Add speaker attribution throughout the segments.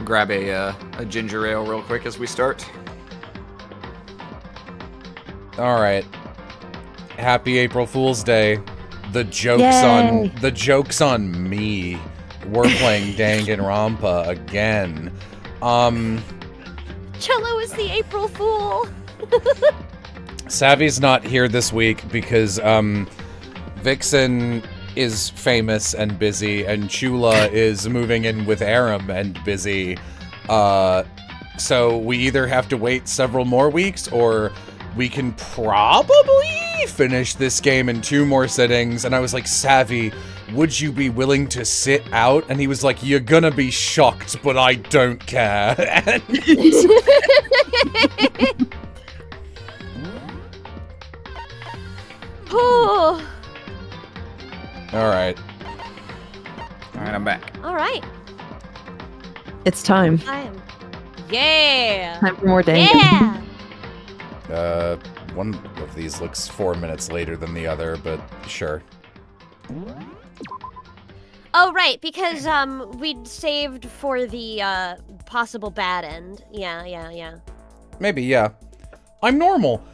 Speaker 1: grab a ginger ale real quick as we start.
Speaker 2: All right. Happy April Fool's Day. The joke's on me. We're playing Danganronpa again.
Speaker 3: Chula is the April Fool.
Speaker 2: Savvy's not here this week because Vixen is famous and busy, and Chula is moving in with Arim and busy. So we either have to wait several more weeks, or we can probably finish this game in 2 more sittings. And I was like, Savvy, would you be willing to sit out? And he was like, you're gonna be shocked, but I don't care.
Speaker 3: Oh.
Speaker 2: Alright,
Speaker 1: I'm back.
Speaker 3: All right.
Speaker 4: It's time.
Speaker 3: Yeah.
Speaker 4: Time for more Dangan.
Speaker 3: Yeah.
Speaker 2: One of these looks 4 minutes later than the other, but sure.
Speaker 3: Oh, right, because we'd saved for the possible bad end. Yeah.
Speaker 2: Maybe, yeah. I'm normal.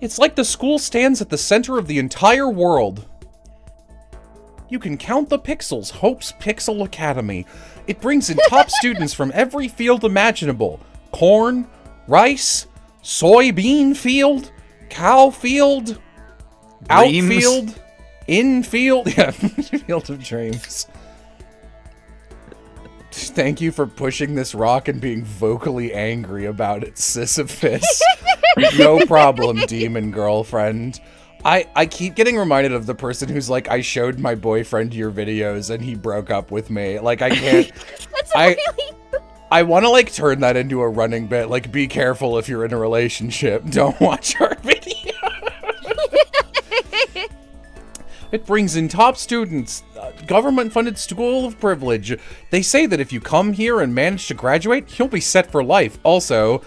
Speaker 2: It's like the school stands at the center of the entire world. You can count the pixels, Hope's Pixel Academy. It brings in top students from every field imaginable. Corn, rice, soybean field, cow field, outfield, infield. Yeah, field of dreams. Thank you for pushing this rock and being vocally angry about it, Sisyphus. No problem, demon girlfriend. I keep getting reminded of the person who's like, I showed my boyfriend your videos and he broke up with me. Like, I can't... I want to, like, turn that into a running bit. Like, be careful if you're in a relationship. Don't watch our video. It brings in top students, government-funded school of privilege. They say that if you come here and manage to graduate, you'll be set for life. Also,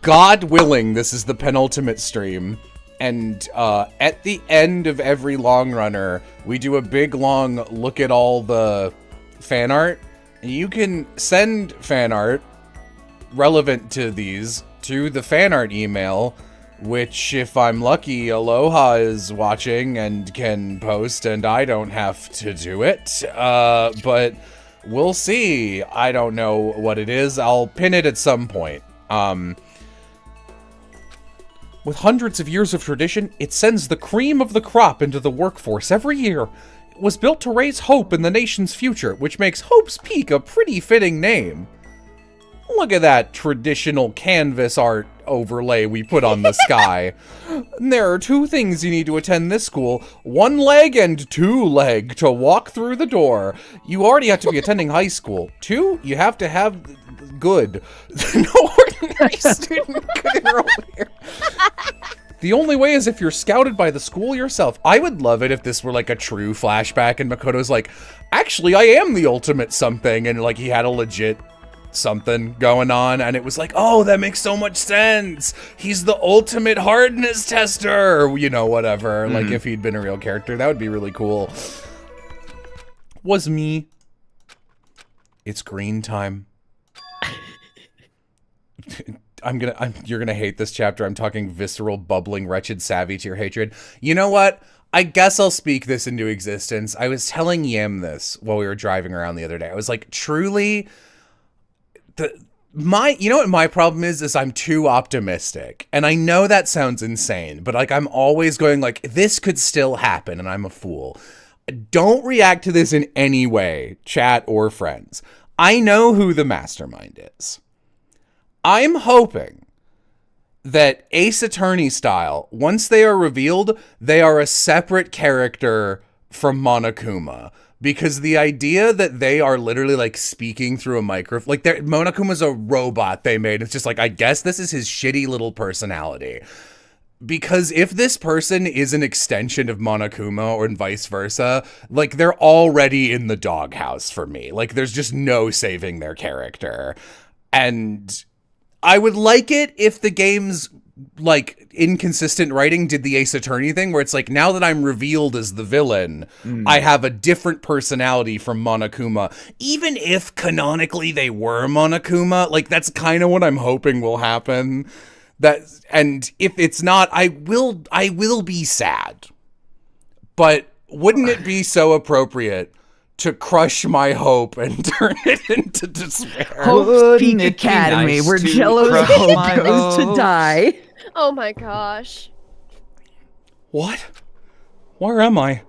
Speaker 2: God willing, this is the penultimate stream. And at the end of every long runner, we do a big long look at all the fan art. And you can send fan art relevant to these to the fan art email, which, if I'm lucky, Aloha is watching and can post, and I don't have to do it. But we'll see. I don't know what it is. I'll pin it at some point. With hundreds of years of tradition, it sends the cream of the crop into the workforce every year. It was built to raise hope in the nation's future, which makes Hope's Peak a pretty fitting name. Look at that traditional canvas art overlay we put on the sky. There are 2 things you need to attend this school. 1 leg and 2 leg to walk through the door. You already have to be attending high school. 2, you have to have good. No ordinary student could enroll here. The only way is if you're scouted by the school yourself. I would love it if this were like a true flashback and Makoto's like, actually, I am the ultimate something. And like he had a legit something going on, and it was like, oh, that makes so much sense. He's the ultimate hardness tester, you know, whatever. Like if he'd been a real character, that would be really cool. Was me. It's green time. You're gonna hate this chapter. I'm talking visceral, bubbling, wretched, savvy to your hatred. You know what? I guess I'll speak this into existence. I was telling Yim this while we were driving around the other day. I was like, truly, you know what my problem is I'm too optimistic. And I know that sounds insane, but like I'm always going like, this could still happen, and I'm a fool. Don't react to this in any way, chat or friends. I know who the mastermind is. I'm hoping that Ace Attorney style, once they are revealed, they are a separate character from Monokuma. Because the idea that they are literally like speaking through a microphone, like Monokuma's a robot they made. It's just like, I guess this is his shitty little personality. Because if this person is an extension of Monokuma or vice versa, like they're already in the doghouse for me. Like there's just no saving their character. And I would like it if the games like inconsistent writing did the Ace Attorney thing where it's like, now that I'm revealed as the villain, I have a different personality from Monokuma. Even if canonically they were Monokuma, like that's kind of what I'm hoping will happen. And if it's not, I will be sad. But wouldn't it be so appropriate to crush my hope and turn it into despair?
Speaker 4: Hope's Peak
Speaker 1: Wouldn't it be
Speaker 4: Academy,
Speaker 1: nice
Speaker 4: where
Speaker 1: to
Speaker 4: Jello's
Speaker 1: crush
Speaker 4: hope
Speaker 1: my
Speaker 4: goes to
Speaker 1: hopes?
Speaker 4: die.
Speaker 3: Oh my gosh.
Speaker 2: What? Where am I?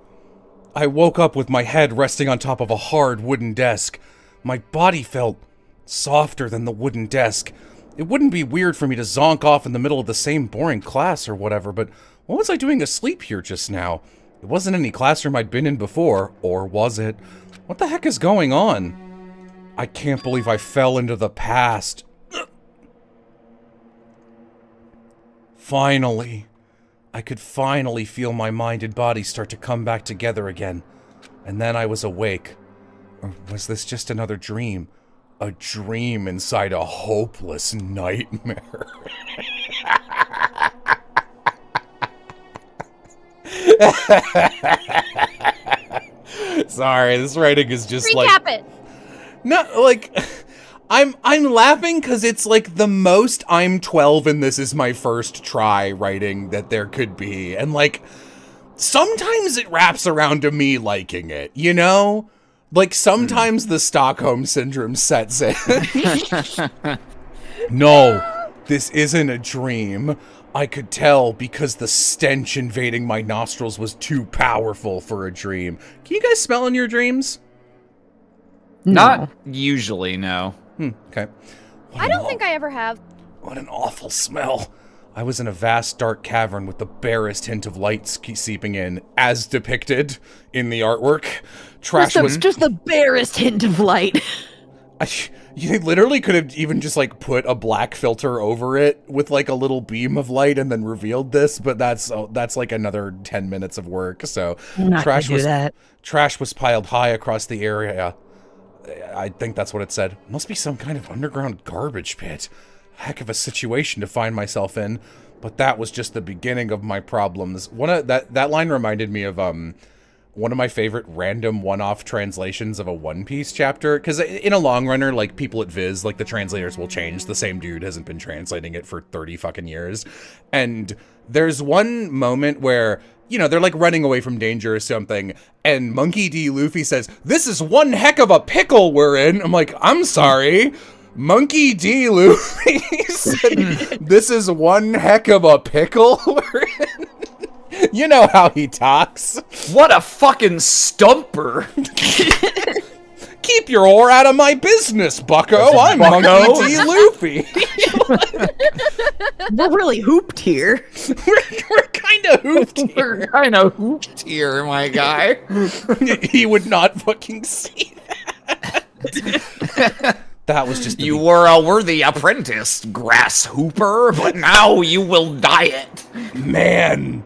Speaker 2: I woke up with my head resting on top of a hard wooden desk. My body felt softer than the wooden desk. It wouldn't be weird for me to zonk off in the middle of the same boring class or whatever, but what was I doing asleep here just now? It wasn't any classroom I'd been in before, or was it? What the heck is going on? I can't believe I fell into the past. Finally. I could finally feel my mind and body start to come back together again. And then I was awake. Or was this just another dream? A dream inside a hopeless nightmare. Sorry, this writing is just
Speaker 3: Recap it.
Speaker 2: No, like I'm laughing because it's like the most I'm 12 and this is my first try writing that there could be. And like sometimes it wraps around to me liking it, you know? Like sometimes the Stockholm syndrome sets in. No, this isn't a dream. I could tell because the stench invading my nostrils was too powerful for a dream. Can you guys smell in your dreams?
Speaker 1: Not usually, no.
Speaker 2: Okay.
Speaker 3: I don't think I ever have.
Speaker 2: What an awful smell. I was in a vast dark cavern with the barest hint of light seeping in, as depicted in the artwork. Trash was...
Speaker 4: Just the barest hint of light.
Speaker 2: You literally could have even just like put a black filter over it with like a little beam of light and then revealed this, but that's like another 10 minutes of work. So trash was piled high across the area. I think that's what it said. Must be some kind of underground garbage pit. Heck of a situation to find myself in, but that was just the beginning of my problems. That line reminded me of one of my favorite random one-off translations of a One Piece chapter, because in a long runner, like people at Viz, like the translators will change. The same dude hasn't been translating it for 30 fucking years. And there's one moment where, you know, they're like running away from danger or something, and Monkey D. Luffy says, "This is one heck of a pickle we're in." I'm like, I'm sorry. Monkey D. Luffy said, "This is one heck of a pickle we're in." You know how he talks.
Speaker 1: What a fucking stumper.
Speaker 2: Keep your oar out of my business, bucko. I'm Monkey D. Luffy.
Speaker 4: We're really hooped here.
Speaker 2: We're kind of hooped here.
Speaker 1: We're kind of hooped here, my guy.
Speaker 2: He would not fucking see that. That was just...
Speaker 1: You were a worthy apprentice, grass hooper, but now you will diet.
Speaker 2: Man.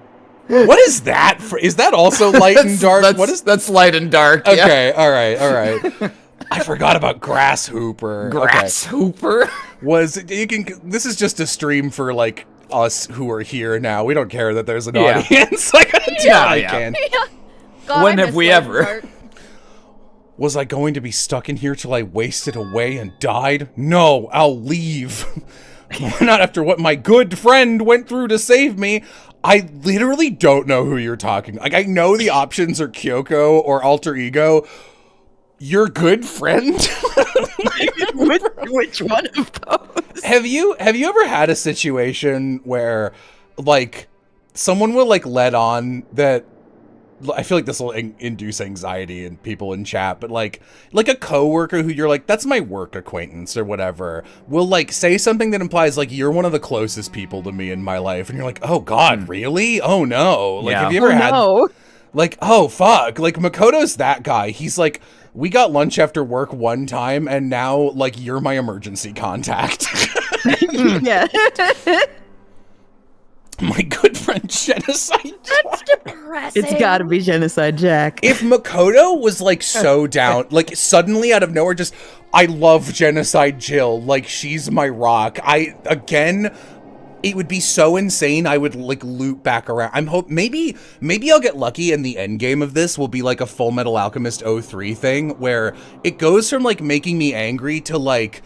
Speaker 2: What is that? Is that also light and dark?
Speaker 1: That's light and dark.
Speaker 2: Okay, all right. I forgot about Grass Hooper.
Speaker 1: Grass Hooper?
Speaker 2: This is just a stream for like us who are here now. We don't care that there's an audience. Like, I can.
Speaker 3: God,
Speaker 1: when
Speaker 3: I
Speaker 1: have
Speaker 3: miss
Speaker 1: we
Speaker 3: Light and
Speaker 1: ever?
Speaker 3: Dark.
Speaker 2: Was I going to be stuck in here till I wasted away and died? No, I'll leave. Not after what my good friend went through to save me. I literally don't know who you're talking. Like, I know the options are Kyoko or Alter Ego. Your good friend?
Speaker 4: Which one of those?
Speaker 2: Have you ever had a situation where, like, someone will, like, let on that... I feel like this will induce anxiety in people in chat, but like a coworker who you're like, that's my work acquaintance or whatever, will like say something that implies like you're one of the closest people to me in my life, and you're like, oh God, really? Oh no. Like, have you ever had like, oh fuck, like Makoto's that guy. He's like, we got lunch after work one time, and now like you're my emergency contact.
Speaker 4: Yeah.
Speaker 2: My good friend Genocide Jack.
Speaker 3: That's depressing.
Speaker 4: It's gotta be Genocide Jack.
Speaker 2: If Makoto was like so down, like suddenly out of nowhere, just, I love Genocide Jill, like she's my rock. It would be so insane. I would like loop back around. Maybe I'll get lucky and the end game of this will be like a Full Metal Alchemist 03 thing where it goes from like making me angry to like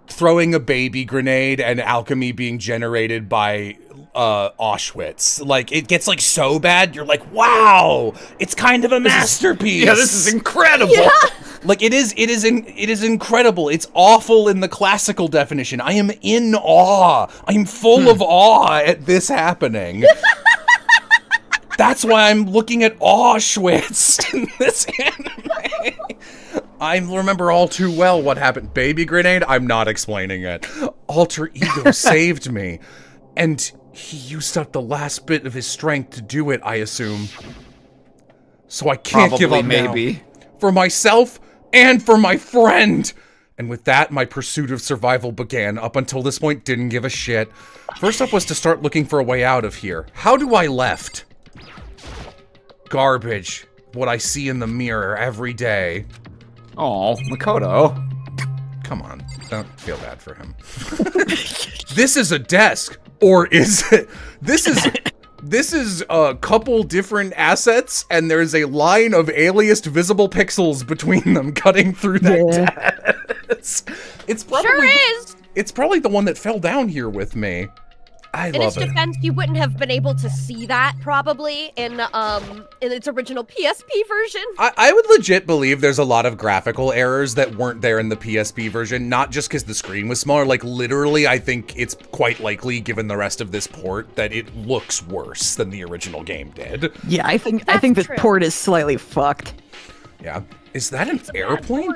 Speaker 2: throwing a baby grenade and alchemy being generated by Auschwitz. Like it gets like so bad you're like, wow, it's kind of a masterpiece.
Speaker 1: Yeah, this is incredible.
Speaker 3: Yeah.
Speaker 2: Like it is incredible. It's awful in the classical definition. I am in awe. I am full of awe at this happening. That's why I'm looking at Auschwitz in this anime. I remember all too well what happened. Baby grenade? I'm not explaining it. Alter ego saved me. And he used up the last bit of his strength to do it, I assume. So I can't give up now. For myself and for my friend. And with that, my pursuit of survival began. Up until this point, didn't give a shit. First up was to start looking for a way out of here. How do I left? Garbage. What I see in the mirror every day.
Speaker 1: Oh, Makoto.
Speaker 2: Come on, don't feel bad for him. This is a desk, or is it? This is a couple different assets, and there's a line of aliased visible pixels between them cutting through that desk. It's probably,
Speaker 3: Sure is.
Speaker 2: It's probably the one that fell down here with me.
Speaker 3: In its defense, you wouldn't have been able to see that probably in its original PSP version.
Speaker 2: I would legit believe there's a lot of graphical errors that weren't there in the PSP version, not just because the screen was smaller. Like literally, I think it's quite likely, given the rest of this port, that it looks worse than the original game did.
Speaker 4: Yeah, I think this
Speaker 3: true.
Speaker 4: port is slightly fucked.
Speaker 2: Yeah, is that an airplane?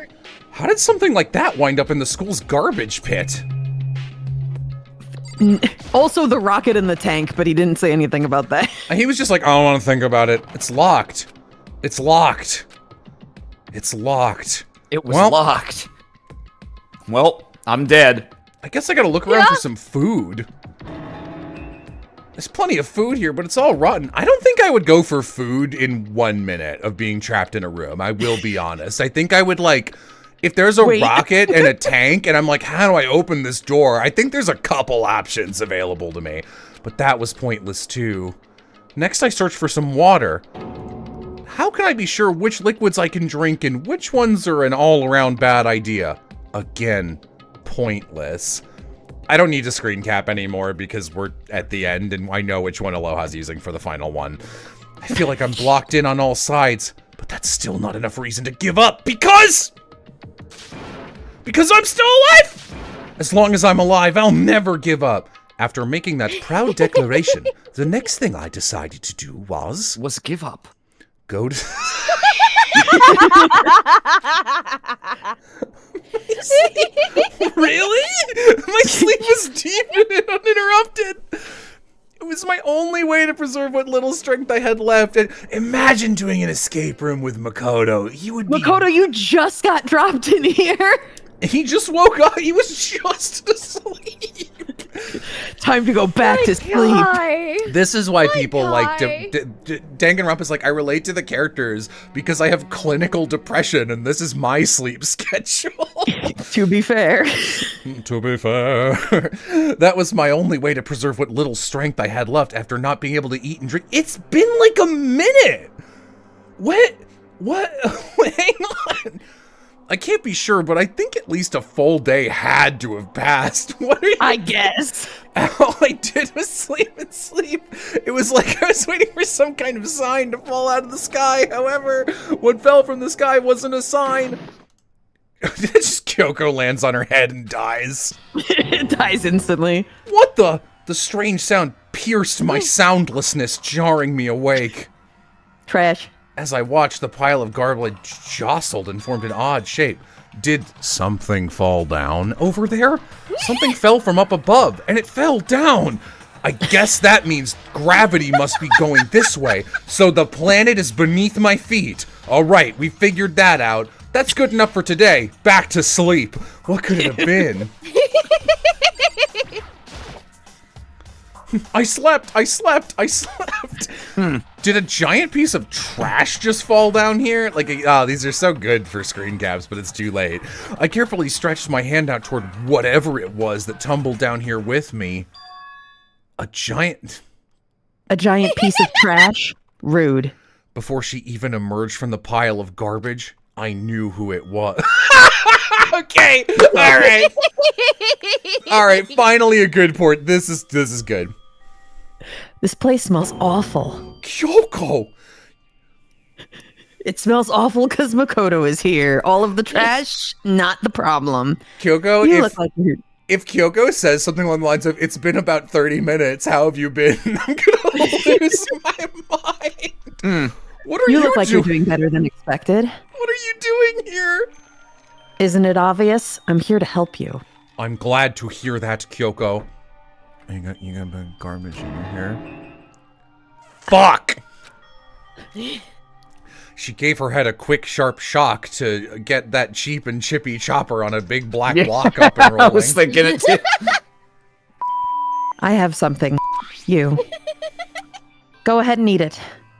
Speaker 2: How did something like that wind up in the school's garbage pit?
Speaker 4: Also the rocket in the tank, but he didn't say anything about that.
Speaker 2: He was just like, I don't want to think about it. It's locked. It's locked. It's locked.
Speaker 1: It was locked. Well, I'm dead.
Speaker 2: I guess I gotta look around for some food. There's plenty of food here, but it's all rotten. I don't think I would go for food in 1 minute of being trapped in a room. I will be honest. I think I would like... If there's a rocket and a tank, and I'm like, how do I open this door? I think there's a couple options available to me. But that was pointless, too. Next, I search for some water. How can I be sure which liquids I can drink and which ones are an all-around bad idea? Again, pointless. I don't need to screen cap anymore because we're at the end, and I know which one Aloha's using for the final one. I feel like I'm blocked in on all sides, but that's still not enough reason to give up, because I'm still alive! As long as I'm alive, I'll never give up. After making that proud declaration, the next thing I decided to do was
Speaker 1: give up.
Speaker 2: Go to... Really? My sleep was deep and uninterrupted. It was my only way to preserve what little strength I had left. And imagine doing an escape room with Makoto. You would be...
Speaker 4: Makoto, you just got dropped in here.
Speaker 2: He just woke up. He was just asleep.
Speaker 4: Time to go back to sleep.
Speaker 2: This is why people like Danganronpa is like, I relate to the characters because I have clinical depression and this is my sleep schedule.
Speaker 4: To be fair.
Speaker 2: To be fair. That was my only way to preserve what little strength I had left after not being able to eat and drink. It's been like a minute. What? Hang on. I can't be sure, but I think at least a full day had to have passed. What are you?
Speaker 4: I guess.
Speaker 2: All I did was sleep and sleep. It was like I was waiting for some kind of sign to fall out of the sky. However, what fell from the sky wasn't a sign. Just Kyoko lands on her head and dies.
Speaker 4: It dies instantly.
Speaker 2: What the? The strange sound pierced my soundlessness, jarring me awake.
Speaker 4: Trash.
Speaker 2: As I watched, the pile of garbage jostled and formed an odd shape. Did something fall down over there? Something fell from up above, and it fell down. I guess that means gravity must be going this way, so the planet is beneath my feet. All right, we figured that out. That's good enough for today. Back to sleep. What could it have been? I slept. Did a giant piece of trash just fall down here? Like, these are so good for screen caps, but it's too late. I carefully stretched my hand out toward whatever it was that tumbled down here with me. A giant...
Speaker 4: A giant piece of trash? Rude.
Speaker 2: Before she even emerged from the pile of garbage, I knew who it was. Okay, all right. All right, finally a good port. This is good.
Speaker 4: This place smells awful.
Speaker 2: Kyoko!
Speaker 4: It smells awful because Makoto is here. All of the trash, not the problem.
Speaker 2: Kyoko,
Speaker 4: You look like you're...
Speaker 2: if Kyoko says something along the lines of, it's been about 30 minutes, how have you been? I'm gonna lose my mind. What are you
Speaker 4: look like
Speaker 2: doing?
Speaker 4: you're doing better than expected.
Speaker 2: What are you doing here?
Speaker 4: Isn't it obvious? I'm here to help you.
Speaker 2: I'm glad to hear that, Kyoko. You got big garbage in your hair? Fuck! She gave her head a quick, sharp shock to get that cheap and chippy chopper on a big black block up and rolling.
Speaker 1: I was thinking it too.
Speaker 4: I have something. You. Go ahead and eat it.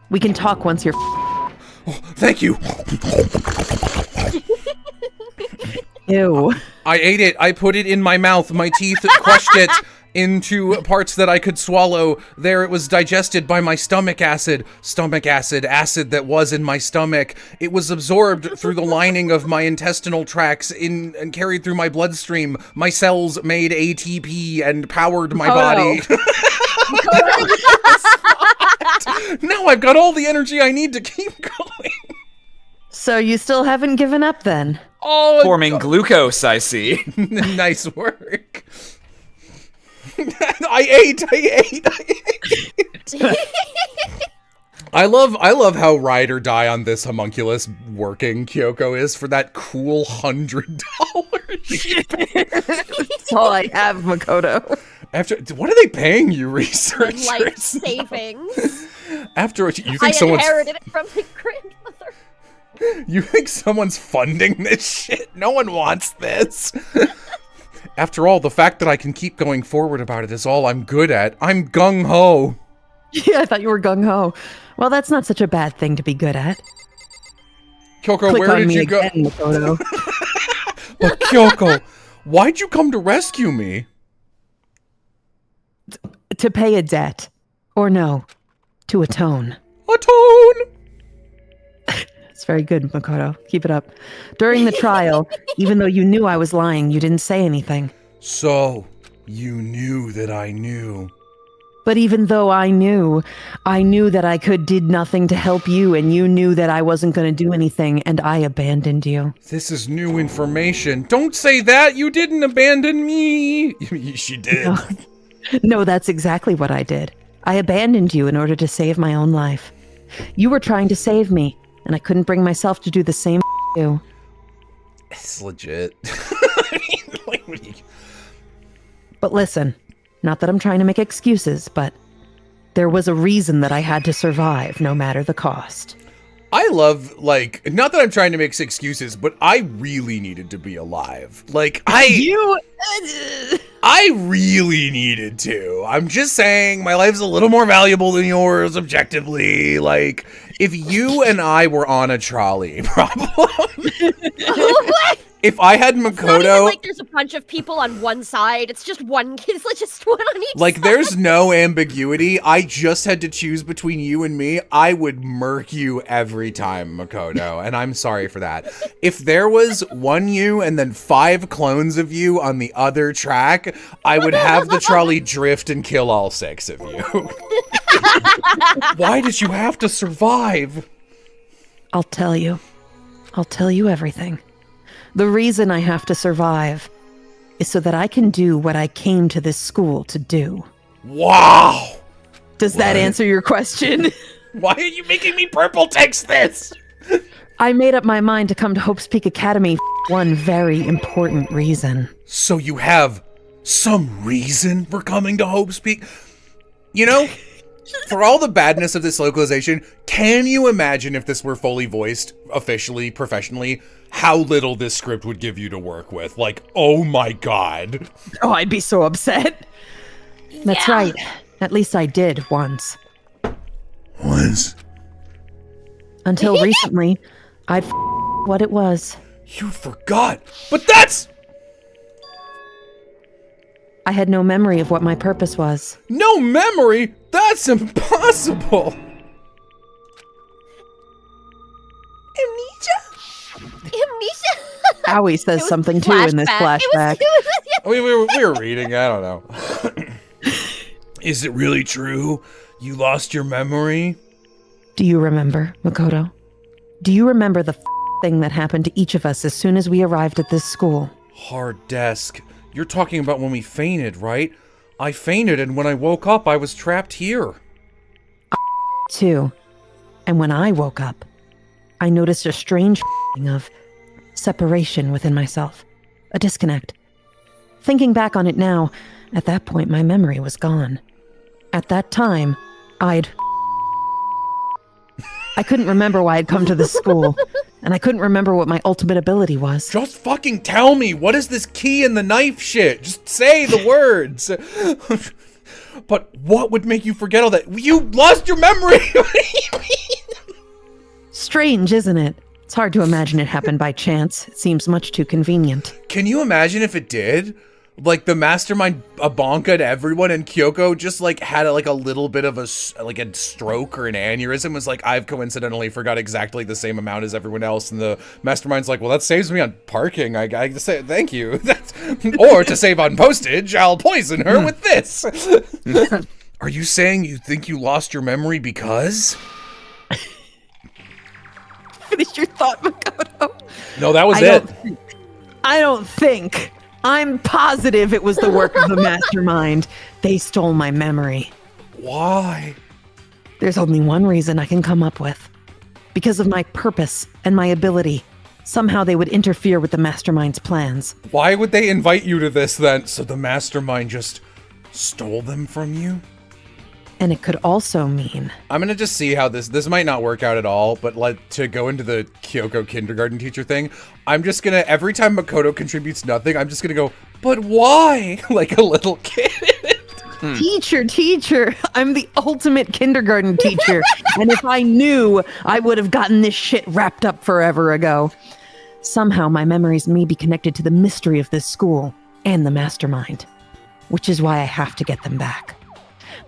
Speaker 4: We can talk once you're...
Speaker 2: Thank you!
Speaker 4: Ew.
Speaker 2: I ate it. I put it in my mouth. My teeth crushed it into parts that I could swallow. There it was digested by my stomach acid. Acid that was in my stomach. It was absorbed through the lining of my intestinal tracts and carried through my bloodstream. My cells made ATP and powered my body. Now I've got all the energy I need to keep going.
Speaker 4: So you still haven't given up then?
Speaker 2: Oh,
Speaker 1: Forming glucose, I see.
Speaker 2: Nice work. I ate. I love how ride or die on this homunculus working Kyoko is for that cool $100.
Speaker 4: That's all I have, Makoto.
Speaker 2: What are they paying you, researchers?
Speaker 3: Life savings.
Speaker 2: After you think
Speaker 3: I
Speaker 2: someone's
Speaker 3: inherited it from my grandmother.
Speaker 2: you think someone's funding this shit? No one wants this. After all, the fact that I can keep going forward about it is all I'm good at. I'm gung-ho.
Speaker 4: Yeah, I thought you were gung-ho. Well, that's not such a bad thing to be good at.
Speaker 2: Kyoko,
Speaker 4: Click
Speaker 2: where
Speaker 4: on
Speaker 2: did
Speaker 4: me
Speaker 2: you go?
Speaker 4: again, Makoto.
Speaker 2: But Kyoko, why'd you come to rescue me?
Speaker 4: To pay a debt. Or no, to atone.
Speaker 2: Atone!
Speaker 4: It's very good, Makoto. Keep it up. During the trial, even though you knew I was lying, you didn't say anything.
Speaker 2: So, you knew that I knew.
Speaker 4: But even though I knew that I did nothing to help you, and you knew that I wasn't going to do anything, and I abandoned you.
Speaker 2: This is new information. Don't say that! You didn't abandon me! She did.
Speaker 4: No, that's exactly what I did. I abandoned you in order to save my own life. You were trying to save me, and I couldn't bring myself to do the same to you.
Speaker 2: It's legit. I mean, like, what do you...
Speaker 4: But listen, not that I'm trying to make excuses, but there was a reason that I had to survive, no matter the cost.
Speaker 2: I love, like, not that I'm trying to make excuses, but I really needed to be alive. Like, I really needed to. I'm just saying, my life's a little more valuable than yours, objectively. Like, if you and I were on a trolley problem...
Speaker 3: What?
Speaker 2: If I had
Speaker 3: It's not even
Speaker 2: Makoto...
Speaker 3: like there's a bunch of people on one side. It's just one. It's like just one on each
Speaker 2: Like,
Speaker 3: side.
Speaker 2: there's no ambiguity. I just had to choose between you and me. I would murk you every time, Makoto, and I'm sorry for that. If there was one you and then 5 clones of you on the other track, I would have the trolley drift and kill all 6 of you. Why did you have to survive?
Speaker 4: I'll tell you. I'll tell you everything. The reason I have to survive is so that I can do what I came to this school to do.
Speaker 2: Wow!
Speaker 4: Does that answer your question?
Speaker 2: Why are you making me purple text this?
Speaker 4: I made up my mind to come to Hope's Peak Academy for one very important reason.
Speaker 2: So you have some reason for coming to Hope's Peak? You know, for all the badness of this localization, can you imagine if this were fully voiced, officially, professionally, how little this script would give you to work with? Like, oh my god.
Speaker 4: Oh, I'd be so upset. That's
Speaker 3: Yeah.
Speaker 4: right. At least I did once.
Speaker 2: Once?
Speaker 4: Until recently, I'd what it was.
Speaker 2: You forgot. But that's...
Speaker 4: I had no memory of what my purpose was.
Speaker 2: No memory? That's impossible!
Speaker 3: Amnesia?
Speaker 4: Owie says something too in this flashback.
Speaker 2: We were reading, I don't know. Is it really true? You lost your memory?
Speaker 4: Do you remember, Makoto? Do you remember the thing that happened to each of us as soon as we arrived at this school?
Speaker 2: Hard desk. You're talking about when we fainted, right? I fainted, and when I woke up, I was trapped here.
Speaker 4: Too. And when I woke up, I noticed a strange of separation within myself. A disconnect. Thinking back on it now, at that point my memory was gone. At that time, I couldn't remember why I'd come to this school, and I couldn't remember what my ultimate ability was.
Speaker 2: Just fucking tell me, what is this key and the knife shit? Just say the words. But what would make you forget all that? You lost your memory! What do you mean?
Speaker 4: Strange, isn't it? It's hard to imagine it happened by chance. It seems much too convenient.
Speaker 2: Can you imagine if it did? Like, the mastermind bonked everyone, and Kyoko just, like, had, a little bit of a stroke or an aneurysm, was like, I've coincidentally forgot exactly the same amount as everyone else, and the mastermind's like, well, that saves me on parking, I say, thank you. Or, to save on postage, I'll poison her with this. Are you saying you think you lost your memory because?
Speaker 4: Finish your thought, Makoto.
Speaker 2: No, that was it.
Speaker 4: I don't think. I'm positive it was the work of the mastermind. They stole my memory.
Speaker 2: Why?
Speaker 4: There's only one reason I can come up with. Because of my purpose and my ability. Somehow they would interfere with the mastermind's plans.
Speaker 2: Why would they invite you to this then? So the mastermind just stole them from you?
Speaker 4: And it could also mean...
Speaker 2: I'm gonna just see how this might not work out at all, but to go into the Kyoko kindergarten teacher thing, I'm just gonna, every time Makoto contributes nothing, I'm just gonna go, but why? Like a little kid.
Speaker 4: Teacher, I'm the ultimate kindergarten teacher. And if I knew, I would have gotten this shit wrapped up forever ago. Somehow my memories may be connected to the mystery of this school and the mastermind. Which is why I have to get them back.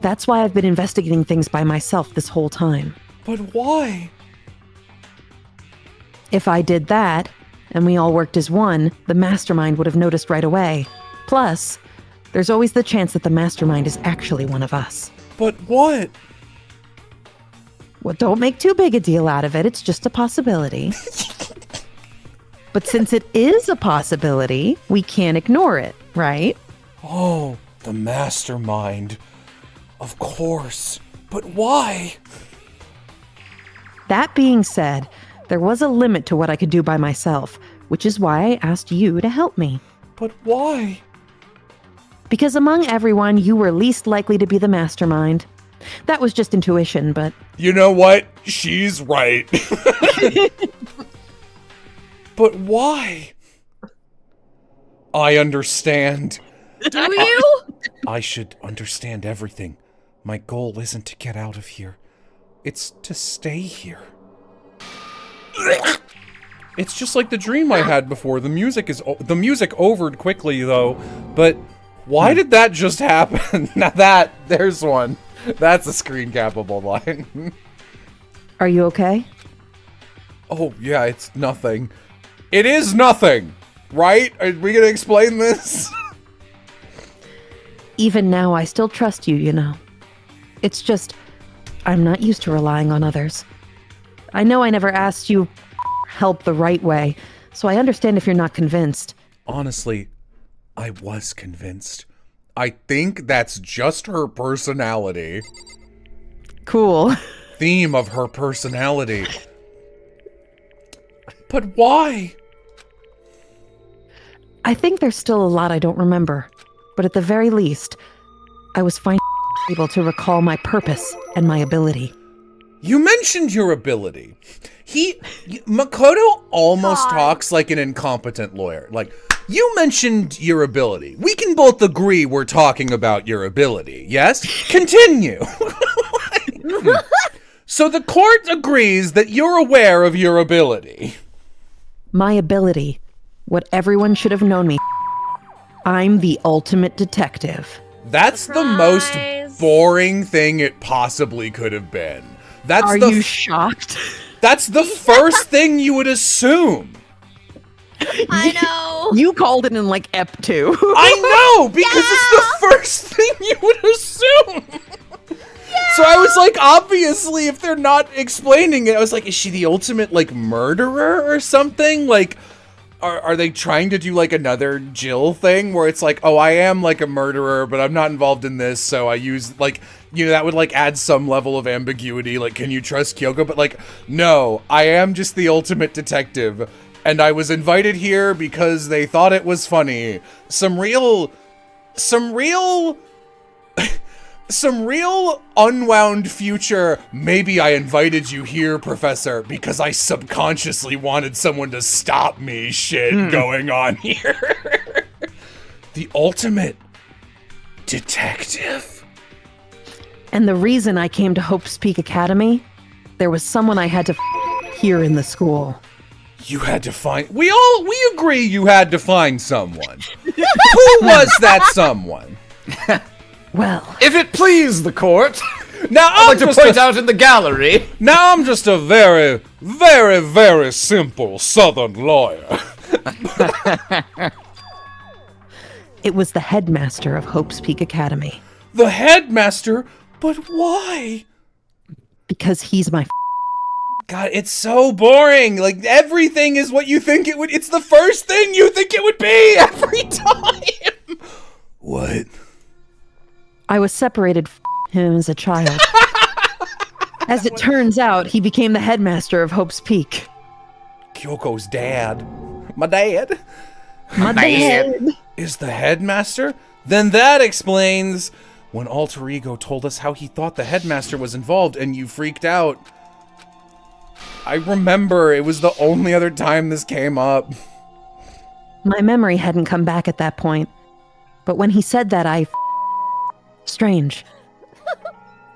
Speaker 4: That's why I've been investigating things by myself this whole time.
Speaker 2: But why?
Speaker 4: If I did that, and we all worked as one, the mastermind would have noticed right away. Plus, there's always the chance that the mastermind is actually one of us.
Speaker 2: But what?
Speaker 4: Well, don't make too big a deal out of it. It's just a possibility. But since it is a possibility, we can't ignore it, right?
Speaker 2: Oh, the mastermind. Of course. But why?
Speaker 4: That being said, there was a limit to what I could do by myself, which is why I asked you to help me.
Speaker 2: But why?
Speaker 4: Because among everyone, you were least likely to be the mastermind. That was just intuition, but...
Speaker 2: You know what? She's right. But why? I understand.
Speaker 3: Do you?
Speaker 2: I should understand everything. My goal isn't to get out of here. It's to stay here. It's just like the dream I had before. The music overed quickly though. But why did that just happen? Now there's one. That's a screen capable line.
Speaker 4: Are you okay?
Speaker 2: Oh yeah, it's nothing. It is nothing, right? Are we gonna explain this?
Speaker 4: Even now, I still trust you, you know. It's just, I'm not used to relying on others. I know I never asked you help the right way, so I understand if you're not convinced.
Speaker 2: Honestly, I was convinced. I think that's just her personality.
Speaker 4: Cool.
Speaker 2: Theme of her personality. But why?
Speaker 4: I think there's still a lot I don't remember, but at the very least, I was finally able to recall my purpose and my ability.
Speaker 2: You mentioned your ability. Makoto almost talks like an incompetent lawyer. Like, you mentioned your ability. We can both agree we're talking about your ability, yes? Continue. So the court agrees that you're aware of your ability.
Speaker 4: My ability, what everyone should have known me. I'm the ultimate detective.
Speaker 2: That's the most boring thing it possibly could have been.
Speaker 4: Are you shocked?
Speaker 2: That's the first thing you would assume.
Speaker 3: I know.
Speaker 4: You called it in like Ep 2.
Speaker 2: I know, because it's the first thing you would assume. So I was like, obviously, if they're not explaining it, I was like, is she the ultimate, like, murderer or something? Like, are they trying to do, like, another Jill thing where it's like, oh, I am, like, a murderer, but I'm not involved in this, so I use, like, you know, that would, like, add some level of ambiguity, like, can you trust Kyoko? But, like, no, I am just the ultimate detective, and I was invited here because they thought it was funny. Some real unwound future, maybe I invited you here, Professor, because I subconsciously wanted someone to stop me shit going on here. The ultimate detective.
Speaker 4: And the reason I came to Hope's Peak Academy, there was someone I had to here in the school.
Speaker 2: You had to find... We agree you had to find someone. Who was that someone?
Speaker 4: Well,
Speaker 1: If it please the court,
Speaker 2: Now
Speaker 1: I'd like to point out in the gallery.
Speaker 2: Now I'm just a very, very, very simple Southern lawyer.
Speaker 4: it was the headmaster of Hope's Peak Academy.
Speaker 2: The headmaster? But why?
Speaker 4: Because he's my
Speaker 2: God, it's so boring. Like, everything is what you think it would. It's the first thing you think it would be every time. What?
Speaker 4: I was separated from him as a child. As it turns out, he became the headmaster of Hope's Peak.
Speaker 2: Kyoko's dad. My dad?
Speaker 4: My dad.
Speaker 2: Is the headmaster? Then that explains when Alter Ego told us how he thought the headmaster was involved and you freaked out. I remember it was the only other time this came up.
Speaker 4: My memory hadn't come back at that point. But when he said that, strange.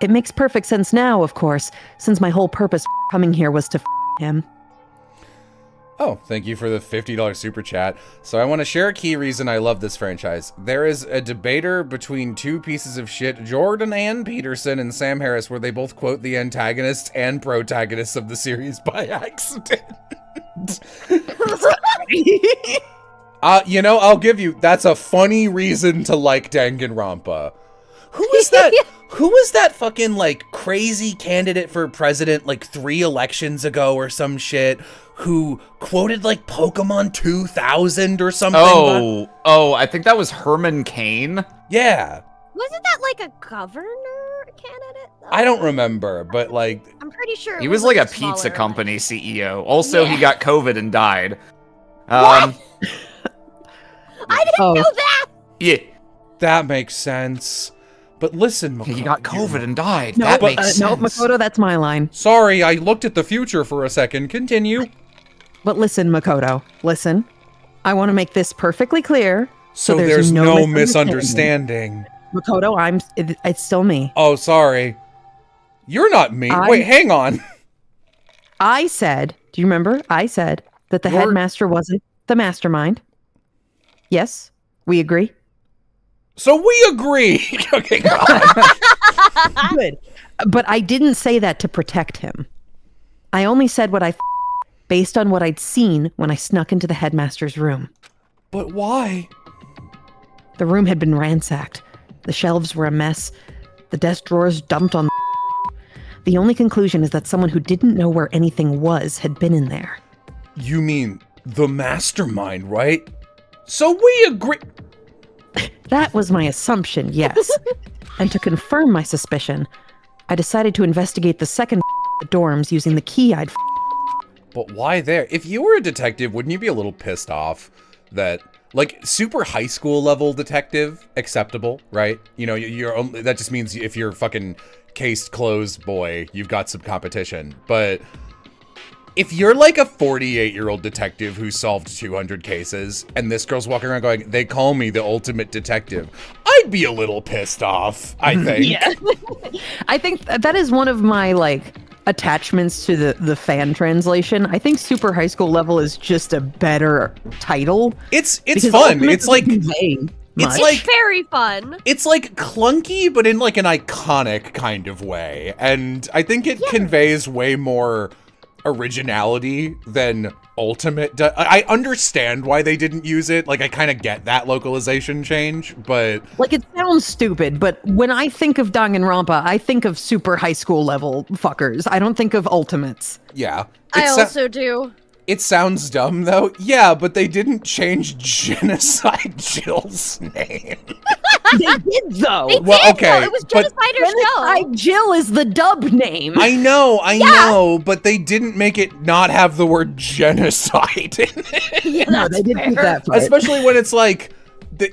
Speaker 4: It makes perfect sense now, of course, since my whole purpose coming here was to him.
Speaker 2: Oh, thank you for the $50 super chat. So I want to share a key reason I love this franchise. There is a debater between two pieces of shit, Jordan and Peterson and Sam Harris, where they both quote the antagonists and protagonists of the series by accident. You know, I'll give you, that's a funny reason to like Danganronpa. Who is that? Who was that fucking, like, crazy candidate for president, like, 3 elections ago or some shit, who quoted, like, Pokemon 2000 or something?
Speaker 1: Oh, I think that was Herman Cain.
Speaker 2: Yeah.
Speaker 3: Wasn't that like a governor candidate?
Speaker 2: I don't remember, but, like...
Speaker 3: I'm pretty sure
Speaker 1: He was like a
Speaker 3: smaller
Speaker 1: pizza
Speaker 3: one.
Speaker 1: company CEO. Also, he
Speaker 3: Yeah.
Speaker 1: got COVID and died.
Speaker 3: What? I didn't know that!
Speaker 1: Yeah.
Speaker 2: That makes sense. But listen, Makoto...
Speaker 1: He got COVID and died.
Speaker 4: No,
Speaker 1: That makes
Speaker 4: no,
Speaker 1: sense.
Speaker 4: Makoto, that's my line.
Speaker 2: Sorry, I looked at the future for a second. Continue.
Speaker 4: But listen, Makoto, listen. I want to make this perfectly clear.
Speaker 2: So there's no misunderstanding.
Speaker 4: Makoto, it's still me.
Speaker 2: Oh, sorry. You're not me. Wait, hang on.
Speaker 4: I said, do you remember? I said that the headmaster wasn't the mastermind. Yes, we agree.
Speaker 2: So we agree. Okay, go on.
Speaker 4: Good. But I didn't say that to protect him. I only said what I based on what I'd seen when I snuck into the headmaster's room.
Speaker 2: But why?
Speaker 4: The room had been ransacked. The shelves were a mess. The desk drawers dumped on. The only conclusion is that someone who didn't know where anything was had been in there.
Speaker 2: You mean the mastermind, right? So we agree.
Speaker 4: That was my assumption, yes. And to confirm my suspicion, I decided to investigate the second dorms using the key I'd.
Speaker 2: But why there? If you were a detective, wouldn't you be a little pissed off that, like, super high school level detective, acceptable, right? You know, you're only, that just means if you're fucking case closed boy, you've got some competition. But if you're like a 48-year-old detective who solved 200 cases, and this girl's walking around going, they call me the ultimate detective, I'd be a little pissed off, I think.
Speaker 4: Yeah. I think that is one of my, like, attachments to the fan translation. I think super high school level is just a better title.
Speaker 2: It's
Speaker 4: because
Speaker 2: fun.
Speaker 4: ultimate
Speaker 2: It's like,
Speaker 4: is vague. much.
Speaker 2: like-
Speaker 3: It's very fun.
Speaker 2: It's like clunky, but in like an iconic kind of way. And I think it conveys way more originality than Ultimate does. I understand why they didn't use it. Like, I kind of get that localization change, but...
Speaker 4: Like, it sounds stupid, but when I think of Danganronpa, I think of super high school level fuckers. I don't think of ultimates.
Speaker 2: Yeah.
Speaker 3: I also do.
Speaker 2: It sounds dumb, though. Yeah, but they didn't change Genocide Jill's name.
Speaker 4: They did, though.
Speaker 3: They
Speaker 2: Well,
Speaker 3: did,
Speaker 2: okay,
Speaker 3: though. It was
Speaker 2: but-
Speaker 3: Genocide or Still.
Speaker 4: Genocide Jill is the dub name.
Speaker 2: I know, but they didn't make it not have the word genocide in it.
Speaker 3: Yeah,
Speaker 4: No,
Speaker 3: that's
Speaker 4: they didn't do
Speaker 3: fair.
Speaker 4: that part.
Speaker 2: Especially when it's like,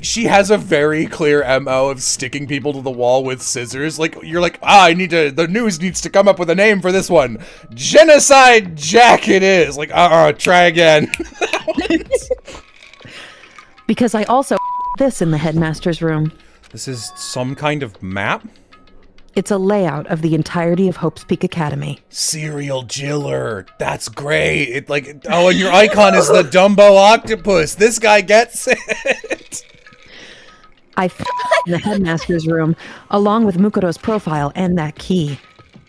Speaker 2: she has a very clear MO of sticking people to the wall with scissors. Like, you're like, the news needs to come up with a name for this one. Genocide Jack it is. Like, try again.
Speaker 4: Because I also this in the headmaster's room.
Speaker 2: This is some kind of map?
Speaker 4: It's a layout of the entirety of Hope's Peak Academy.
Speaker 2: Serial Jiller. That's great. It like, and your icon is the Dumbo octopus. This guy gets it.
Speaker 4: I in the headmaster's room, along with Mukuro's profile and that key.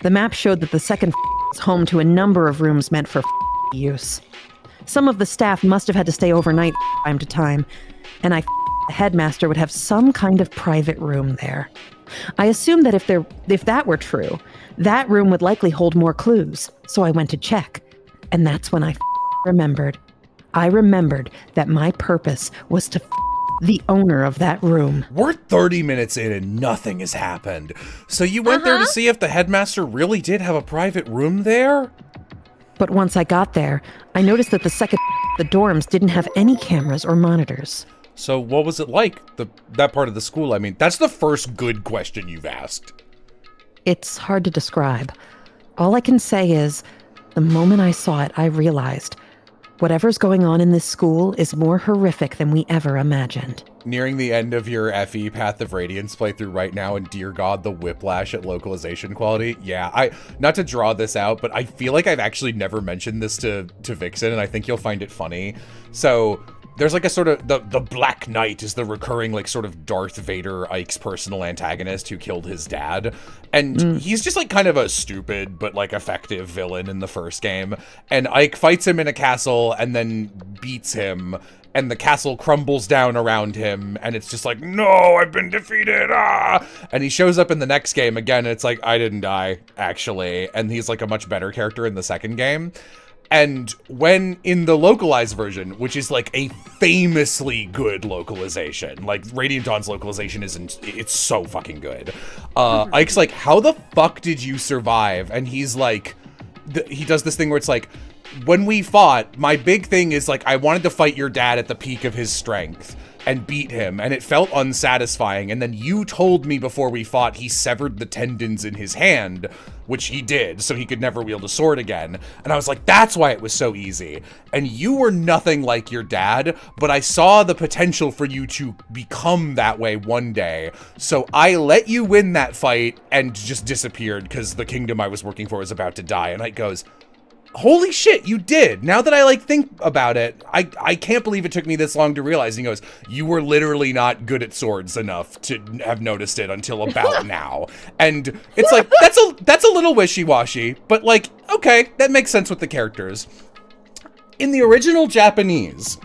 Speaker 4: The map showed that the second is home to a number of rooms meant for use. Some of the staff must have had to stay overnight time to time, and the headmaster would have some kind of private room there. I assumed that if that were true, that room would likely hold more clues, so I went to check. And that's when I remembered. I remembered that my purpose was to the owner of that room.
Speaker 2: We're 30 minutes in and nothing has happened. So you went there to see if the headmaster really did have a private room there?
Speaker 4: But once I got there, I noticed that the dorms didn't have any cameras or monitors.
Speaker 2: So what was it like, that part of the school? I mean, that's the first good question you've asked.
Speaker 4: It's hard to describe. All I can say is, the moment I saw it, I realized whatever's going on in this school is more horrific than we ever imagined.
Speaker 2: Nearing the end of your FE Path of Radiance playthrough right now, and dear God, the whiplash at localization quality. Yeah, not to draw this out, but I feel like I've actually never mentioned this to Vixen, and I think you'll find it funny. So there's like a sort of, the Black Knight is the recurring like sort of Darth Vader, Ike's personal antagonist who killed his dad. And he's just like kind of a stupid but like effective villain in the first game. And Ike fights him in a castle and then beats him. And the castle crumbles down around him, and it's just like, no, I've been defeated, And he shows up in the next game again, and it's like, I didn't die, actually. And he's like a much better character in the second game. And when in the localized version, which is like a famously good localization, like Radiant Dawn's localization it's so fucking good. Ike's like, how the fuck did you survive? And he's like, he does this thing where it's like, when we fought, my big thing is like, I wanted to fight your dad at the peak of his strength and beat him, and it felt unsatisfying. And then you told me before we fought he severed the tendons in his hand, which he did, so he could never wield a sword again. And I was like, that's why it was so easy. And you were nothing like your dad, but I saw the potential for you to become that way one day. So I let you win that fight and just disappeared because the kingdom I was working for was about to die. And Ike goes, holy shit, you did. Now that I like think about it, I can't believe it took me this long to realize. And he goes, you were literally not good at swords enough to have noticed it until about now. And it's like, that's a little wishy-washy, but like, okay, that makes sense with the characters. In the original Japanese,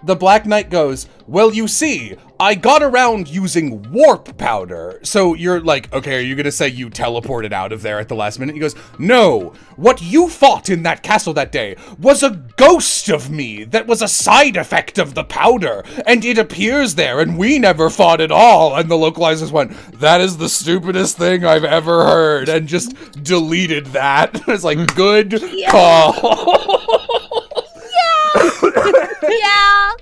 Speaker 2: the Black Knight goes, well, you see, I got around using warp powder. So you're like, okay, are you gonna say you teleported out of there at the last minute? He goes, no, what you fought in that castle that day was a ghost of me that was a side effect of the powder, and it appears there, and we never fought at all. And the localizers went, that is the stupidest thing I've ever heard, and just deleted that. It's like, good call.
Speaker 3: Yeah.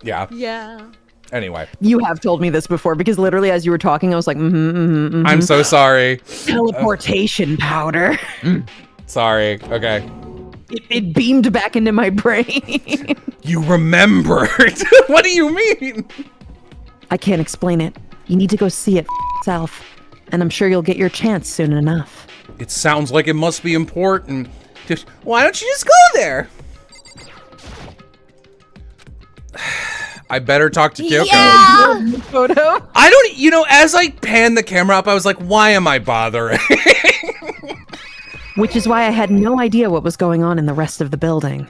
Speaker 2: Yeah.
Speaker 3: Yeah.
Speaker 2: Anyway.
Speaker 4: You have told me this before, because literally as you were talking, I was like,
Speaker 2: I'm so sorry.
Speaker 4: teleportation powder.
Speaker 2: Sorry. Okay.
Speaker 4: It beamed back into my brain.
Speaker 2: You remembered. What do you mean?
Speaker 4: I can't explain it. You need to go see it yourself, and I'm sure you'll get your chance soon enough.
Speaker 2: It sounds like it must be important. Just, why don't you just go there? I better talk to Kyoko.
Speaker 3: Yeah.
Speaker 4: Photo.
Speaker 2: I don't, as I pan the camera up, I was like, why am I bothering?
Speaker 4: Which is why I had no idea what was going on in the rest of the building.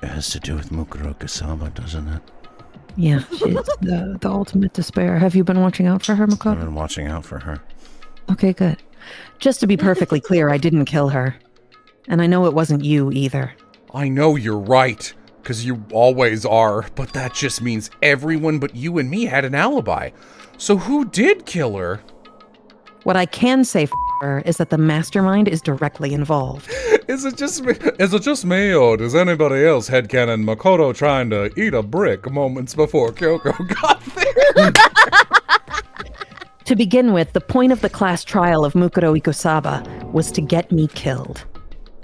Speaker 5: It has to do with Mukuro Kasama, doesn't it?
Speaker 4: Yeah, she's the ultimate despair. Have you been watching out for her,
Speaker 5: I've
Speaker 4: Makoto?
Speaker 5: been watching out for her.
Speaker 4: Okay, good. Just to be perfectly clear, I didn't kill her. And I know it wasn't you either.
Speaker 2: I know you're right, because you always are, but that just means everyone but you and me had an alibi. So who did kill her?
Speaker 4: What I can say for her is that the mastermind is directly involved.
Speaker 2: Is it just me, or does anybody else headcanon Makoto trying to eat a brick moments before Kyoko got there?
Speaker 4: To begin with, the point of the class trial of Mukuro Ikusaba was to get me killed.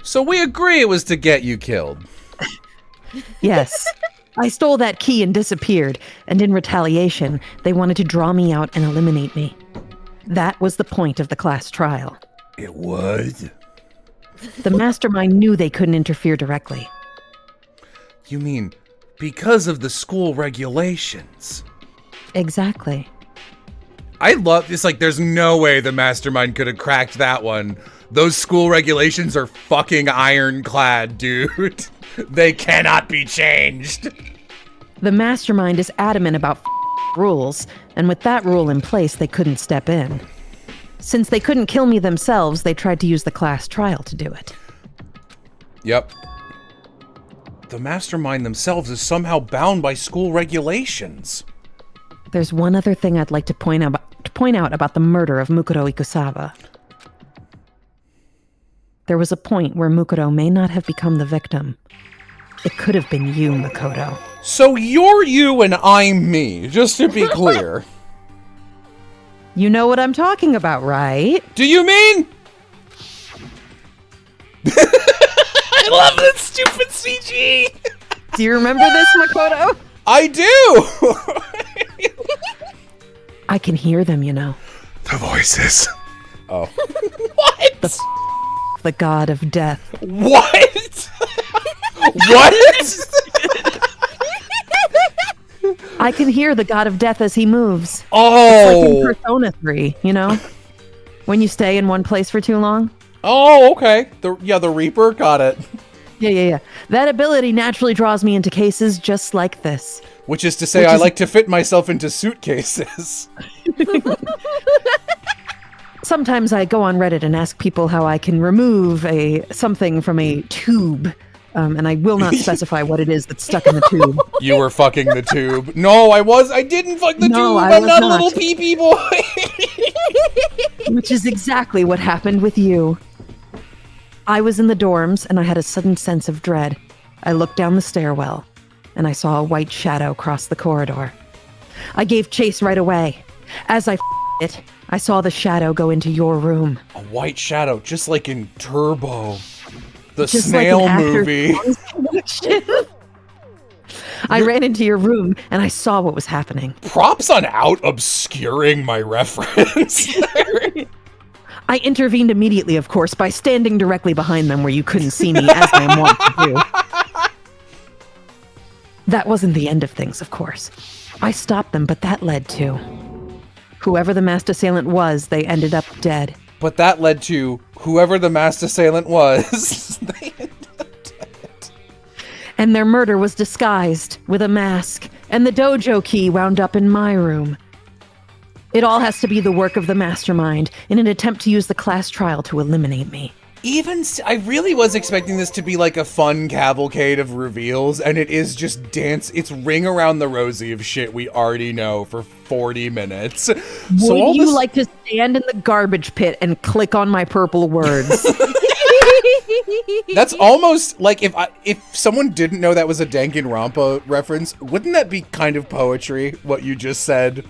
Speaker 2: So we agree it was to get you killed.
Speaker 4: Yes. I stole that key and disappeared, and in retaliation, they wanted to draw me out and eliminate me. That was the point of the class trial.
Speaker 5: It was?
Speaker 4: The mastermind knew they couldn't interfere directly.
Speaker 2: You mean because of the school regulations?
Speaker 4: Exactly.
Speaker 2: I love this. Like, there's no way the mastermind could have cracked that one. Those school regulations are fucking ironclad, dude. They cannot be changed.
Speaker 4: The mastermind is adamant about rules, and with that rule in place, they couldn't step in. Since they couldn't kill me themselves, they tried to use the class trial to do it.
Speaker 2: Yep. The mastermind themselves is somehow bound by school regulations.
Speaker 4: There's one other thing I'd like to point out about the murder of Mukuro Ikusaba. There was a point where Mukuro may not have become the victim. It could have been you, Makoto.
Speaker 2: So you're you and I'm me, just to be clear.
Speaker 4: You know what I'm talking about, right?
Speaker 2: Do you mean? I love that stupid CG.
Speaker 4: Do you remember this, Makoto?
Speaker 2: I do.
Speaker 4: I can hear them, you know.
Speaker 5: The voices.
Speaker 2: Oh. What?
Speaker 4: The god of death.
Speaker 2: What? What?
Speaker 4: I can hear the god of death as he moves.
Speaker 2: Oh.
Speaker 4: Like in Persona 3, you know? When you stay in one place for too long.
Speaker 2: Oh, okay. The Reaper, got it.
Speaker 4: Yeah. That ability naturally draws me into cases just like this.
Speaker 2: Which is to say, I like to fit myself into suitcases.
Speaker 4: Sometimes I go on Reddit and ask people how I can remove something from a tube. And I will not specify what it is that's stuck in the tube.
Speaker 2: You were fucking the tube. No, I didn't fuck the tube. I'm not a little pee-pee boy.
Speaker 4: Which is exactly what happened with you. I was in the dorms and I had a sudden sense of dread. I looked down the stairwell and I saw a white shadow cross the corridor. I gave chase right away. As I it, I saw the shadow go into your room.
Speaker 2: A white shadow, just like in Turbo. The
Speaker 4: Just
Speaker 2: snail
Speaker 4: like an actor's
Speaker 2: movie.
Speaker 4: I ran into your room and I saw what was happening.
Speaker 2: Props on out obscuring my reference.
Speaker 4: I intervened immediately, of course, by standing directly behind them where you couldn't see me, as I am wont to do. That wasn't the end of things, of course. I stopped them, but that led to... Whoever the masked assailant was, they ended up dead.
Speaker 2: But that led to whoever the masked assailant was. They ended up dead.
Speaker 4: And their murder was disguised with a mask, and the dojo key wound up in my room. It all has to be the work of the mastermind in an attempt to use the class trial to eliminate me.
Speaker 2: I really was expecting this to be like a fun cavalcade of reveals, and it is just it's ring around the rosy of shit we already know for 40 minutes.
Speaker 4: Would you like to stand in the garbage pit and click on my purple words?
Speaker 2: That's almost like if someone didn't know that was a Danganronpa reference, wouldn't that be kind of poetry, what you just said?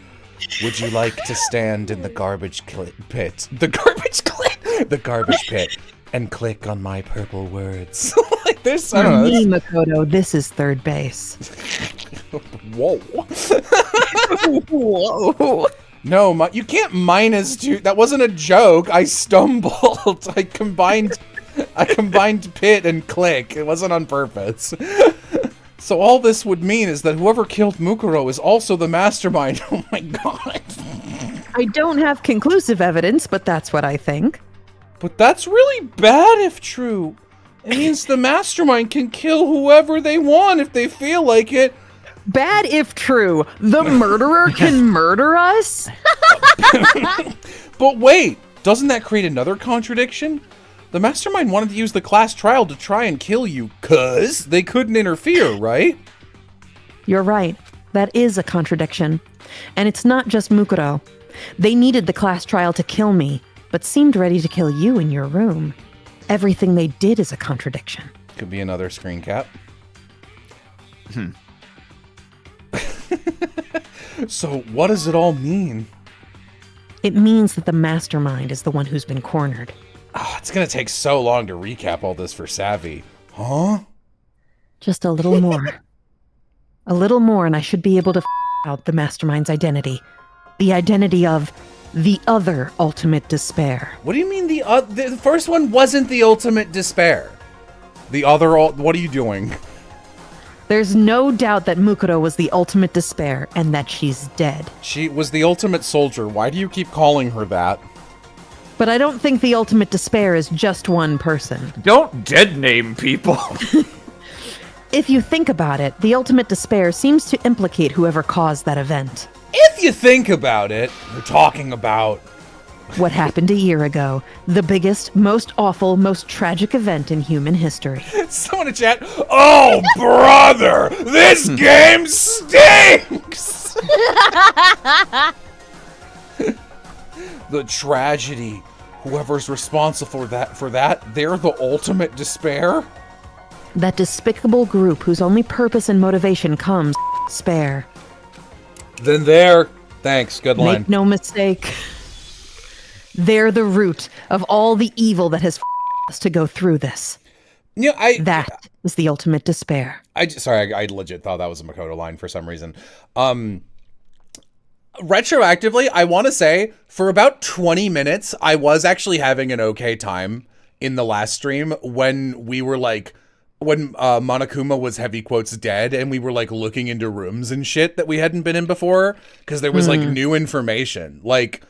Speaker 2: Would you like to stand in the garbage pit? The garbage pit. And click on my purple words. Like this, I don't know.
Speaker 4: Me, Makoto, this is third base.
Speaker 2: Whoa.
Speaker 4: Whoa.
Speaker 2: No, you can't minus two. That wasn't a joke. I stumbled. I combined pit and click. It wasn't on purpose. So all this would mean is that whoever killed Mukuro is also the mastermind. Oh my god.
Speaker 4: I don't have conclusive evidence, but that's what I think.
Speaker 2: But that's really bad if true. It means the mastermind can kill whoever they want if they feel like it.
Speaker 4: Bad if true. The murderer can murder us?
Speaker 2: But wait, doesn't that create another contradiction? The mastermind wanted to use the class trial to try and kill you, 'cause they couldn't interfere, right?
Speaker 4: You're right. That is a contradiction. And it's not just Mukuro. They needed the class trial to kill me, but seemed ready to kill you in your room. Everything they did is a contradiction.
Speaker 2: Could be another screen cap. So what does it all mean?
Speaker 4: It means that the mastermind is the one who's been cornered.
Speaker 2: Oh, it's gonna take so long to recap all this for Savvy. Huh?
Speaker 4: Just a little more. A little more and I should be able to out the mastermind's identity. The identity of the other ultimate despair.
Speaker 2: What do you mean the first one wasn't the ultimate despair? The other what are you doing?
Speaker 4: There's no doubt that Mukuro was the ultimate despair and that she's dead.
Speaker 2: She was the ultimate soldier. Why do you keep calling her that?
Speaker 4: But I don't think the ultimate despair is just one person.
Speaker 1: Don't dead name people.
Speaker 4: If you think about it, the ultimate despair seems to implicate whoever caused that event.
Speaker 2: If you think about it, we're talking about
Speaker 4: What happened a year ago. The biggest, most awful, most tragic event in human history.
Speaker 2: someone in chat. Oh, brother, this game stinks. The tragedy. Whoever's responsible for that, they're the ultimate despair.
Speaker 4: That despicable group whose only purpose and motivation comes spare.
Speaker 2: Then there. Thanks. Good line.
Speaker 4: Make no mistake. They're the root of all the evil that has us to go through this.
Speaker 2: Yeah,
Speaker 4: That is the ultimate despair.
Speaker 2: Sorry, I legit thought that was a Makoto line for some reason. Retroactively, I want to say, for about 20 minutes, I was actually having an okay time in the last stream when we were like, when Monokuma was heavy quotes dead and we were like looking into rooms and shit that we hadn't been in before because there was like new information. Like,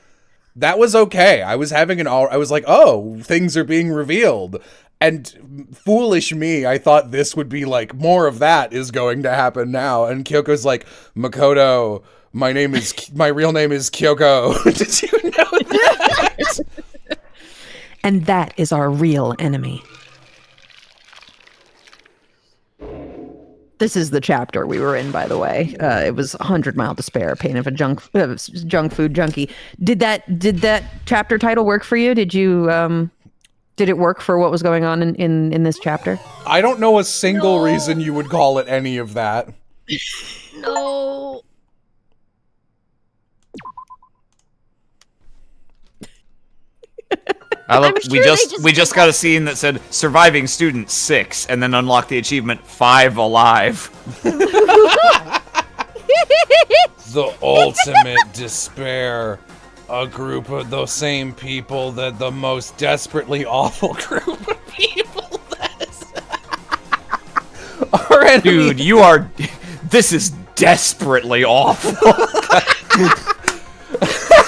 Speaker 2: that was okay. I was having I was like, oh, things are being revealed. And foolish me, I thought this would be like, more of that is going to happen now. And Kyoko's like, Makoto, my real name is Kyoko. Did you know that?
Speaker 4: And that is our real enemy. This is the chapter we were in, by the way. It was 100 Mile Despair, Pain of a Junk Food Junkie. Did that chapter title work for you? Did it work for what was going on in this chapter?
Speaker 2: I don't know a single reason you would call it any of that.
Speaker 3: No.
Speaker 1: We just got a scene that said surviving student 6 and then unlock the achievement 5 alive.
Speaker 2: The ultimate despair. A group of those same people that the most desperately awful group of people does. Our enemy.
Speaker 1: Dude, this is desperately awful.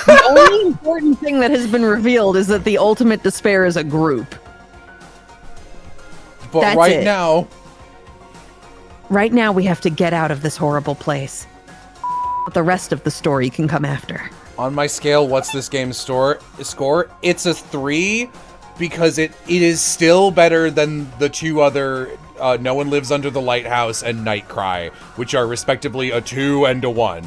Speaker 4: The only important thing that has been revealed is that the ultimate despair is a group.
Speaker 2: But
Speaker 4: That's
Speaker 2: right
Speaker 4: it.
Speaker 2: now,
Speaker 4: we have to get out of this horrible place. The rest of the story can come after.
Speaker 2: on my scale, what's this game's score? It's a 3 because it is still better than the two other No One Lives Under the Lighthouse and Night Cry, which are respectively a 2 and a 1.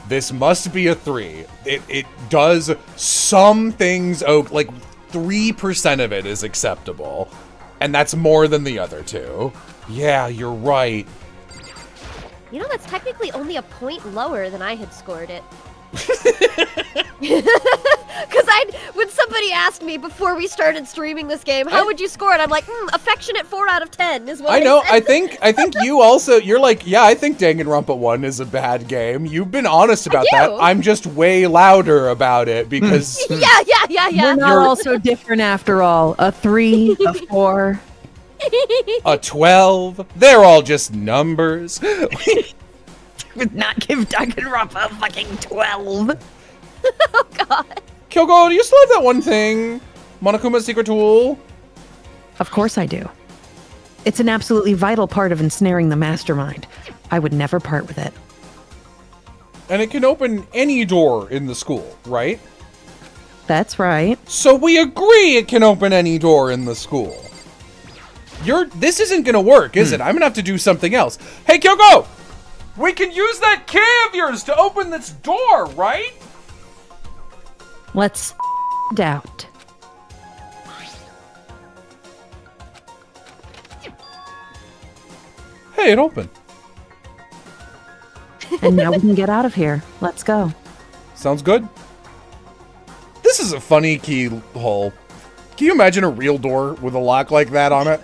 Speaker 2: This must be a 3. It does some things, like 3% of it is acceptable. And that's more than the other two. Yeah, you're right.
Speaker 3: You know, that's technically only a point lower than I had scored it. Because when somebody asked me before we started streaming this game, how would you score it? I'm like, affectionate 4 out of 10 is what
Speaker 2: I know.
Speaker 3: said.
Speaker 2: I think you also, you're like, yeah, I think Danganronpa 1 is a bad game. You've been honest about that. I'm just way louder about it because
Speaker 3: Yeah.
Speaker 4: We're not all so different after all. A 3, a 4.
Speaker 2: A 12. They're all just numbers.
Speaker 4: Would not give Danganronpa a fucking 12.
Speaker 3: Oh god.
Speaker 2: Kyoko, do you still have that one thing? Monokuma's secret tool?
Speaker 4: Of course I do. It's an absolutely vital part of ensnaring the mastermind. I would never part with it.
Speaker 2: And it can open any door in the school, right?
Speaker 4: That's right.
Speaker 2: So we agree it can open any door in the school. This isn't gonna work, is it? I'm gonna have to do something else. Hey, Kyoko! We can use that key of yours to open this door, right?
Speaker 4: Let's doubt.
Speaker 2: Hey, it opened.
Speaker 4: And now we can get out of here. Let's go.
Speaker 2: Sounds good. This is a funny keyhole. Can you imagine a real door with a lock like that on it?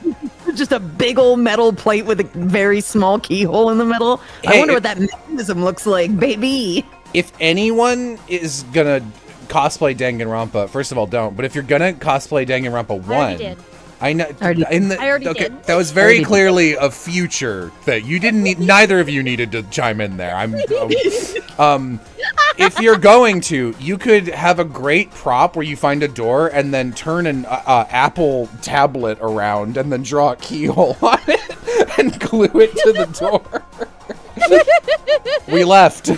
Speaker 4: Just a big old metal plate with a very small keyhole in the middle. I
Speaker 2: Hey,
Speaker 4: wonder what that mechanism looks like, baby.
Speaker 2: If anyone is gonna cosplay Danganronpa, first of all, don't. But if you're gonna cosplay Danganronpa 1,
Speaker 3: I already did.
Speaker 2: I know.
Speaker 4: Already-
Speaker 3: I already
Speaker 2: okay,
Speaker 3: did.
Speaker 2: that was very clearly a future that you didn't need. Neither of you needed to chime in there. If you're going to, you could have a great prop where you find a door and then turn an Apple tablet around and then draw a keyhole on it and glue it to the door. We left.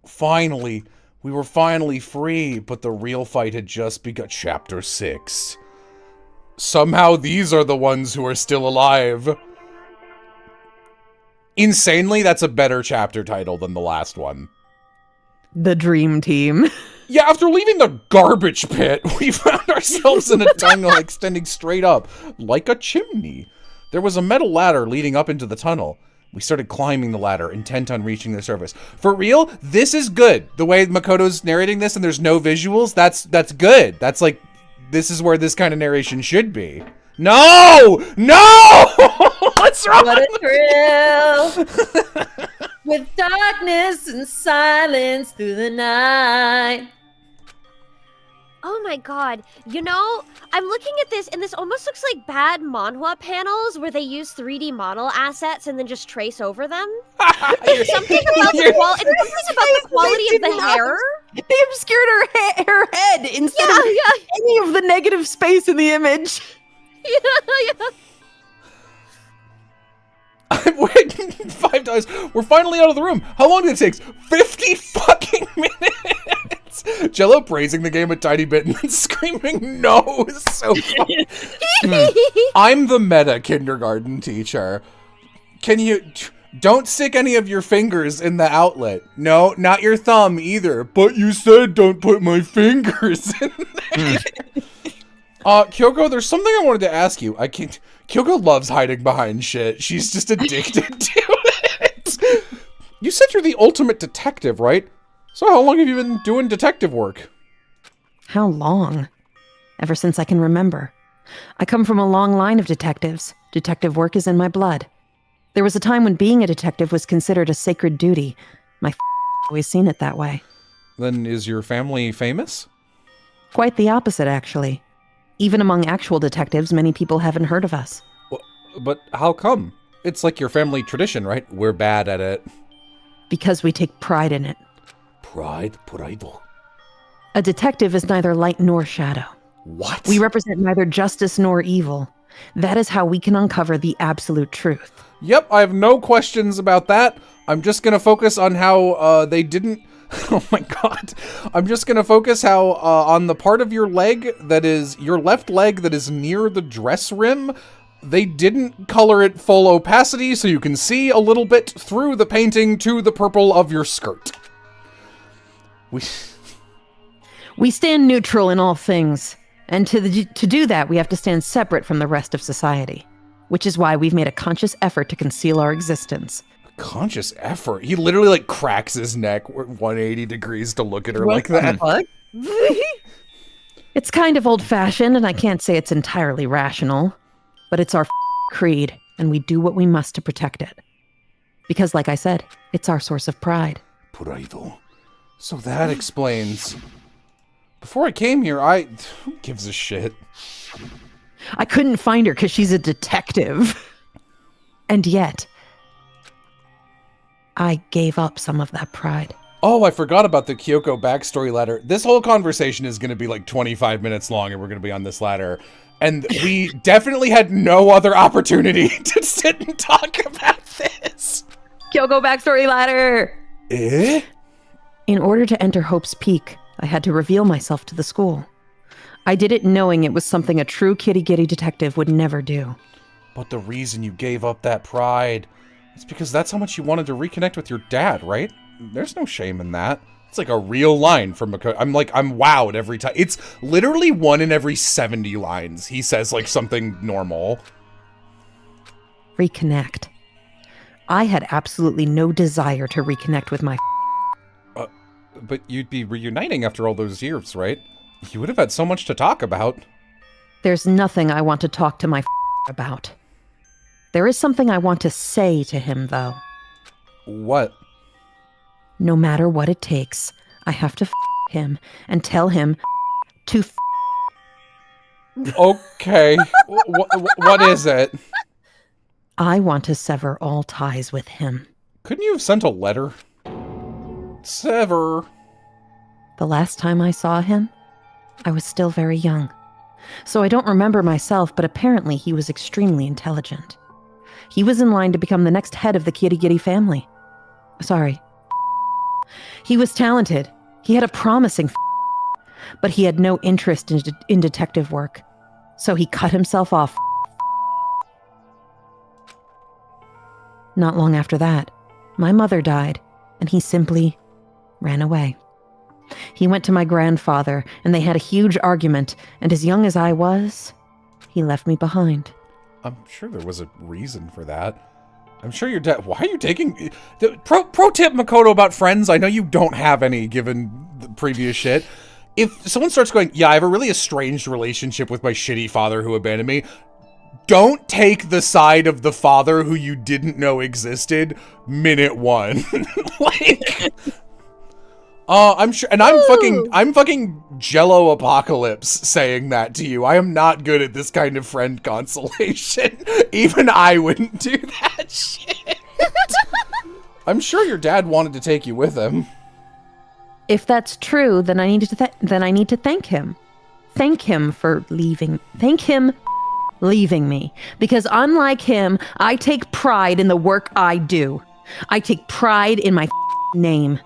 Speaker 2: Finally. We were finally free, but the real fight had just begun. Chapter 6. Somehow these are the ones who are still alive. Insanely, that's a better chapter title than the last one.
Speaker 4: The dream team.
Speaker 2: Yeah, after leaving the garbage pit, we found ourselves in a tunnel extending straight up, like a chimney. There was a metal ladder leading up into the tunnel. We started climbing the ladder, intent on reaching the surface. For real, this is good. The way Makoto's narrating this and there's no visuals, that's good. That's like, this is where this kind of narration should be. No! No! What's wrong?
Speaker 6: What a thrill with darkness and silence through the night.
Speaker 3: Oh my god. You know, I'm looking at this and this almost looks like bad manhwa panels where they use 3D model assets and then just trace over them. It's something about the quality of the hair.
Speaker 4: They obscured her head instead of any of the negative space in the image.
Speaker 3: Yeah.
Speaker 2: Wait, 5 times. We're finally out of the room. How long did it take? 50 fucking minutes. Jello praising the game a tiny bit and then screaming no is so funny. I'm the meta kindergarten teacher. Can you... Don't stick any of your fingers in the outlet. No, not your thumb either. But you said don't put my fingers in there. Kyoko, there's something I wanted to ask you. I can't... Kyoko loves hiding behind shit. She's just addicted to it. You said you're the ultimate detective, right? So how long have you been doing detective work?
Speaker 4: How long? Ever since I can remember. I come from a long line of detectives. Detective work is in my blood. There was a time when being a detective was considered a sacred duty. My always seen it that way.
Speaker 2: Then is your family famous?
Speaker 4: Quite the opposite, actually. Even among actual detectives, many people haven't heard of us.
Speaker 2: But how come? It's like your family tradition, right? We're bad at it.
Speaker 4: Because we take pride in it.
Speaker 2: Pride? Praido.
Speaker 4: A detective is neither light nor shadow.
Speaker 2: What?
Speaker 4: We represent neither justice nor evil. That is how we can uncover the absolute truth.
Speaker 2: Yep, I have no questions about that. I'm just gonna focus on how they didn't... Oh my god. I'm just gonna focus how on the part of your leg that is... Your left leg that is near the dress rim, they didn't color it full opacity so you can see a little bit through the painting to the purple of your skirt.
Speaker 4: We stand neutral in all things. And to do that, we have to stand separate from the rest of society. Which is why we've made a conscious effort to conceal our existence.
Speaker 2: Conscious effort? He literally like cracks his neck 180 degrees to look at her like that.
Speaker 4: What? It's kind of old-fashioned, and I can't say it's entirely rational. But it's our creed, and we do what we must to protect it. Because, like I said, it's our source of pride.
Speaker 2: Praido. So that explains... Before I came here, who gives a shit?
Speaker 4: I couldn't find her because she's a detective. And yet, I gave up some of that pride.
Speaker 2: Oh, I forgot about the Kyoko backstory ladder. This whole conversation is going to be like 25 minutes long, and we're going to be on this ladder. And we definitely had no other opportunity to sit and talk about this.
Speaker 4: Kyoko backstory ladder!
Speaker 2: Eh?
Speaker 4: In order to enter Hope's Peak, I had to reveal myself to the school. I did it knowing it was something a true kitty-gitty detective would never do.
Speaker 2: But the reason you gave up that pride is because that's how much you wanted to reconnect with your dad, right? There's no shame in that. It's like a real line from I'm wowed every time. It's literally 1 in every 70 lines. He says like something normal.
Speaker 4: Reconnect. I had absolutely no desire to reconnect with my
Speaker 2: But you'd be reuniting after all those years, right? You would have had so much to talk about.
Speaker 4: There's nothing I want to talk to my about. There is something I want to say to him, though.
Speaker 2: What?
Speaker 4: No matter what it takes, I have to him and tell him to
Speaker 2: Okay. What is it?
Speaker 4: I want to sever all ties with him.
Speaker 2: Couldn't you have sent a letter? Sever.
Speaker 4: The last time I saw him, I was still very young. So I don't remember myself, but apparently he was extremely intelligent. He was in line to become the next head of the Kitty Gitty family. Sorry. He was talented. He had a promising but he had no interest in detective work. So he cut himself off. Not long after that, my mother died, and he simply ran away. He went to my grandfather, and they had a huge argument, and as young as I was, he left me behind.
Speaker 2: I'm sure there was a reason for that. I'm sure your dad... Why are you taking... Pro tip, Makoto, about friends. I know you don't have any, given the previous shit. If someone starts going, yeah, I have a really estranged relationship with my shitty father who abandoned me, don't take the side of the father who you didn't know existed minute one. Like... I'm sure, and I'm fucking Jello Apocalypse saying that to you. I am not good at this kind of friend consolation. Even I wouldn't do that shit. I'm sure your dad wanted to take you with him.
Speaker 4: If that's true, then I need to thank him. Thank him for leaving. Thank him leaving me. Because unlike him, I take pride in the work I do. I take pride in my name.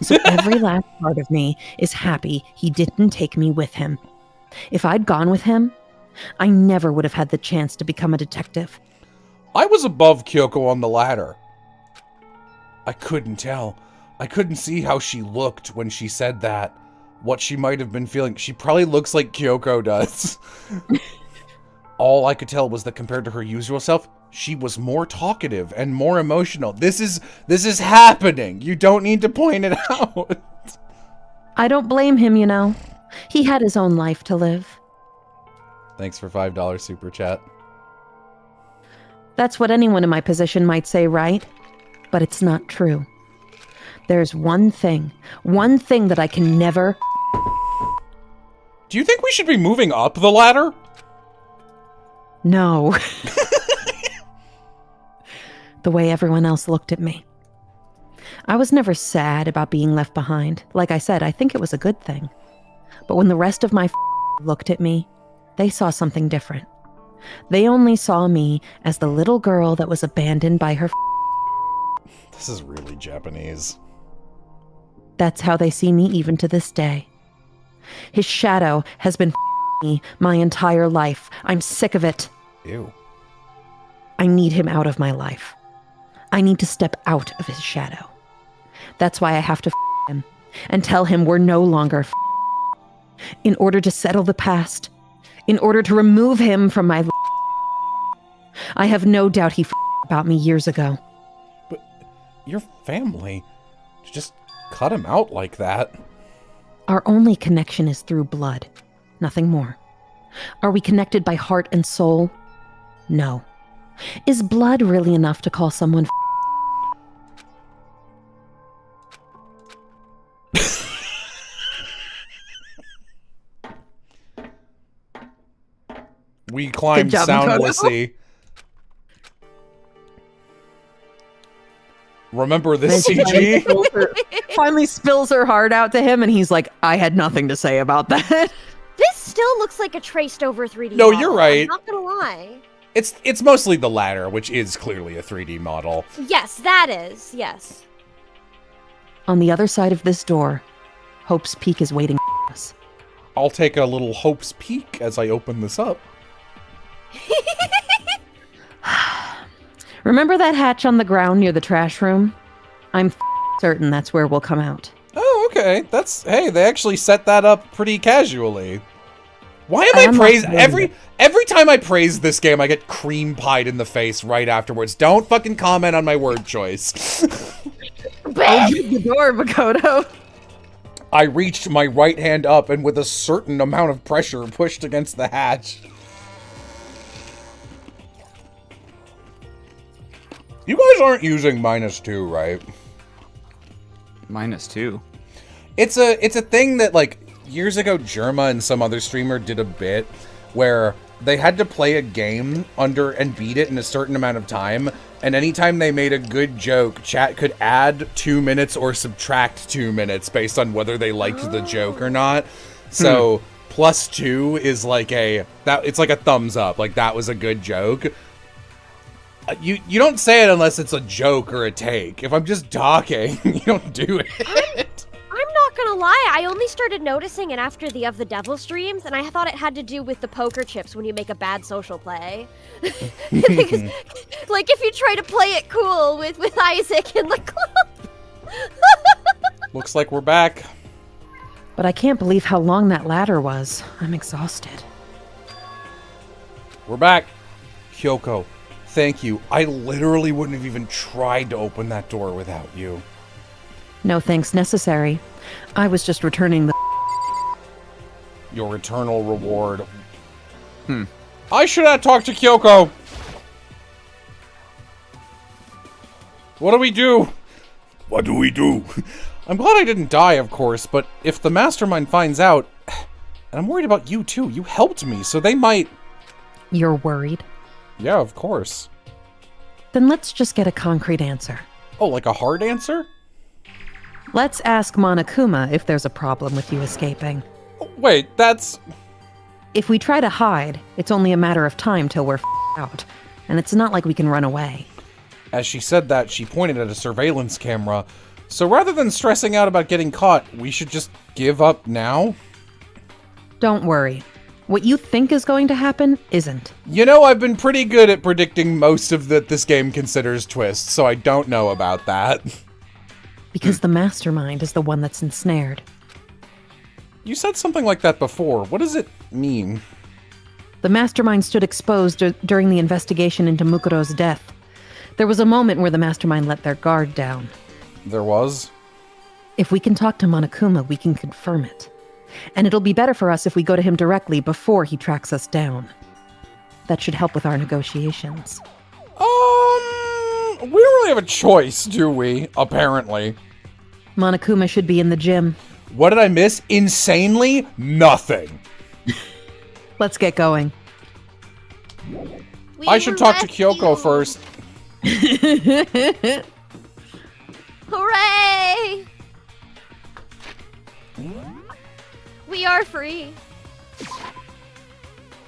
Speaker 4: So every last part of me is happy he didn't take me with him. If I'd gone with him, I never would have had the chance to become a detective.
Speaker 2: I was above Kyoko on the ladder. I couldn't tell. I couldn't see how she looked when she said that. What she might have been feeling. She probably looks like Kyoko does. All I could tell was that compared to her usual self, she was more talkative and more emotional. This is happening. You don't need to point it out.
Speaker 4: I don't blame him, you know. He had his own life to live.
Speaker 2: Thanks for $5 super chat.
Speaker 4: That's what anyone in my position might say, right? But it's not true. There's one thing that I can never...
Speaker 2: Do you think we should be moving up the ladder?
Speaker 4: No. The way everyone else looked at me. I was never sad about being left behind. Like I said, I think it was a good thing. But when the rest of my looked at me, they saw something different. They only saw me as the little girl that was abandoned by her.
Speaker 2: This is really Japanese.
Speaker 4: That's how they see me even to this day. His shadow has been me my entire life. I'm sick of it.
Speaker 2: Ew.
Speaker 4: I need him out of my life. I need to step out of his shadow. That's why I have to him and tell him we're no longer in order to settle the past, in order to remove him from my I have no doubt he about me years ago.
Speaker 2: But your family, just cut him out like that.
Speaker 4: Our only connection is through blood, nothing more. Are we connected by heart and soul? No. Is blood really enough to call someone
Speaker 2: We climbed
Speaker 4: job,
Speaker 2: soundlessly. Remember this, CG?
Speaker 4: Finally spills her heart out to him, and he's like, I had nothing to say about that.
Speaker 3: This still looks like a traced over 3D
Speaker 2: No,
Speaker 3: model,
Speaker 2: you're right.
Speaker 3: I'm not gonna lie.
Speaker 2: It's mostly the latter, which is clearly a 3D model.
Speaker 3: Yes, that is. Yes.
Speaker 4: On the other side of this door, Hope's Peak is waiting for us.
Speaker 2: I'll take a little Hope's peek as I open this up.
Speaker 4: Remember that hatch on the ground near the trash room? I'm certain that's where we'll come out.
Speaker 2: Oh, okay. Hey, they actually set that up pretty casually. Why am I
Speaker 4: I'm
Speaker 2: praised
Speaker 4: not
Speaker 2: every time I praise this game, I get cream pied in the face right afterwards. Don't fucking comment on my word choice.
Speaker 4: Open the door, Makoto.
Speaker 2: I reached my right hand up and with a certain amount of pressure pushed against the hatch. You guys aren't using -2, right?
Speaker 1: -2.
Speaker 2: It's a thing that, like, years ago Germa and some other streamer did a bit where they had to play a game under and beat it in a certain amount of time, and anytime they made a good joke, chat could add 2 minutes or subtract 2 minutes based on whether they liked the joke or not. So +2 is like it's like a thumbs up, like that was a good joke. You don't say it unless it's a joke or a take. If I'm just talking, you don't do it.
Speaker 3: I'm not gonna lie, I only started noticing it after the Of the Devil streams, and I thought it had to do with the poker chips when you make a bad social play. Because, like, if you try to play it cool with Isaac in the club.
Speaker 2: Looks like we're back.
Speaker 4: But I can't believe how long that ladder was. I'm exhausted.
Speaker 2: We're back. Kyoko, thank you. I literally wouldn't have even tried to open that door without you.
Speaker 4: No thanks necessary. I was just returning the...
Speaker 2: Your eternal reward. I should have talked to Kyoko. What do we do?
Speaker 5: What do we do?
Speaker 2: I'm glad I didn't die, of course, but if the mastermind finds out... And I'm worried about you, too. You helped me, so they might...
Speaker 4: You're worried?
Speaker 2: Yeah, of course.
Speaker 4: Then let's just get a concrete answer.
Speaker 2: Oh, like a hard answer?
Speaker 4: Let's ask Monokuma if there's a problem with you escaping.
Speaker 2: Wait, that's...
Speaker 4: If we try to hide, it's only a matter of time till we're out. And it's not like we can run away.
Speaker 2: As she said that, she pointed at a surveillance camera. So rather than stressing out about getting caught, we should just give up now?
Speaker 4: Don't worry. What you think is going to happen isn't.
Speaker 2: You know, I've been pretty good at predicting most of that this game considers twists, so I don't know about that.
Speaker 4: Because the mastermind is the one that's ensnared.
Speaker 2: You said something like that before. What does it mean?
Speaker 4: The mastermind stood exposed during the investigation into Mukuro's death. There was a moment where the mastermind let their guard down.
Speaker 2: There was?
Speaker 4: If we can talk to Monokuma, we can confirm it. And it'll be better for us if we go to him directly before he tracks us down. That should help with our negotiations.
Speaker 2: We don't really have a choice, do we? Apparently.
Speaker 4: Monokuma should be in the gym.
Speaker 2: What did I miss? Insanely nothing.
Speaker 4: Let's get going.
Speaker 3: We
Speaker 2: I should talk to
Speaker 3: rescued.
Speaker 2: Kyoko first.
Speaker 3: Hooray! We are free.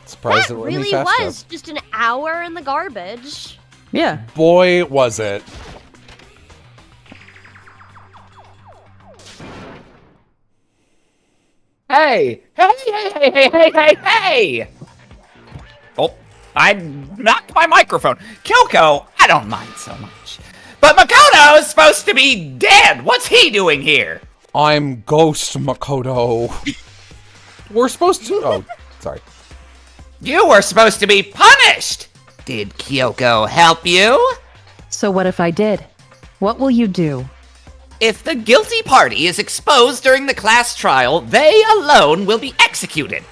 Speaker 2: Surprised
Speaker 3: That
Speaker 2: it went any
Speaker 3: really
Speaker 2: fast
Speaker 3: was just an hour in the garbage.
Speaker 4: Yeah.
Speaker 2: enough. Boy, was it.
Speaker 1: Hey! Hey! Oh, I knocked my microphone. Kyoko, I don't mind so much. But Makoto is supposed to be dead. What's he doing here?
Speaker 2: I'm Ghost Makoto. We're supposed to... Oh, sorry.
Speaker 1: You were supposed to be punished. Did Kyoko help you?
Speaker 4: So what if I did? What will you do?
Speaker 1: If the guilty party is exposed during the class trial, they alone will be executed.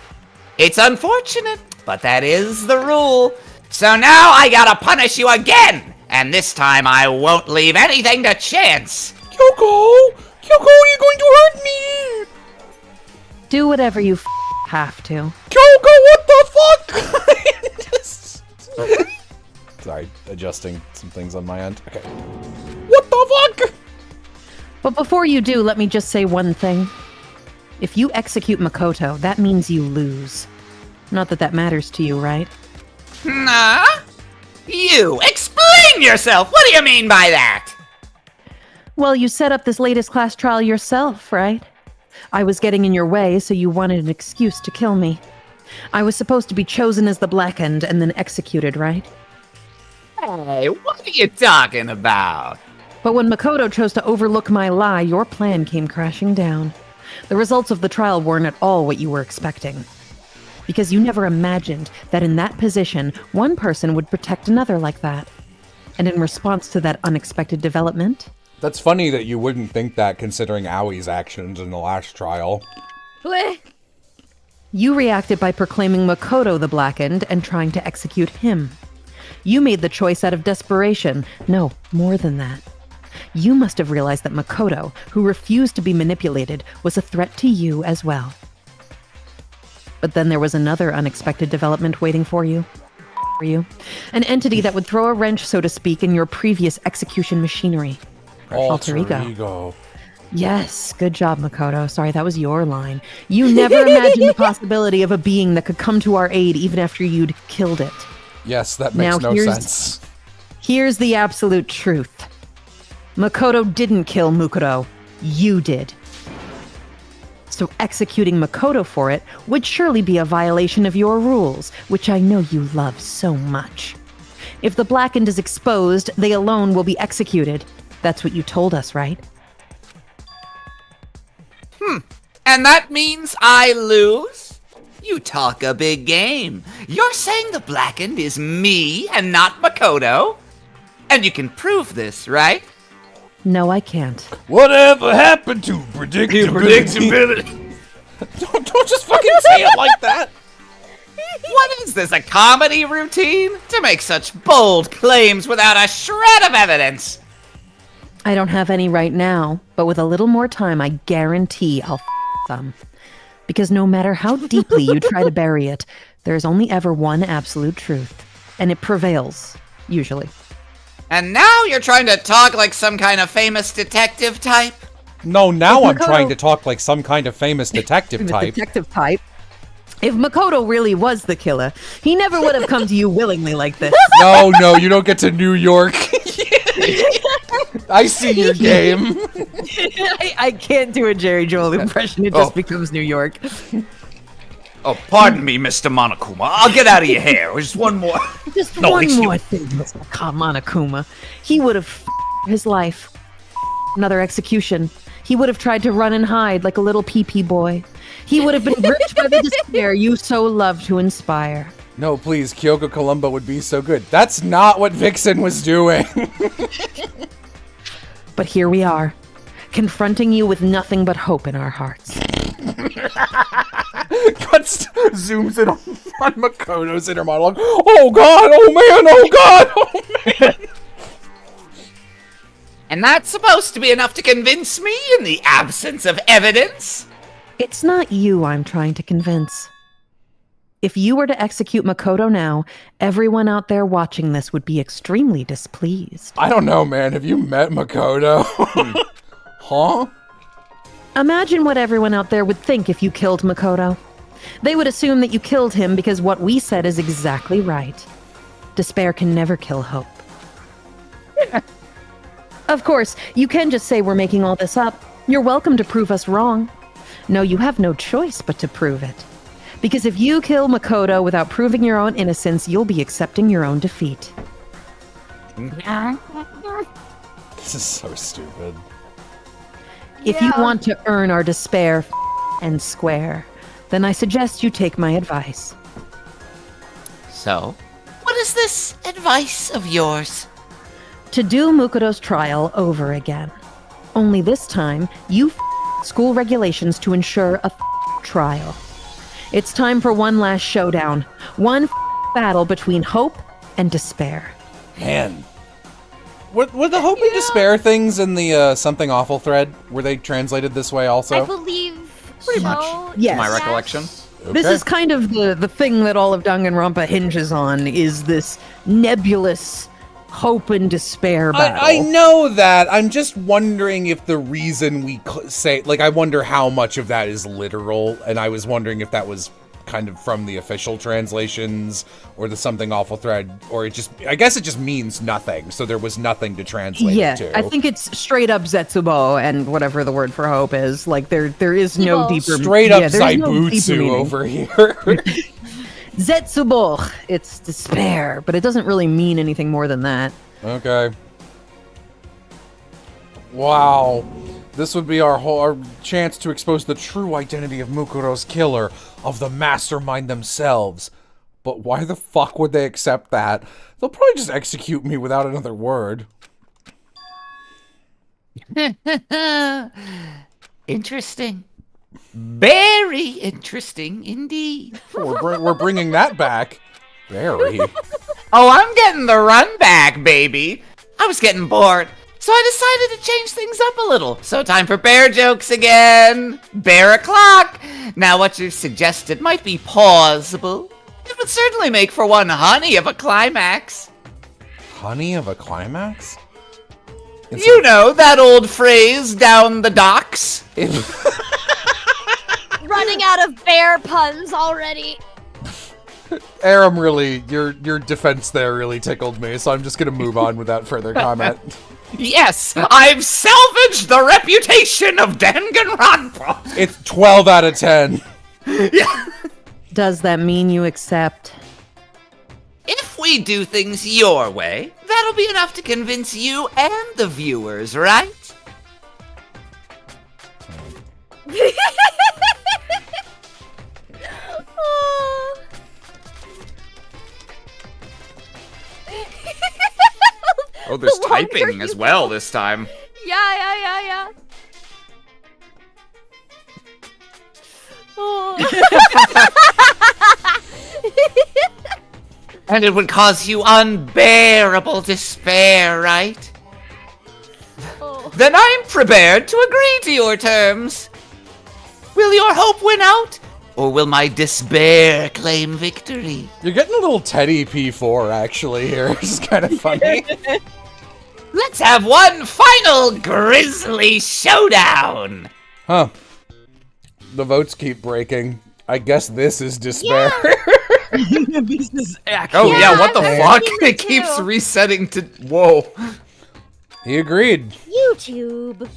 Speaker 1: It's unfortunate, but that is the rule. So now I gotta punish you again, and this time I won't leave anything to chance.
Speaker 2: Kyoko! Kyoko, are you going to hurt me?
Speaker 4: Do whatever you have to.
Speaker 2: Kyoko, what the fuck? Sorry, adjusting some things on my end. Okay. What the fuck?
Speaker 4: But before you do, let me just say one thing. If you execute Makoto, that means you lose. Not that that matters to you, right?
Speaker 1: Nah? You, explain yourself! What do you mean by that?
Speaker 4: Well, you set up this latest class trial yourself, right? I was getting in your way, so you wanted an excuse to kill me. I was supposed to be chosen as the Blackened and then executed, right?
Speaker 1: Hey, what are you talking about?
Speaker 4: But when Makoto chose to overlook my lie, your plan came crashing down. The results of the trial weren't at all what you were expecting. Because you never imagined that in that position, one person would protect another like that. And in response to that unexpected development...
Speaker 2: That's funny that you wouldn't think that considering Aui's actions in the last trial.
Speaker 3: Bleh.
Speaker 4: You reacted by proclaiming Makoto the Blackened and trying to execute him. You made the choice out of desperation. No, more than that. You must have realized that Makoto, who refused to be manipulated, was a threat to you as well. But then there was another unexpected development waiting for you. An entity that would throw a wrench, so to speak, in your previous execution machinery. Alter ego. Yes, good job, Makoto. Sorry, that was your line. You never imagined the possibility of a being that could come to our aid even after you'd killed it.
Speaker 2: Yes, that makes no sense.
Speaker 4: Here's the absolute truth. Makoto didn't kill Mukuro. You did. So executing Makoto for it would surely be a violation of your rules, which I know you love so much. If the Blackened is exposed, they alone will be executed. That's what you told us, right?
Speaker 1: And that means I lose? You talk a big game. You're saying the Blackened is me and not Makoto? And you can prove this, right?
Speaker 4: No, I can't.
Speaker 5: Whatever happened to predictability?
Speaker 2: Don't just fucking say it like that!
Speaker 1: What is this, a comedy routine? To make such bold claims without a shred of evidence?
Speaker 4: I don't have any right now, but with a little more time, I guarantee I'll some. Because no matter how deeply you try to bury it, there's only ever one absolute truth. And it prevails, usually.
Speaker 1: And now you're trying to talk like some kind of famous detective type?
Speaker 2: No, now I'm
Speaker 4: Makoto-
Speaker 2: trying to talk like some kind of famous detective type.
Speaker 4: Detective type. If Makoto really was the killer, he never would have come to you willingly like this.
Speaker 2: No, you don't get to New York. I see your game.
Speaker 4: I can't do a Jerry Joel impression. It just becomes New York.
Speaker 1: Oh, pardon me, Mr. Monokuma. I'll get out of your hair. Just one more.
Speaker 4: Just
Speaker 1: No,
Speaker 4: one
Speaker 1: excuse-
Speaker 4: more thing, Mr. Monokuma. He would have his life. Another execution. He would have tried to run and hide like a little pee-pee boy. He would have been gripped by the despair you so love to inspire.
Speaker 2: No, please, Kyoko Columba would be so good. That's not what Vixen was doing.
Speaker 4: But here we are, confronting you with nothing but hope in our hearts.
Speaker 2: Cuts, zooms in on Makoto's inner monologue. Oh god, oh man, oh god, oh man.
Speaker 1: And that's supposed to be enough to convince me in the absence of evidence?
Speaker 4: It's not you I'm trying to convince. If you were to execute Makoto now, everyone out there watching this would be extremely displeased.
Speaker 2: I don't know, man. Have you met Makoto? Huh?
Speaker 4: Imagine what everyone out there would think if you killed Makoto. They would assume that you killed him because what we said is exactly right. Despair can never kill hope. Of course, you can just say we're making all this up. You're welcome to prove us wrong. No, you have no choice but to prove it. Because if you kill Makoto without proving your own innocence, you'll be accepting your own defeat.
Speaker 2: This is so stupid.
Speaker 4: If you want to earn our despair and square, then I suggest you take my advice.
Speaker 1: So, what is this advice of yours?
Speaker 4: To do Mukoto's trial over again. Only this time, you school regulations to ensure a trial. It's time for one last showdown. One battle between hope and despair.
Speaker 2: Man. Were the hope and despair things in the Something Awful thread? Were they translated this way also?
Speaker 3: I believe
Speaker 1: Pretty
Speaker 3: so.
Speaker 1: much.
Speaker 4: Yes.
Speaker 1: My recollection.
Speaker 4: This is kind of the thing that all of Danganronpa hinges on, is this nebulous hope and despair battle.
Speaker 2: I know that. I'm just wondering if the reason we say, like, I wonder how much of that is literal, and I was wondering if that was kind of from the official translations or the Something Awful thread, or I guess it just means nothing, so there was nothing to translate it to.
Speaker 4: I think it's straight up Zetsubo and whatever the word for hope is. Like, there is no deeper...
Speaker 2: Straight up Zaibutsu over here.
Speaker 4: Zetsubo, it's despair, but it doesn't really mean anything more than that.
Speaker 2: Okay. Wow. This would be our chance to expose the true identity of Mukuro's killer, of the mastermind themselves. But why the fuck would they accept that? They'll probably just execute me without another word.
Speaker 1: Interesting. Very interesting indeed.
Speaker 2: We're bringing that back. Very.
Speaker 1: Oh, I'm getting the run back, baby. I was getting bored, so I decided to change things up a little. So time for bear jokes again. Bear o'clock. Now what you've suggested might be plausible. It would certainly make for one honey of a climax.
Speaker 2: Honey of a climax?
Speaker 1: You know, that old phrase, down the docks.
Speaker 3: Running out of bear puns already.
Speaker 2: Arim, really, your defense there really tickled me, so I'm just gonna move on without further comment.
Speaker 1: Yes, I've salvaged the reputation of Danganronpa.
Speaker 2: It's 12 out of 10.
Speaker 1: Yeah.
Speaker 4: Does that mean you accept?
Speaker 1: If we do things your way, that'll be enough to convince you and the viewers, right? Oh, there's
Speaker 3: The longer
Speaker 1: typing as well this time.
Speaker 3: Yeah. Oh.
Speaker 1: And it would cause you unbearable despair, right?
Speaker 3: Oh.
Speaker 1: Then I'm prepared to agree to your terms. Will your hope win out? Or will my despair claim victory?
Speaker 2: You're getting a little Teddy P4, actually, here. It's kind of funny.
Speaker 1: Let's have one final grisly showdown!
Speaker 2: Huh. The votes keep breaking. I guess this is despair.
Speaker 4: This is
Speaker 1: Oh yeah, what the
Speaker 3: I'm
Speaker 1: fuck?
Speaker 3: thinking
Speaker 1: It
Speaker 3: too.
Speaker 1: keeps resetting to... Whoa.
Speaker 2: He agreed.
Speaker 3: YouTube.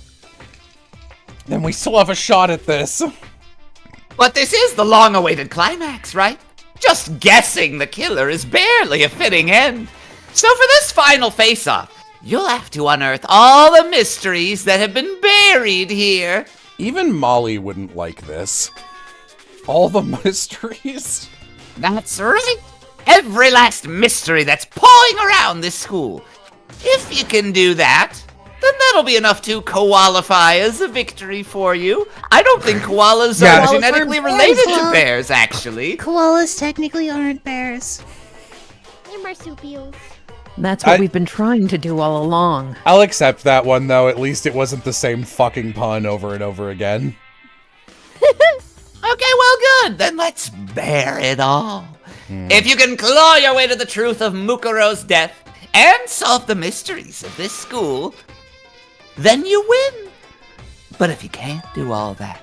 Speaker 2: Then we still have a shot at this.
Speaker 1: But this is the long-awaited climax, right? Just guessing the killer is barely a fitting end. So for this final face-off, you'll have to unearth all the mysteries that have been buried here.
Speaker 2: Even Molly wouldn't like this. All the mysteries?
Speaker 1: That's right. Every last mystery that's pawing around this school. If you can do that, then that'll be enough to qualify as a victory for you. I don't think koalas
Speaker 2: Yeah.
Speaker 1: are genetically
Speaker 7: Koalas aren't
Speaker 1: related
Speaker 7: bears.
Speaker 1: to bears, actually.
Speaker 7: Koalas technically aren't bears.
Speaker 3: They're marsupials.
Speaker 4: That's what
Speaker 2: I-
Speaker 4: we've been trying to do all along.
Speaker 2: I'll accept that one, though. At least it wasn't the same fucking pun over and over again.
Speaker 1: Okay, well, good. Then let's bear it all. If you can claw your way to the truth of Mukuro's death and solve the mysteries of this school, then you win. But if you can't do all that,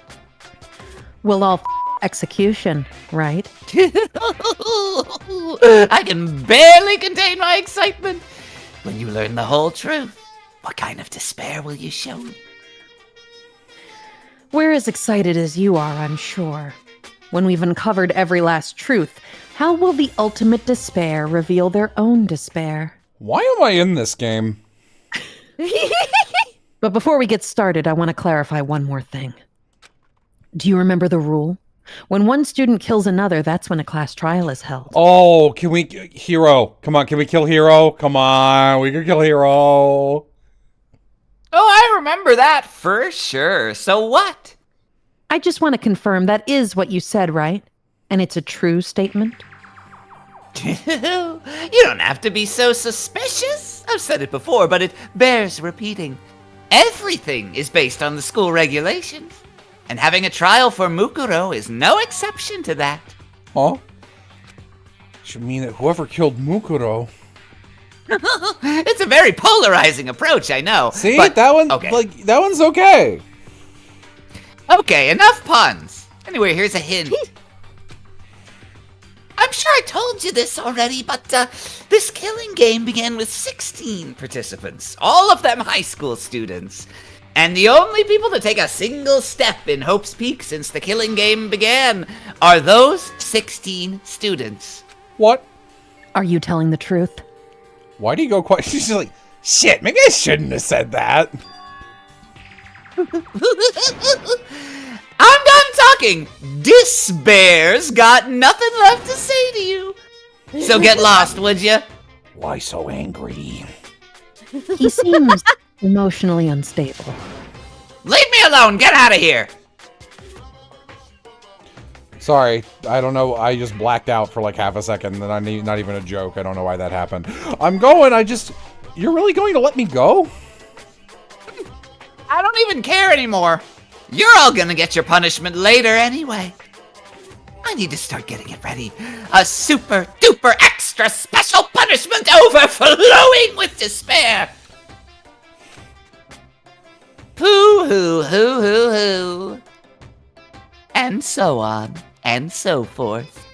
Speaker 4: We'll all execution, right?
Speaker 1: I can barely contain my excitement. When you learn the whole truth, what kind of despair will you show me?
Speaker 4: We're as excited as you are, I'm sure. When we've uncovered every last truth, how will the ultimate despair reveal their own despair?
Speaker 2: Why am I in this game?
Speaker 4: But before we get started, I want to clarify one more thing. Do you remember the rule? When one student kills another, that's when a class trial is held.
Speaker 2: Oh, can we... Hero. Come on, can we kill Hero? Come on, we can kill Hero.
Speaker 1: Oh, I remember that for sure. So what?
Speaker 4: I just want to confirm that is what you said, right? And it's a true statement?
Speaker 1: You don't have to be so suspicious. I've said it before, but it bears repeating. Everything is based on the school regulations. And having a trial for Mukuro is no exception to that.
Speaker 2: Huh? Should mean that whoever killed Mukuro...
Speaker 1: It's a very polarizing approach, I know.
Speaker 2: See,
Speaker 1: but,
Speaker 2: that one,
Speaker 1: okay.
Speaker 2: like, that one's okay.
Speaker 1: Okay, enough puns. Anyway, here's a hint. I'm sure I told you this already, but this killing game began with 16 participants, all of them high school students. And the only people to take a single step in Hope's Peak since the killing game began are those 16 students.
Speaker 2: What?
Speaker 4: Are you telling the truth?
Speaker 2: Why do you go quiet? She's just like, shit, maybe I shouldn't have said that.
Speaker 1: I'm done talking. Despair's got nothing left to say to you. So get lost, would you?
Speaker 2: Why so angry?
Speaker 4: He seems emotionally unstable.
Speaker 1: Leave me alone. Get out of here.
Speaker 2: Sorry, I don't know. I just blacked out for like half a second, and I'm not even a joke. I don't know why that happened. I'm going. You're really going to let me go?
Speaker 1: I don't even care anymore. You're all gonna get your punishment later anyway. I need to start getting it ready. A super duper extra special punishment overflowing with despair. Pooh hoo hoo hoo hoo. And so on and so forth.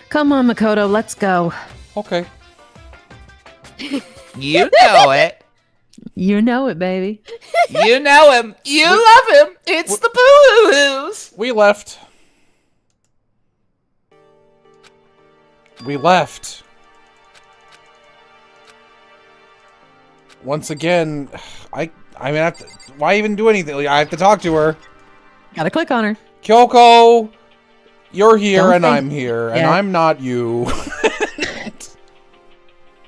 Speaker 4: Come on, Makoto, let's go.
Speaker 2: Okay.
Speaker 1: You know it.
Speaker 4: You know it, baby.
Speaker 1: You know him. You love him. It's the Pooh-Hoo-Hoos.
Speaker 2: We left. We left. Once again, I mean, why even do anything? I have to talk to her.
Speaker 4: Gotta click on her.
Speaker 2: Kyoko, you're here
Speaker 4: Don't
Speaker 2: and
Speaker 4: think-
Speaker 2: I'm here, and
Speaker 4: Yeah.
Speaker 2: I'm not you.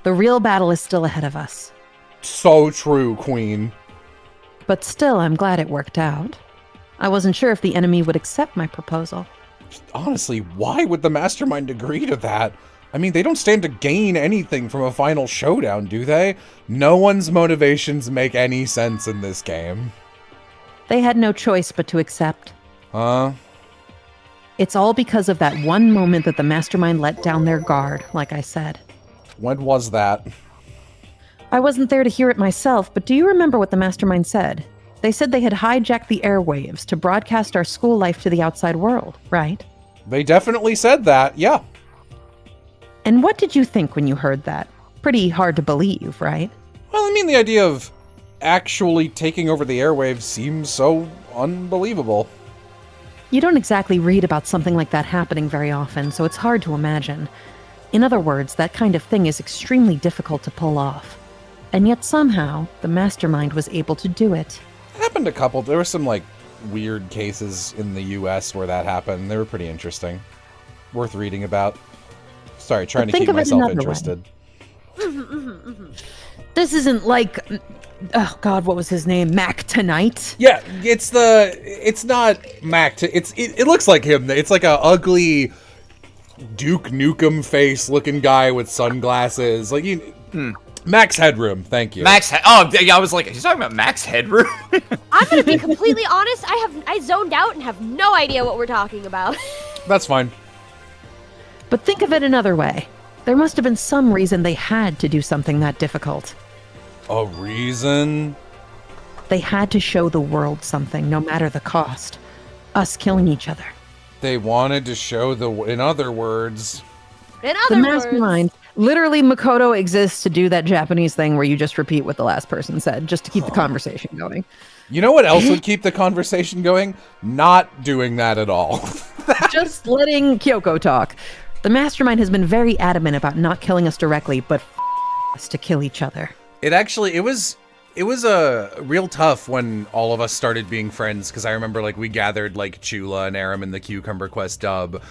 Speaker 4: The real battle is still ahead of us.
Speaker 2: So true, Queen.
Speaker 4: But still, I'm glad it worked out. I wasn't sure if the enemy would accept my proposal.
Speaker 2: Honestly, why would the mastermind agree to that? I mean, they don't stand to gain anything from a final showdown, do they? No one's motivations make any sense in this game.
Speaker 4: They had no choice but to accept.
Speaker 2: Huh?
Speaker 4: It's all because of that one moment that the mastermind let down their guard, like I said.
Speaker 2: When was that?
Speaker 4: I wasn't there to hear it myself, but do you remember what the mastermind said? They said they had hijacked the airwaves to broadcast our school life to the outside world, right?
Speaker 2: They definitely said that, yeah.
Speaker 4: And what did you think when you heard that? Pretty hard to believe, right?
Speaker 2: Well, I mean, the idea of actually taking over the airwaves seems so unbelievable.
Speaker 4: You don't exactly read about something like that happening very often, so it's hard to imagine. In other words, that kind of thing is extremely difficult to pull off. And yet somehow, the mastermind was able to do it.
Speaker 2: It happened a couple. There were some, like, weird cases in the US where that happened. They were pretty interesting. Worth reading about. Sorry, trying to
Speaker 4: think
Speaker 2: keep
Speaker 4: of it
Speaker 2: myself
Speaker 4: another way.
Speaker 2: interested.
Speaker 4: This isn't like... Oh God, what was his name? Mac Tonight?
Speaker 2: Yeah, it's not Mac. It looks like him. It's like a ugly Duke Nukem face looking guy with sunglasses. Like Max Headroom. Thank you.
Speaker 1: Oh, yeah, I was like, he's talking about Max Headroom?
Speaker 3: I'm gonna be completely honest. I zoned out and have no idea what we're talking about.
Speaker 2: That's fine.
Speaker 4: But think of it another way. There must have been some reason they had to do something that difficult.
Speaker 2: A reason?
Speaker 4: They had to show the world something, no matter the cost. Us killing each other.
Speaker 2: They wanted to show in other words.
Speaker 3: In
Speaker 4: The
Speaker 3: other
Speaker 4: mastermind. Literally, Makoto exists to do that Japanese thing where you just repeat what the last person said, just to keep the conversation going.
Speaker 2: You know what else would keep the conversation going? Not doing that at all.
Speaker 4: Just letting Kyoko talk. The mastermind has been very adamant about not killing us directly, but us to kill each other.
Speaker 2: It was real tough when all of us started being friends, because I remember like we gathered like Chula and Arim in the Cucumber Quest dub,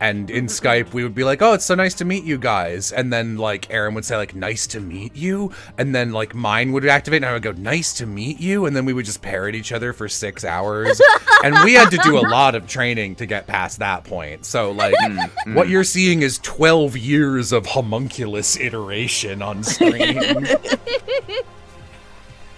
Speaker 2: and in Skype we would be like, oh, it's so nice to meet you guys, and then like Arim would say like, nice to meet you, and then like mine would activate and I would go, nice to meet you, and then we would just parrot each other for 6 hours, and we had to do a lot of training to get past that point. So like what you're seeing is 12 years of homunculus iteration on screen.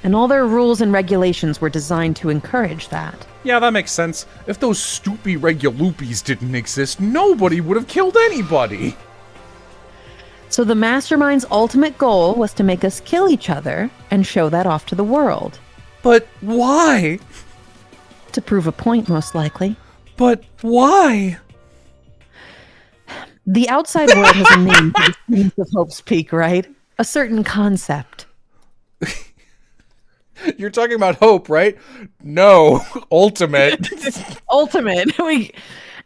Speaker 4: And all their rules and regulations were designed to encourage that.
Speaker 2: Yeah, that makes sense. If those stoopy reguloopies didn't exist, nobody would have killed anybody.
Speaker 4: So the Mastermind's ultimate goal was to make us kill each other and show that off to the world.
Speaker 2: But why?
Speaker 4: To prove a point, most likely.
Speaker 2: But why?
Speaker 4: The outside world has a name for the themes of Hope's Peak, right? A certain concept.
Speaker 2: You're talking about hope, right? No, ultimate.
Speaker 4: Ultimate.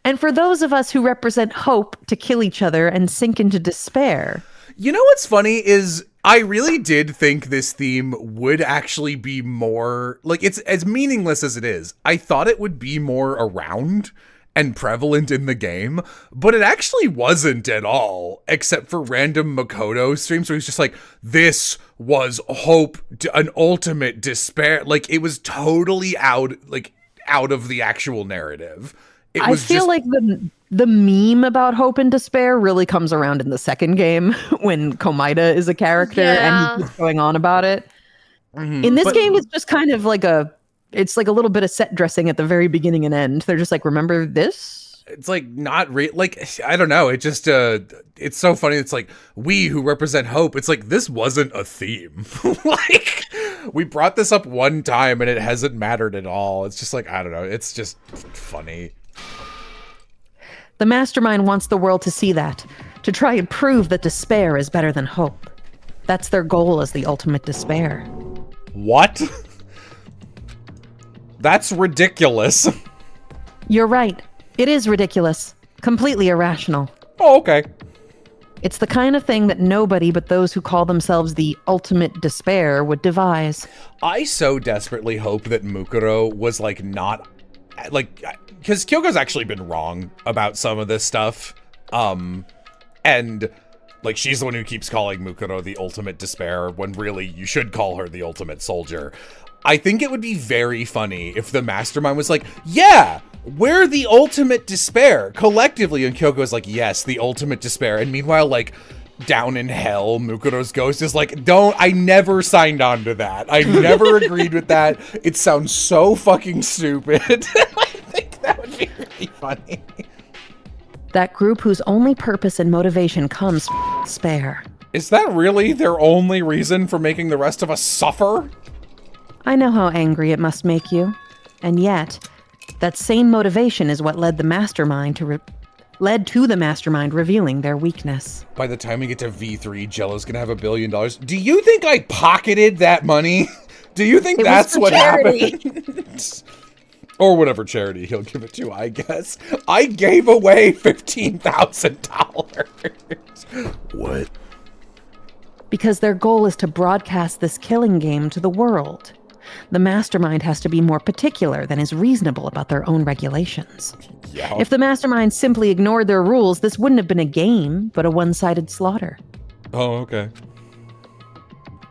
Speaker 4: And for those of us who represent hope to kill each other and sink into despair.
Speaker 2: You know what's funny is I really did think this theme would actually be more, like, it's as meaningless as it is. I thought it would be more around and prevalent in the game, but it actually wasn't at all, except for random Makoto streams where he's just like, this was hope, an ultimate despair. Like, it was totally out of the actual narrative.
Speaker 4: I feel like the meme about hope and despair really comes around in the second game when Komaida is a character and he keeps going on about it. Mm-hmm. In this game, it's just kind of like it's like a little bit of set dressing at the very beginning and end. They're just like, remember this?
Speaker 2: It's like not like, I don't know. It just, it's so funny. It's like, we who represent hope. It's like, this wasn't a theme. Like, we brought this up one time and it hasn't mattered at all. It's just like, I don't know. It's just funny.
Speaker 4: The Mastermind wants the world to see that, to try and prove that despair is better than hope. That's their goal as the ultimate despair.
Speaker 2: What? That's ridiculous.
Speaker 4: You're right. It is ridiculous. Completely irrational.
Speaker 2: Oh, okay.
Speaker 4: It's the kind of thing that nobody but those who call themselves the ultimate despair would devise.
Speaker 2: I so desperately hope that Mukuro was, like, not... Like, because Kyoko's actually been wrong about some of this stuff. And, like, she's the one who keeps calling Mukuro the ultimate despair, when really you should call her the ultimate soldier. I think it would be very funny if the Mastermind was like, yeah, we're the ultimate despair, collectively. And Kyoko's like, yes, the ultimate despair. And meanwhile, like, down in hell, Mukuro's ghost is like, I never signed on to that. I never agreed with that. It sounds so fucking stupid. I think that would be really funny.
Speaker 4: That group whose only purpose and motivation comes from despair.
Speaker 2: Is that really their only reason for making the rest of us suffer?
Speaker 4: I know how angry it must make you. And yet, that same motivation is what led the Mastermind to the Mastermind revealing their weakness.
Speaker 2: By the time we get to V3, Jello's gonna have $1 billion. Do you think I pocketed that money? Do you think that's what happened? Or whatever charity he'll give it to, I guess. I gave away $15,000. What?
Speaker 4: Because their goal is to broadcast this killing game to the world. The Mastermind has to be more particular than is reasonable about their own regulations.
Speaker 2: Yeah.
Speaker 4: If the Mastermind simply ignored their rules, this wouldn't have been a game, but a one-sided slaughter.
Speaker 2: Oh, okay.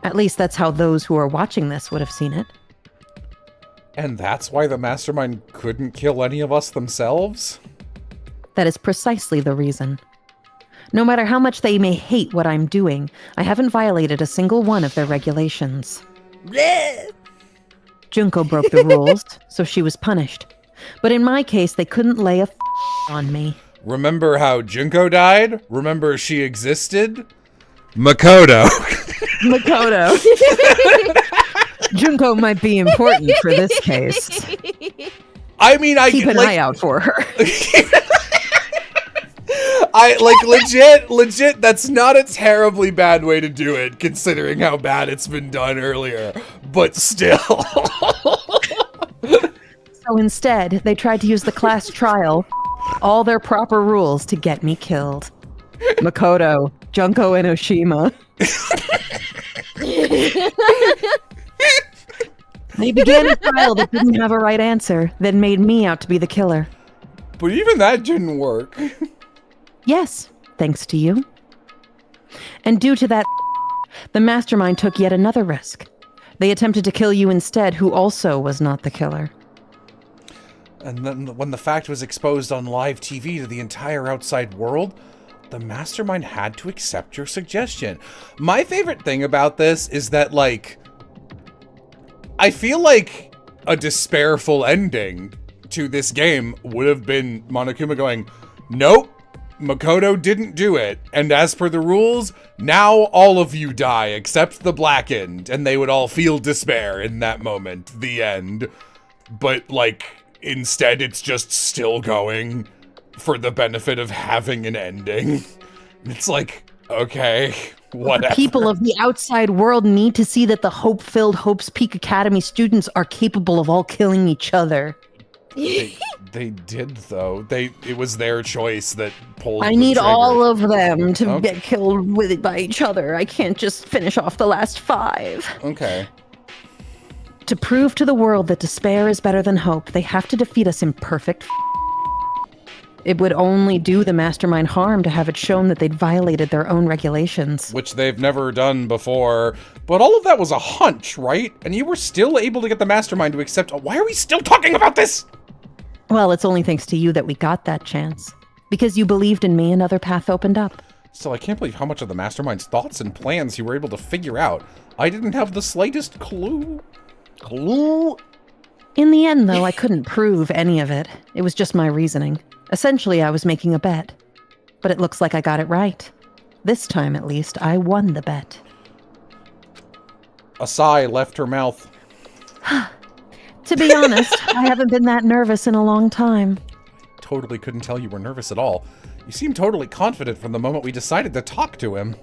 Speaker 4: At least that's how those who are watching this would have seen it.
Speaker 2: And that's why the Mastermind couldn't kill any of us themselves?
Speaker 4: That is precisely the reason. No matter how much they may hate what I'm doing, I haven't violated a single one of their regulations. Junko broke the rules, so she was punished. But in my case, they couldn't lay a on me.
Speaker 2: Remember how Junko died? Remember she existed? Makoto.
Speaker 4: Makoto. Junko might be important for this case.
Speaker 2: I mean,
Speaker 4: keep an eye out for her.
Speaker 2: Legit, that's not a terribly bad way to do it, considering how bad it's been done earlier. But still.
Speaker 4: So instead, they tried to use the class trial, all their proper rules to get me killed. Makoto, Junko, and Oshima. They began a trial that didn't have a right answer, then made me out to be the killer.
Speaker 2: But even that didn't work.
Speaker 4: Yes, thanks to you. And due to that, the Mastermind took yet another risk. They attempted to kill you instead, who also was not the killer.
Speaker 2: And then when the fact was exposed on live TV to the entire outside world, the Mastermind had to accept your suggestion. My favorite thing about this is that, like, I feel like a despairful ending to this game would have been Monokuma going, nope, Makoto didn't do it, and as per the rules, now all of you die except the Blackened, and they would all feel despair in that moment, the end. But, like, instead it's just still going for the benefit of having an ending. It's like, okay, whatever.
Speaker 4: People of the outside world need to see that the hope-filled Hope's Peak Academy students are capable of all killing each other.
Speaker 2: They did, though. It was their choice that pulled
Speaker 4: I
Speaker 2: the
Speaker 4: need
Speaker 2: trigger.
Speaker 4: all of them to
Speaker 2: Okay.
Speaker 4: get killed by each other. I can't just finish off the last 5.
Speaker 2: Okay.
Speaker 4: To prove to the world that despair is better than hope, they have to defeat us in perfect It would only do the mastermind harm to have it shown that they'd violated their own regulations.
Speaker 2: Which they've never done before. But all of that was a hunch, right? And you were still able to get the mastermind to accept... Why are we still talking about this?
Speaker 4: Well, it's only thanks to you that we got that chance. Because you believed in me, another path opened up.
Speaker 2: Still, I can't believe how much of the mastermind's thoughts and plans you were able to figure out. I didn't have the slightest clue.
Speaker 4: In the end, though, I couldn't prove any of it. It was just my reasoning. Essentially, I was making a bet. But it looks like I got it right. This time, at least, I won the bet.
Speaker 2: A sigh left her mouth.
Speaker 4: To be honest, I haven't been that nervous in a long time.
Speaker 2: Totally couldn't tell you were nervous at all. You seemed totally confident from the moment we decided to talk to him.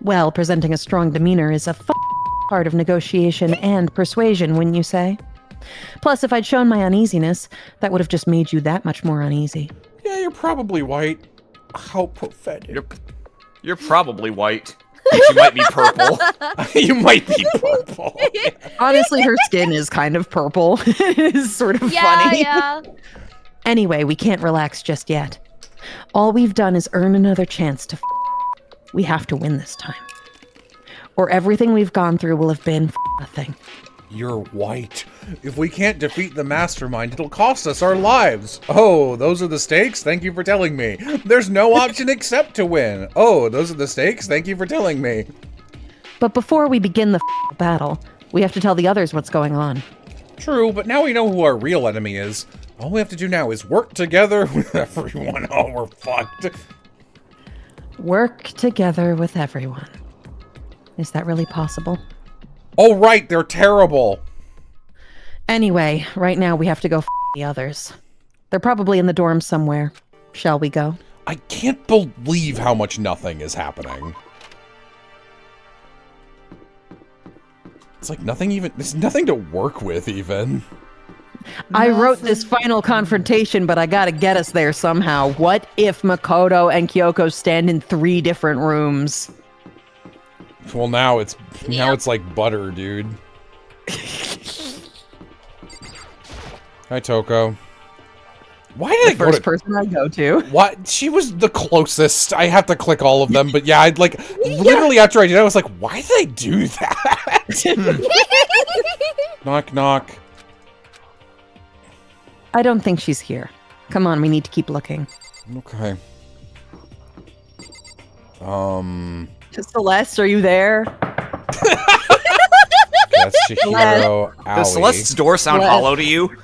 Speaker 4: Well, presenting a strong demeanor is a part of negotiation and persuasion, wouldn't you say? Plus, if I'd shown my uneasiness, that would have just made you that much more uneasy.
Speaker 2: Yeah, you're probably white. How pathetic.
Speaker 1: You're probably white. But you might be purple.
Speaker 2: You might be purple.
Speaker 4: Honestly, her skin is kind of purple. It is sort of funny.
Speaker 3: Yeah.
Speaker 4: Anyway, we can't relax just yet. All we've done is earn another chance to We have to win this time. Or everything we've gone through will have been nothing.
Speaker 2: You're white. If we can't defeat the mastermind, it'll cost us our lives. Oh, those are the stakes? Thank you for telling me. There's no option except to win. Oh, those are the stakes? Thank you for telling me.
Speaker 4: But before we begin the battle, we have to tell the others what's going on.
Speaker 2: True, but now we know who our real enemy is. All we have to do now is work together with everyone. Oh, we're fucked.
Speaker 4: Work together with everyone. Is that really possible?
Speaker 2: Oh, right, they're terrible.
Speaker 4: Anyway, right now we have to go the others. They're probably in the dorms somewhere. Shall we go?
Speaker 2: I can't believe how much nothing is happening. It's like nothing even... There's nothing to work with, even.
Speaker 4: I wrote this final confrontation, but I gotta get us there somehow. What if Makoto and Kyoko stand in 3 different rooms?
Speaker 2: Well, now it's like butter, dude. Hi, Toko. Why did I go
Speaker 4: First
Speaker 2: to...
Speaker 4: person I go to.
Speaker 2: What? She was the closest. I have to click all of them, but yeah, I'd like... Literally after I did it, I was like, why did they do that? Knock, knock.
Speaker 4: I don't think she's here. Come on, we need to keep looking.
Speaker 2: Okay.
Speaker 4: Celeste, are you there?
Speaker 2: That's Chihiro, Aoi.
Speaker 1: Does Celeste's door sound
Speaker 4: Celeste.
Speaker 1: hollow to you?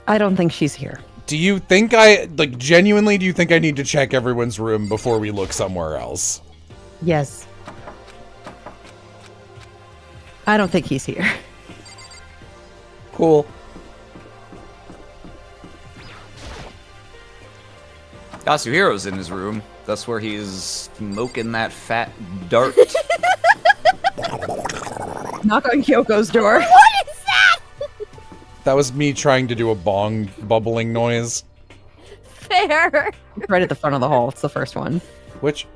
Speaker 4: I don't think she's here.
Speaker 2: Do you think genuinely, do you think I need to check everyone's room before we look somewhere else?
Speaker 4: Yes. I don't think he's here.
Speaker 2: Cool.
Speaker 1: Yasuhiro's in his room. That's where he's smoking that fat dart.
Speaker 4: Knock on Kyoko's door.
Speaker 2: That was me trying to do a bong bubbling noise.
Speaker 3: Fair.
Speaker 4: Right at the front of the hall. It's the first one.
Speaker 2: Which...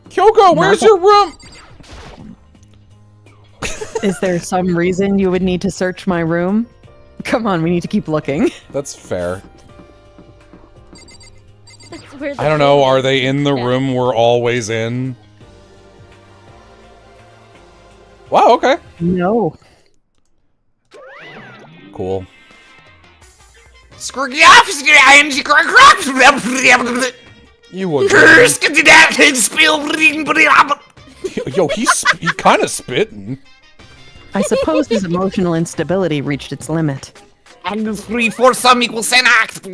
Speaker 2: Kyoko, where's your room?
Speaker 4: Is there some reason you would need to search my room? Come on, we need to keep looking.
Speaker 2: That's fair.
Speaker 3: That's where the
Speaker 2: I don't know,
Speaker 3: thing
Speaker 2: are
Speaker 3: is.
Speaker 2: they in the
Speaker 3: Yeah.
Speaker 2: room we're always in? Wow, okay.
Speaker 4: No.
Speaker 2: Cool. You would. Yo, he kind of spitting.
Speaker 4: I suppose his emotional instability reached its limit.
Speaker 1: And 3 for some equals an act.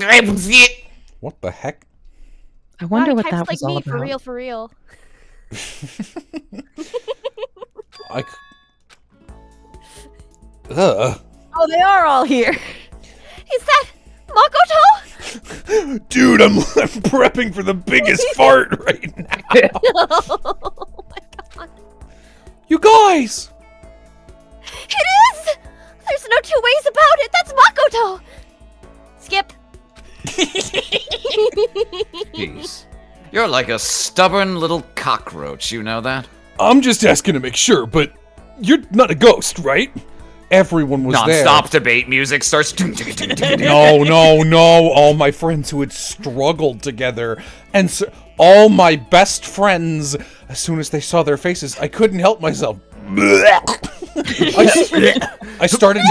Speaker 2: What the heck?
Speaker 4: I wonder
Speaker 3: Wow,
Speaker 4: what
Speaker 3: types
Speaker 4: that
Speaker 3: like
Speaker 4: was all
Speaker 3: me,
Speaker 4: about.
Speaker 3: for real, for real.
Speaker 4: Oh, they are all here.
Speaker 3: Is that Makoto?
Speaker 5: Dude, I'm prepping for the biggest fart right now.
Speaker 3: Oh my god.
Speaker 2: You guys!
Speaker 3: It is! There's no two ways about it. That's Makoto. Skip.
Speaker 1: Jeez. You're like a stubborn little cockroach, you know that?
Speaker 5: I'm just asking to make sure, but you're not a ghost, right?
Speaker 2: Everyone was there.
Speaker 1: Non-stop debate music starts.
Speaker 2: No. All my friends who had struggled together. And all my best friends, as soon as they saw their faces, I couldn't help myself. I started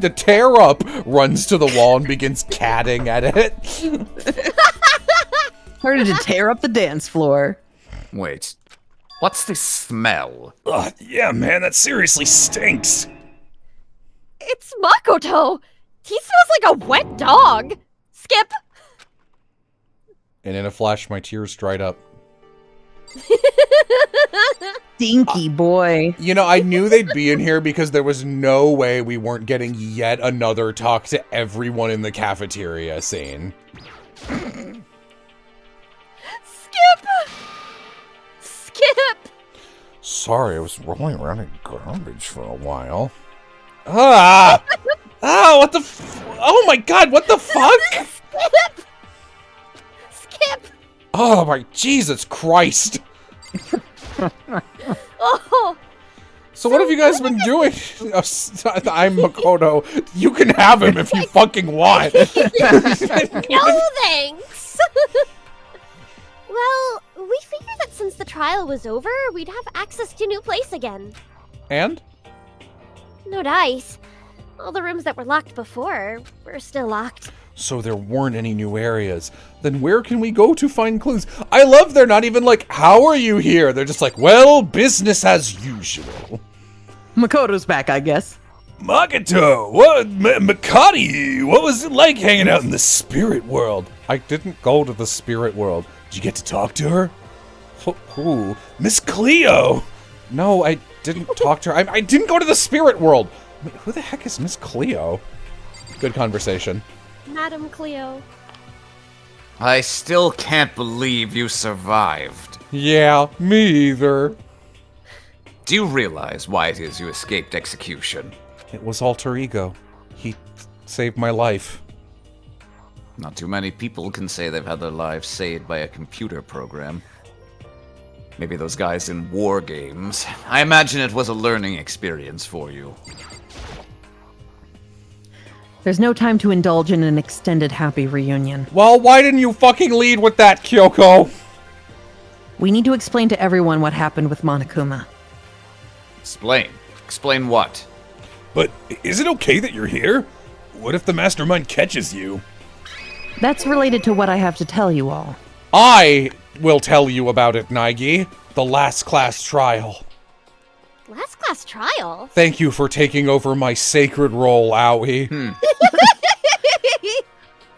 Speaker 2: to tear up, runs to the wall and begins catting at it.
Speaker 4: Started to tear up the dance floor.
Speaker 1: Wait. What's this smell?
Speaker 5: Yeah, man, that seriously stinks.
Speaker 3: It's Makoto. He smells like a wet dog. Skip.
Speaker 2: And in a flash, my tears dried up.
Speaker 4: Stinky boy.
Speaker 2: You know, I knew they'd be in here because there was no way we weren't getting yet another talk to everyone in the cafeteria scene.
Speaker 3: Skip. Skip.
Speaker 2: Sorry, I was rolling around in garbage for a while. Ah! What the oh my god, what the fuck?
Speaker 3: Skip. Skip.
Speaker 2: Oh my Jesus Christ.
Speaker 3: Oh.
Speaker 2: So what have you guys been doing? I'm Makoto. You can have him if you fucking want.
Speaker 3: No thanks. Well, we figured that since the trial was over, we'd have access to new place again.
Speaker 2: And?
Speaker 3: No dice. All the rooms that were locked before were still locked.
Speaker 2: So there weren't any new areas. Then where can we go to find clues? I love they're not even like, how are you here? They're just like, well, business as usual.
Speaker 4: Makoto's back, I guess.
Speaker 5: Makoto, Makati, what was it like hanging out in the spirit world?
Speaker 2: I didn't go to the spirit world.
Speaker 5: Did you get to talk to her?
Speaker 2: Who?
Speaker 5: Miss Cleo.
Speaker 2: No, I didn't talk to her. I didn't go to the spirit world. Wait, who the heck is Miss Cleo? Good conversation.
Speaker 3: Madam Cleo.
Speaker 1: I still can't believe you survived.
Speaker 2: Yeah, me either.
Speaker 1: Do you realize why it is you escaped execution?
Speaker 2: It was alter ego. He saved my life.
Speaker 1: Not too many people can say they've had their lives saved by a computer program. Maybe those guys in war games. I imagine it was a learning experience for you.
Speaker 4: There's no time to indulge in an extended happy reunion.
Speaker 2: Well, why didn't you fucking lead with that, Kyoko?
Speaker 4: We need to explain to everyone what happened with Monokuma.
Speaker 1: Explain. Explain what?
Speaker 5: But is it okay that you're here? What if the mastermind catches you?
Speaker 4: That's related to what I have to tell you all.
Speaker 2: I will tell you about it, Naigi. The last class trial.
Speaker 3: Last class trial?
Speaker 2: Thank you for taking over my sacred role, Aoi.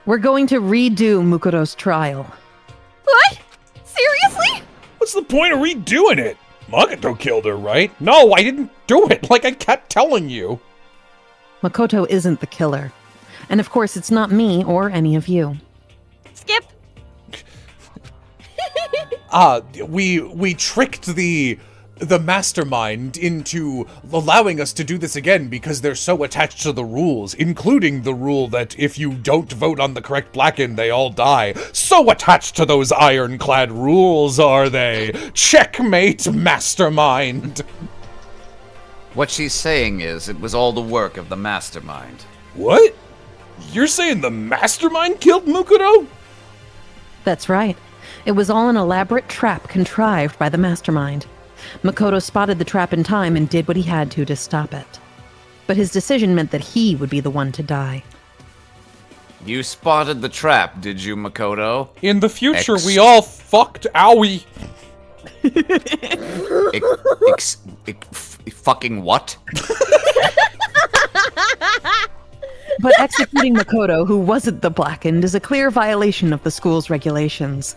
Speaker 4: We're going to redo Mukuro's trial.
Speaker 3: What? Seriously?
Speaker 5: What's the point of redoing it? Makoto killed her, right?
Speaker 2: No, I didn't do it, like I kept telling you.
Speaker 4: Makoto isn't the killer. And of course, it's not me or any of you.
Speaker 3: Skip.
Speaker 2: We tricked the mastermind into allowing us to do this again because they're so attached to the rules, including the rule that if you don't vote on the correct Blacken, they all die. So attached to those ironclad rules are they? Checkmate, mastermind!
Speaker 1: What she's saying is it was all the work of the mastermind.
Speaker 5: What? You're saying the mastermind killed Mukuro?
Speaker 4: That's right. It was all an elaborate trap contrived by the mastermind. Makoto spotted the trap in time and did what he had to stop it. But his decision meant that he would be the one to die.
Speaker 1: You spotted the trap, did you, Makoto?
Speaker 2: In the future, we all fucked Owie.
Speaker 1: Fucking what?
Speaker 4: But executing Makoto, who wasn't the Blackened, is a clear violation of the school's regulations.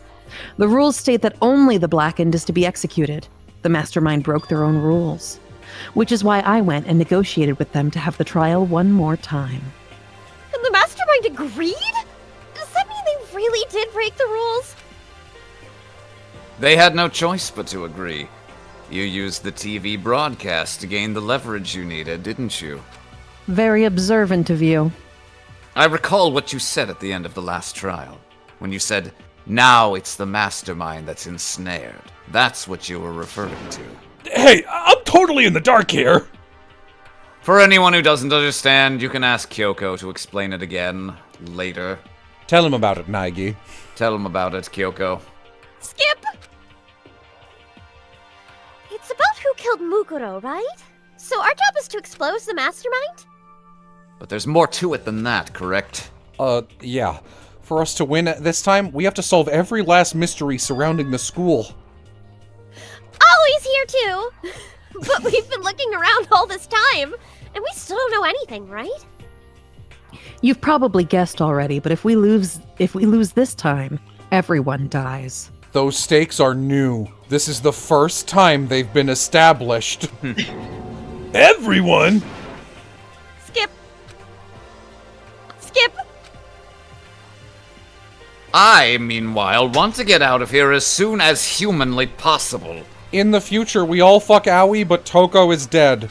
Speaker 4: The rules state that only the Blackened is to be executed. The mastermind broke their own rules, which is why I went and negotiated with them to have the trial one more time.
Speaker 3: And the mastermind agreed? Does that mean they really did break the rules?
Speaker 1: They had no choice but to agree. You used the TV broadcast to gain the leverage you needed, didn't you?
Speaker 4: Very observant of you.
Speaker 1: I recall what you said at the end of the last trial, when you said, "Now it's the mastermind that's ensnared." That's what you were referring to.
Speaker 5: Hey, I'm totally in the dark here.
Speaker 1: For anyone who doesn't understand, you can ask Kyoko to explain it again later.
Speaker 2: Tell him about it, Naigi.
Speaker 1: Tell him about it, Kyoko.
Speaker 3: Skip! It's about who killed Mukuro, right? So our job is to expose the mastermind?
Speaker 1: But there's more to it than that, correct?
Speaker 2: Yeah. For us to win this time, we have to solve every last mystery surrounding the school.
Speaker 3: Ollie's here too! But we've been looking around all this time, and we still don't know anything, right?
Speaker 4: You've probably guessed already, but if we lose this time, everyone dies.
Speaker 2: Those stakes are new. This is the first time they've been established.
Speaker 5: Everyone?
Speaker 3: Skip! Skip!
Speaker 1: I, meanwhile, want to get out of here as soon as humanly possible.
Speaker 2: In the future, we all fuck Owie, but Toko is dead.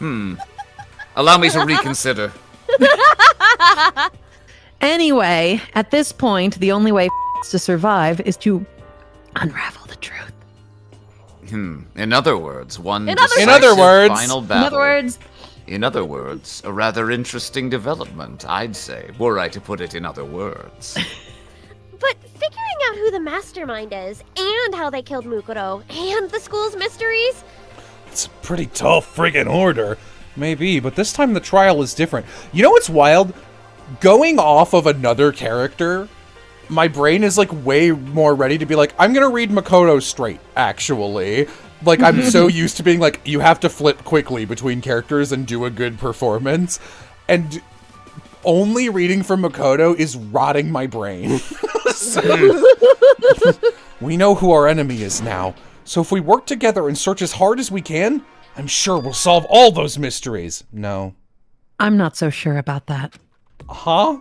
Speaker 1: Allow me to reconsider.
Speaker 4: Anyway, at this point, the only way to survive is to unravel the truth.
Speaker 1: In other words, one
Speaker 3: In other
Speaker 1: decisive
Speaker 2: In other words-
Speaker 1: final
Speaker 4: In
Speaker 1: battle.
Speaker 4: other words,
Speaker 1: In other words, a rather interesting development, I'd say, were I to put it in other words.
Speaker 3: But figuring out who the mastermind is, and how they killed Mukuro, and the school's mysteries,
Speaker 5: It's a pretty tall friggin' order.
Speaker 2: Maybe, but this time the trial is different. You know what's wild? Going off of another character, my brain is like way more ready to be like, I'm gonna read Makoto straight, actually. Like, I'm so used to being like, you have to flip quickly between characters and do a good performance. And only reading from Makoto is rotting my brain. We know who our enemy is now. So if we work together and search as hard as we can, I'm sure we'll solve all those mysteries. No.
Speaker 4: I'm not so sure about that.
Speaker 2: Huh?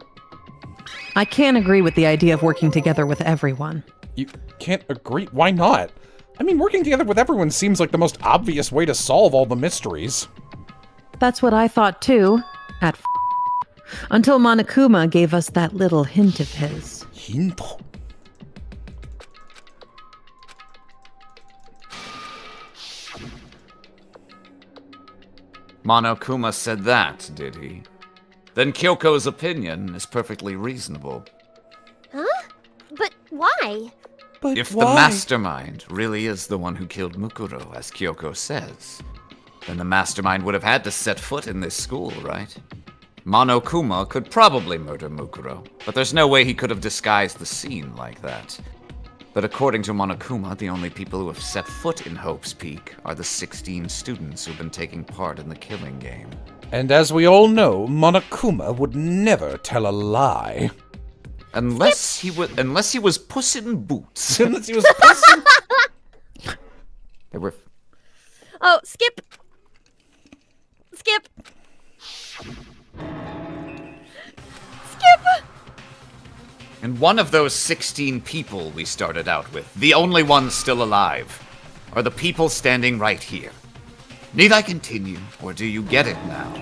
Speaker 4: I can't agree with the idea of working together with everyone.
Speaker 2: You can't agree? Why not? I mean, working together with everyone seems like the most obvious way to solve all the mysteries.
Speaker 4: That's what I thought too, until Monokuma gave us that little hint of his.
Speaker 2: Hint?
Speaker 1: Monokuma said that, did he? Then Kyoko's opinion is perfectly reasonable.
Speaker 3: huh? But why?
Speaker 2: But
Speaker 1: If the mastermind really is the one who killed Mukuro, as Kyoko says, then the mastermind would have had to set foot in this school, right? Monokuma could probably murder Mukuro, but there's no way he could have disguised the scene like that. But according to Monokuma, the only people who have set foot in Hope's Peak are the 16 students who've been taking part in the killing game.
Speaker 2: And as we all know, Monokuma would never tell a lie.
Speaker 1: Unless he was Puss in Boots.
Speaker 2: Unless he was pussing.
Speaker 1: There were
Speaker 3: Oh, Skip! Skip! Skip!
Speaker 1: And one of those 16 people we started out with, the only ones still alive, are the people standing right here. Need I continue, or do you get it now?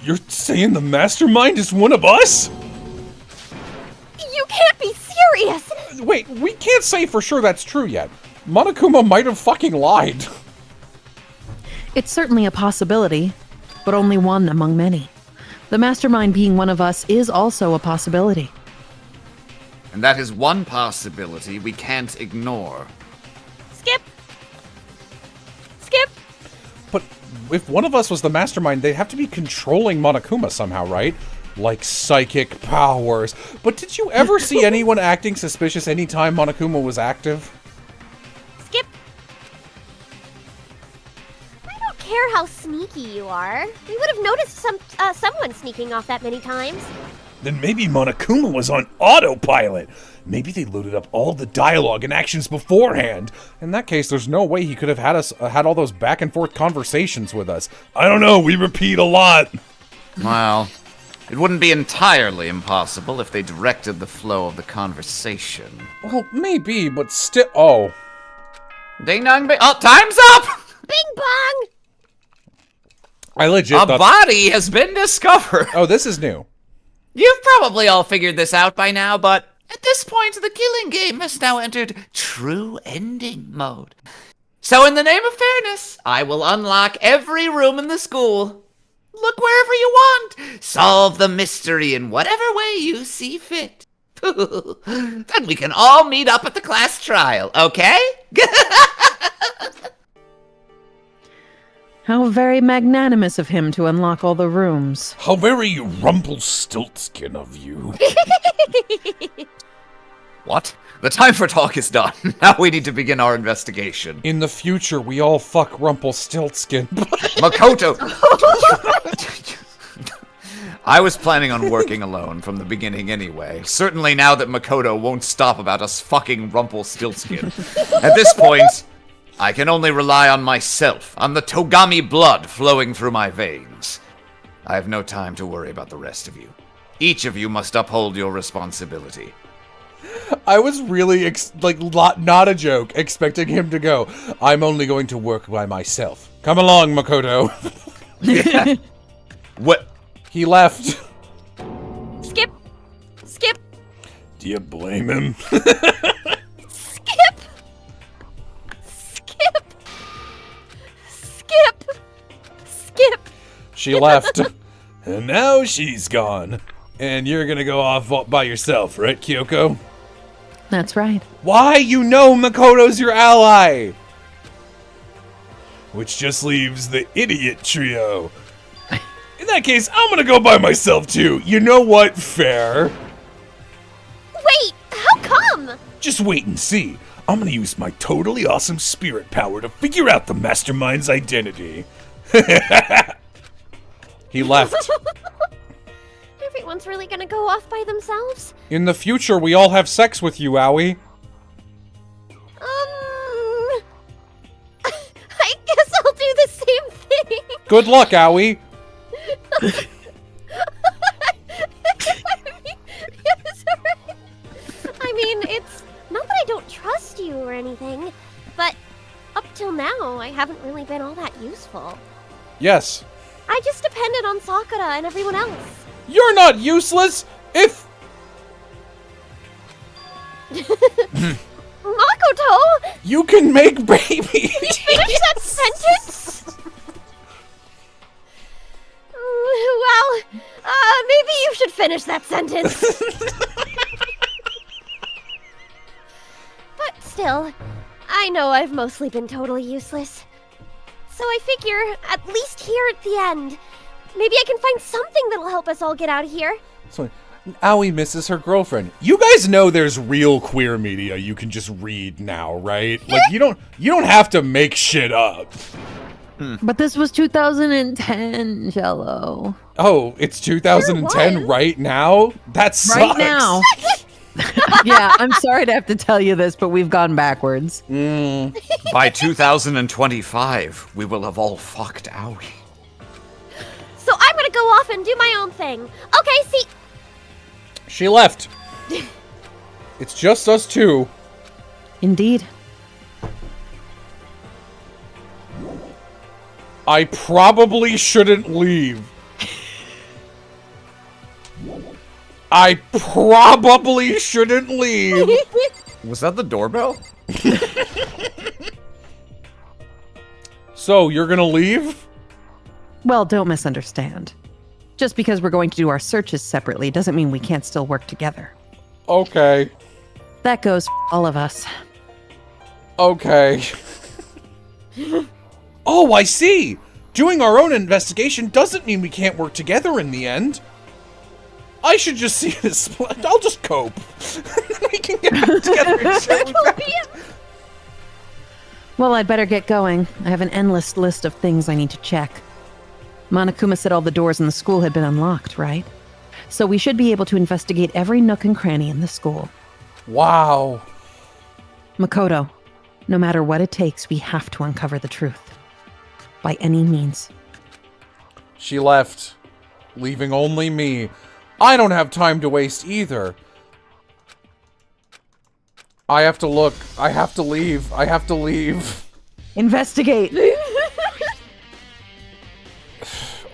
Speaker 5: You're saying the mastermind is one of us?
Speaker 3: You can't be serious!
Speaker 2: Wait, we can't say for sure that's true yet. Monokuma might have fucking lied.
Speaker 4: It's certainly a possibility, but only one among many. The mastermind being one of us is also a possibility.
Speaker 1: And that is one possibility we can't ignore.
Speaker 3: Skip! Skip!
Speaker 2: But if one of us was the mastermind, they'd have to be controlling Monokuma somehow, right? Like psychic powers. But did you ever see anyone acting suspicious anytime Monokuma was active?
Speaker 3: Skip. I don't care how sneaky you are. We would have noticed someone sneaking off that many times.
Speaker 5: Then maybe Monokuma was on autopilot. Maybe they loaded up all the dialogue and actions beforehand.
Speaker 2: In that case, there's no way he could have had all those back and forth conversations with us.
Speaker 5: I don't know, we repeat a lot.
Speaker 1: Well, it wouldn't be entirely impossible if they directed the flow of the conversation.
Speaker 2: Well, maybe, but still. Oh.
Speaker 1: Ding dong, bing. Oh, time's up!
Speaker 3: Bing bong!
Speaker 2: I legit
Speaker 1: A
Speaker 2: thought.
Speaker 1: body has been discovered.
Speaker 2: Oh, this is new.
Speaker 1: You've probably all figured this out by now, but at this point, the killing game has now entered true ending mode. So in the name of fairness, I will unlock every room in the school. Look wherever you want. Solve the mystery in whatever way you see fit. Then we can all meet up at the class trial, okay?
Speaker 4: How very magnanimous of him to unlock all the rooms.
Speaker 5: How very Rumpelstiltskin of you.
Speaker 1: What? The time for talk is done. Now we need to begin our investigation.
Speaker 2: In the future, we all fuck Rumpelstiltskin.
Speaker 1: Makoto! I was planning on working alone from the beginning anyway. Certainly now that Makoto won't stop about us fucking Rumpelstiltskin. At this point, I can only rely on myself, on the Togami blood flowing through my veins. I have no time to worry about the rest of you. Each of you must uphold your responsibility.
Speaker 2: I was really, not a joke, expecting him to go, I'm only going to work by myself. Come along, Makoto.
Speaker 1: What?
Speaker 2: He left.
Speaker 3: Skip. Skip.
Speaker 5: Do you blame him?
Speaker 3: Skip. Skip. Skip. Skip.
Speaker 2: She left.
Speaker 5: And now she's gone. And you're gonna go off by yourself, right, Kyoko?
Speaker 4: That's right.
Speaker 2: Why? You know Makoto's your ally.
Speaker 5: Which just leaves the idiot trio. In that case, I'm gonna go by myself too. You know what? Fair.
Speaker 3: Wait, how come?
Speaker 5: Just wait and see. I'm gonna use my totally awesome spirit power to figure out the mastermind's identity.
Speaker 2: He left.
Speaker 3: Everyone's really gonna go off by themselves?
Speaker 2: In the future, we all have sex with you, Owie.
Speaker 3: I guess I'll do the same thing.
Speaker 2: Good luck, Owie.
Speaker 3: I mean, it's not that I don't trust you or anything, but up till now, I haven't really been all that useful.
Speaker 2: Yes.
Speaker 3: I just depended on Sakura and everyone else.
Speaker 2: You're not useless! If...
Speaker 3: Makoto!
Speaker 2: You can make babies!
Speaker 3: Finish that sentence? Well, maybe you should finish that sentence. But still, I know I've mostly been totally useless. So I figure, at least here at the end, maybe I can find something that'll help us all get out of here.
Speaker 2: So, Owie misses her girlfriend. You guys know there's real queer media you can just read now, right? Like you don't have to make shit up.
Speaker 4: But this was 2010, Jello.
Speaker 2: Oh, it's 2010
Speaker 3: Sure was.
Speaker 2: right now? That sucks.
Speaker 4: Right now. Yeah, I'm sorry to have to tell you this, but we've gone backwards.
Speaker 1: By 2025, we will have all fucked Owie.
Speaker 3: So I'm gonna go off and do my own thing. Okay, see.
Speaker 2: She left. It's just us two.
Speaker 4: Indeed.
Speaker 2: I probably shouldn't leave. I probably shouldn't leave.
Speaker 1: Was that the doorbell?
Speaker 2: So, you're gonna leave?
Speaker 4: Well, don't misunderstand. Just because we're going to do our searches separately doesn't mean we can't still work together.
Speaker 2: Okay.
Speaker 4: That goes for all of us.
Speaker 2: Okay. Oh, I see! Doing our own investigation doesn't mean we can't work together in the end.
Speaker 5: I should just see this. I'll just cope. We can get back together and share with that.
Speaker 4: Well, I'd better get going. I have an endless list of things I need to check. Monokuma said all the doors in the school had been unlocked, right? So we should be able to investigate every nook and cranny in the school.
Speaker 2: Wow.
Speaker 4: Makoto, no matter what it takes, we have to uncover the truth. By any means.
Speaker 2: She left, leaving only me. I don't have time to waste either. I have to look. I have to leave. I have to leave.
Speaker 4: Investigate!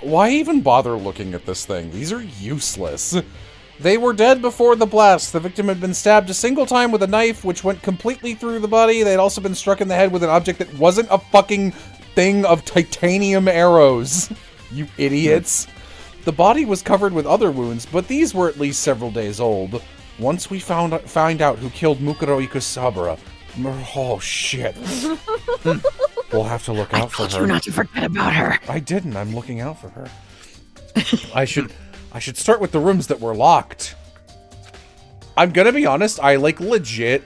Speaker 2: Why even bother looking at this thing? These are useless. They were dead before the blast. The victim had been stabbed a single time with a knife, which went completely through the body. They had also been struck in the head with an object that wasn't a fucking thing of titanium arrows. You idiots. The body was covered with other wounds, but these were at least several days old. Once we find out who killed Mukuro Ikusabara... Oh, shit. We'll have to look out for her.
Speaker 4: I told you not to forget about her.
Speaker 2: I didn't. I'm looking out for her. I should start with the rooms that were locked. I'm gonna be honest, I, like, legit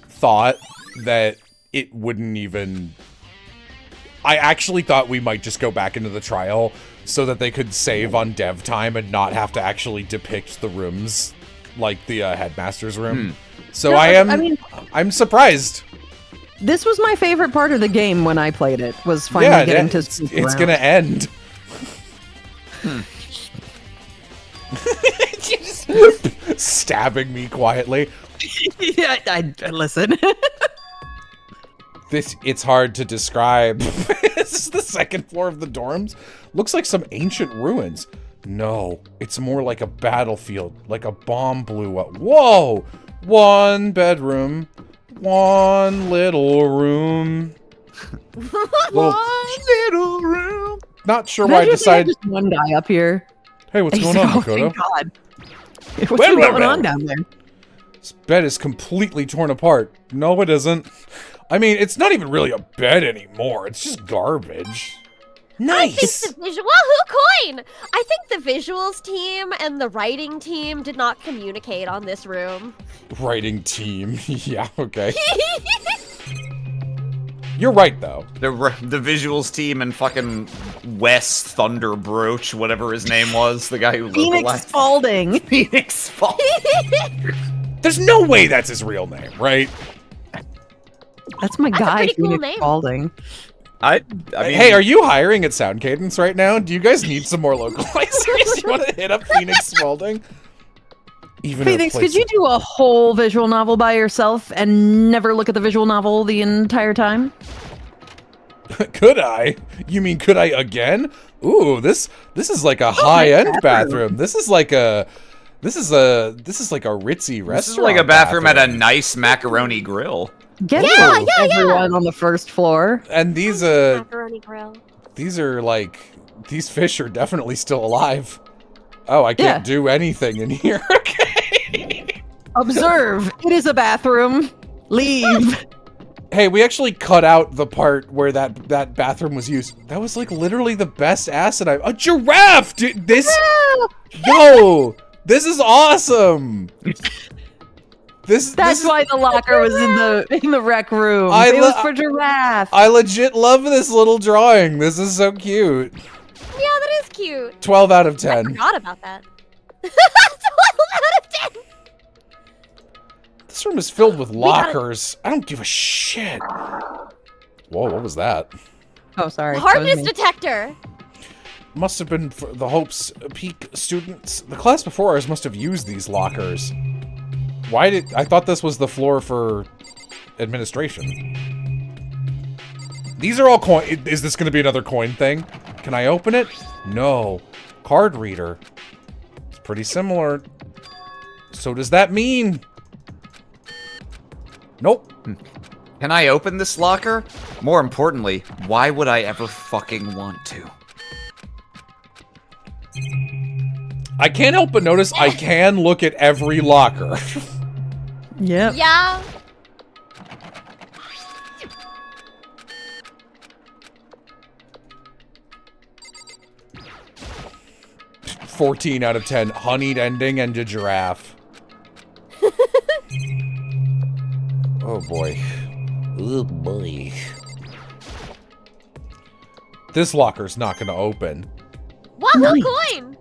Speaker 2: thought that it wouldn't even... I actually thought we might just go back into the trial so that they could save on dev time and not have to actually depict the rooms like the headmaster's room. So
Speaker 4: No,
Speaker 2: I'm surprised.
Speaker 4: This was my favorite part of the game when I played it, was finally getting to sneak
Speaker 2: it's
Speaker 4: around.
Speaker 2: gonna end. Just stabbing me quietly.
Speaker 4: Yeah, I listen.
Speaker 2: It's hard to describe. This is the second floor of the dorms. Looks like some ancient ruins. No, it's more like a battlefield, like a bomb blew up. Whoa! One bedroom, one little room.
Speaker 1: Little room.
Speaker 2: Not sure why I decided.
Speaker 4: Just one guy up here.
Speaker 2: Hey, what's going on,
Speaker 4: Oh,
Speaker 2: Makoto?
Speaker 4: thank God. What's going on down there?
Speaker 2: This bed is completely torn apart. No, it isn't. I mean, it's not even really a bed anymore. It's just garbage. Nice.
Speaker 3: Wahoo coin! I think the visuals team and the writing team did not communicate on this room.
Speaker 2: Writing team. Yeah, okay. You're right, though.
Speaker 1: The visuals team and fucking Wes Thunderbroach, whatever his name was, the guy who
Speaker 4: Phoenix
Speaker 1: localized
Speaker 4: Spalding.
Speaker 1: Phoenix Spalding.
Speaker 2: There's no way that's his real name, right?
Speaker 4: That's my
Speaker 3: That's a
Speaker 4: guy,
Speaker 3: pretty cool
Speaker 4: Phoenix
Speaker 3: name.
Speaker 4: Spalding.
Speaker 1: I mean,
Speaker 2: Hey, are you hiring at Sound Cadence right now? Do you guys need some more localizers? You want to hit up Phoenix Spalding? Even
Speaker 4: Phoenix, could you do a whole visual novel by yourself and never look at the visual novel the entire time?
Speaker 2: Could I? You mean could I again? Ooh, this is like a high-end bathroom. This is like a ritzy restaurant.
Speaker 1: this is like a bathroom at a nice macaroni grill.
Speaker 4: Get everyone on the first floor.
Speaker 2: And these
Speaker 3: Macaroni grill.
Speaker 2: these are like these fish are definitely still alive. Oh, I can't do anything in here. Okay.
Speaker 4: Observe. It is a bathroom. Leave.
Speaker 2: Hey, we actually cut out the part where that bathroom was used. That was like literally the best asset a giraffe! Dude, yo, this is awesome.
Speaker 4: That's why the locker was in the rec room. It was for giraffe.
Speaker 2: I legit love this little drawing. This is so cute.
Speaker 3: Yeah, that is cute.
Speaker 2: 12 out of
Speaker 3: I
Speaker 2: 10.
Speaker 3: forgot about that. 12 out of 10.
Speaker 2: This room is filled with lockers. I don't give a shit. Whoa, what was that?
Speaker 4: Oh, sorry.
Speaker 3: Hardness detector.
Speaker 2: Must have been for the Hope's Peak students. The class before ours must have used these lockers. I thought this was the floor for administration. These are all coin. Is this going to be another coin thing? Can I open it? No. Card reader. It's pretty similar. So does that mean? Nope.
Speaker 1: Can I open this locker? More importantly, why would I ever fucking want to?
Speaker 2: I can't help but notice I can look at every locker.
Speaker 4: Yep.
Speaker 3: Yeah.
Speaker 2: 14 out of 10. Honeyed ending and a giraffe. Oh boy. Oh boy. This locker's not gonna open.
Speaker 3: Wahoo coin!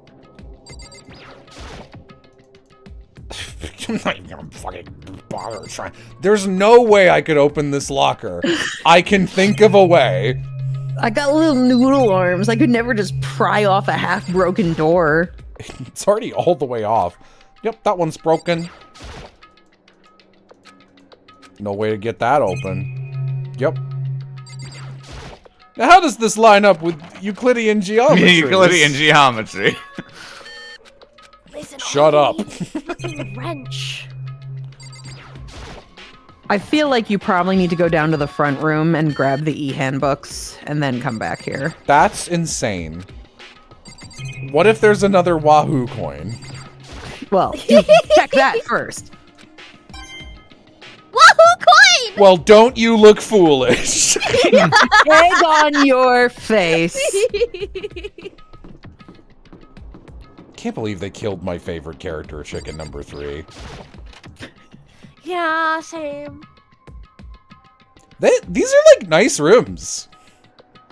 Speaker 2: I'm not even gonna fucking bother trying. There's no way I could open this locker. I can think of a way.
Speaker 4: I got little noodle arms. I could never just pry off a half-broken door.
Speaker 2: It's already all the way off. Yep, that one's broken. No way to get that open. Yep. Now, how does this line up with Euclidean geometry?
Speaker 1: Euclidean geometry.
Speaker 3: Listen,
Speaker 2: Shut up.
Speaker 3: fucking wrench.
Speaker 4: I feel like you probably need to go down to the front room and grab the e-handbooks and then come back here.
Speaker 2: That's insane. What if there's another Wahoo coin?
Speaker 4: Well, you check that first.
Speaker 3: Wahoo coin!
Speaker 2: Well, don't you look foolish.
Speaker 4: Egg on your face.
Speaker 2: Can't believe they killed my favorite character, Chicken Number 3.
Speaker 3: Yeah, same.
Speaker 2: These are like nice rooms.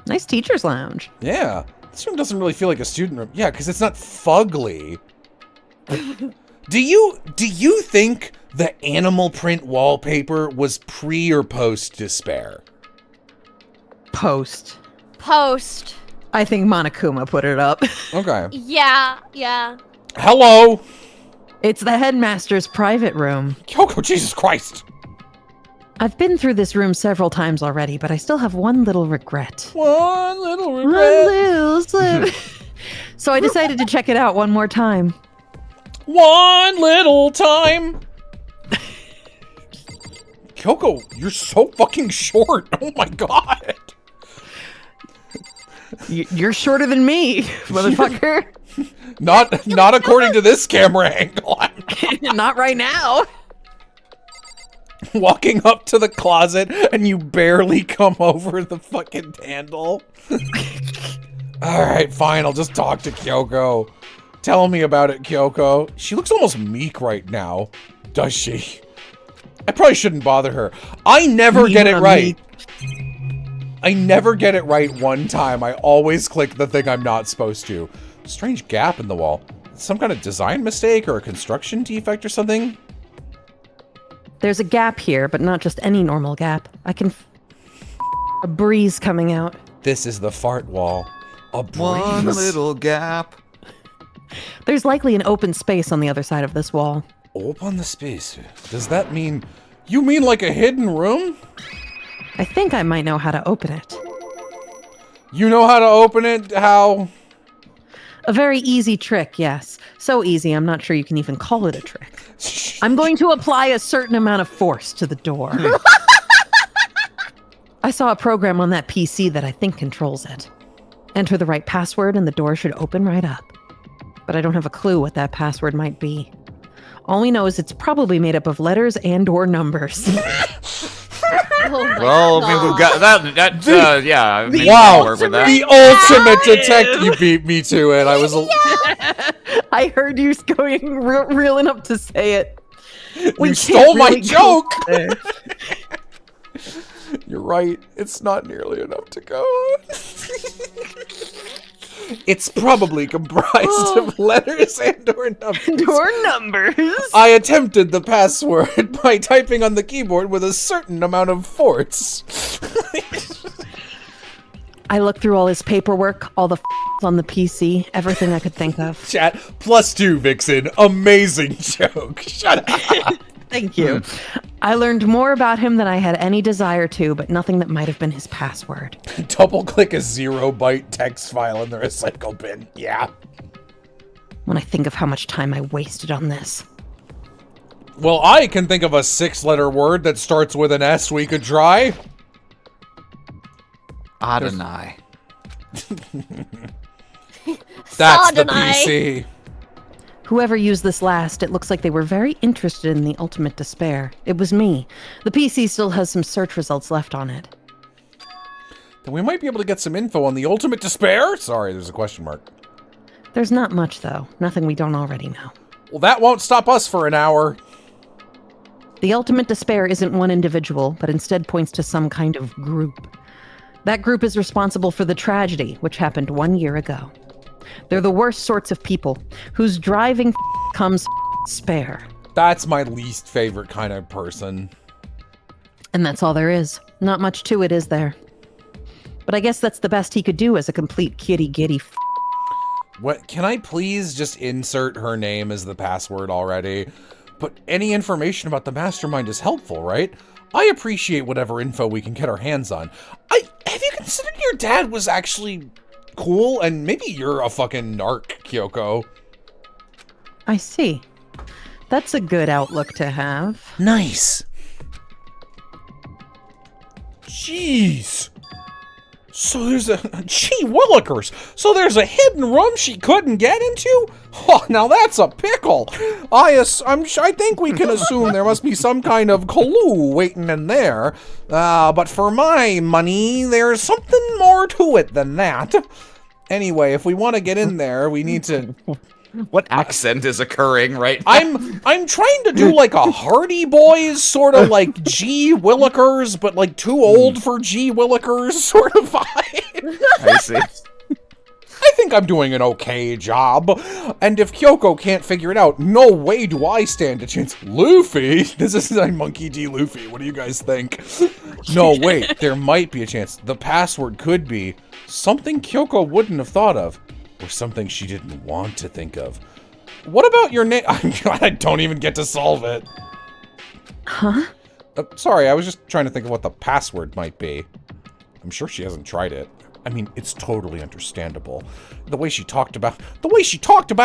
Speaker 4: Nice teacher's lounge.
Speaker 2: Yeah. This room doesn't really feel like a student room. Yeah, because it's not fugly. Do you think the animal print wallpaper was pre or post Despair?
Speaker 4: Post.
Speaker 3: Post.
Speaker 4: I think Monokuma put it up.
Speaker 2: Okay.
Speaker 3: Yeah, yeah.
Speaker 2: Hello?
Speaker 4: It's the headmaster's private room.
Speaker 2: Kyoko, Jesus Christ.
Speaker 4: I've been through this room several times already, but I still have one little regret.
Speaker 2: One little
Speaker 4: One
Speaker 2: regret.
Speaker 4: little slip. So I decided to check it out one more time.
Speaker 2: One little time. Kyoko, you're so fucking short. Oh my god.
Speaker 4: You're shorter than me, motherfucker.
Speaker 2: Not according to this camera angle.
Speaker 4: Not right now.
Speaker 2: Walking up to the closet and you barely come over the fucking handle. Alright, fine, I'll just talk to Kyoko. Tell me about it, Kyoko. She looks almost meek right now. Does she? I probably shouldn't bother her. I never get it right. I never get it right one time. I always click the thing I'm not supposed to. Strange gap in the wall. Some kind of design mistake or a construction defect or something?
Speaker 4: There's a gap here, but not just any normal gap. I can a breeze coming out.
Speaker 2: This is the fart wall. A breeze.
Speaker 1: One little gap.
Speaker 4: There's likely an open space on the other side of this wall.
Speaker 2: Open the space. Does that mean... You mean like a hidden room?
Speaker 4: I think I might know how to open it.
Speaker 2: You know how to open it? How?
Speaker 4: A very easy trick, yes. So easy, I'm not sure you can even call it a trick. I'm going to apply a certain amount of force to the door. I saw a program on that PC that I think controls it. Enter the right password and the door should open right up. But I don't have a clue what that password might be. All we know is it's probably made up of letters and or numbers.
Speaker 3: Oh my
Speaker 1: Well, I mean, we've got that. Yeah. I mean, we can
Speaker 2: Wow,
Speaker 1: work with that.
Speaker 2: the ultimate detective! You beat me to it. I was...
Speaker 4: I heard you going reeling up to say it.
Speaker 2: You stole my joke! You're right. It's not nearly enough to go. It's probably comprised of letters and or numbers.
Speaker 4: Door numbers.
Speaker 2: I attempted the password by typing on the keyboard with a certain amount of force.
Speaker 4: I looked through all his paperwork, all the on the PC, everything I could think of.
Speaker 2: Chat, +2, Vixen. Amazing joke. Shut up.
Speaker 4: Thank you. I learned more about him than I had any desire to, but nothing that might have been his password.
Speaker 2: Double click a 0-byte text file in the recycle bin. Yeah.
Speaker 4: When I think of how much time I wasted on this.
Speaker 2: Well, I can think of a 6-letter word that starts with an S we could try.
Speaker 1: Adonai.
Speaker 2: That's the
Speaker 3: Sodonai.
Speaker 2: PC.
Speaker 4: Whoever used this last, it looks like they were very interested in the ultimate despair. It was me. The PC still has some search results left on it.
Speaker 2: Then we might be able to get some info on the ultimate despair? Sorry, there's a question mark.
Speaker 4: There's not much, though. Nothing we don't already know.
Speaker 2: Well, that won't stop us for an hour.
Speaker 4: The ultimate despair isn't one individual, but instead points to some kind of group. That group is responsible for the tragedy, which happened 1 year ago. They're the worst sorts of people, whose driving comes spare.
Speaker 2: That's my least favorite kind of person.
Speaker 4: And that's all there is. Not much to it, is there? But I guess that's the best he could do as a complete kitty-giddy
Speaker 2: What? Can I please just insert her name as the password already? But any information about the mastermind is helpful, right? I appreciate whatever info we can get our hands on. Have you considered your dad was actually cool, and maybe you're a fucking narc, Kyoko?
Speaker 4: I see. That's a good outlook to have.
Speaker 2: Nice. Jeez. So there's gee willikers. So there's a hidden room she couldn't get into? Oh, now that's a pickle. I think we can assume there must be some kind of clue waiting in there. But for my money, there's something more to it than that. Anyway, if we want to get in there, we need to...
Speaker 1: What accent is occurring right now?
Speaker 2: I'm trying to do like a Hardy Boys sort of like G Willikers, but like too old for G Willikers sort of vibe.
Speaker 1: I see.
Speaker 2: I think I'm doing an okay job. And if Kyoko can't figure it out, no way do I stand a chance. Luffy? This is like Monkey D. Luffy. What do you guys think? No, wait. There might be a chance. The password could be something Kyoko wouldn't have thought of. Or something she didn't want to think of. What about your name? I don't even get to solve it.
Speaker 4: Huh?
Speaker 2: Sorry, I was just trying to think of what the password might be. I'm sure she hasn't tried it. I mean, it's totally understandable. The way she talked about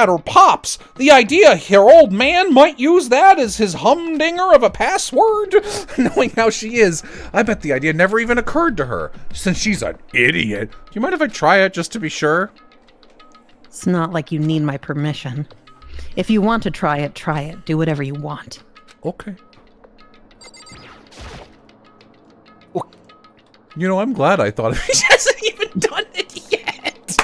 Speaker 2: her pops! The idea her old man might use that as his humdinger of a password! Knowing how she is, I bet the idea never even occurred to her, since she's an idiot. Do you mind if I try it just to be sure?
Speaker 4: It's not like you need my permission. If you want to try it, try it. Do whatever you want.
Speaker 2: Okay. You know, I'm glad I thought of it. She hasn't even done it yet.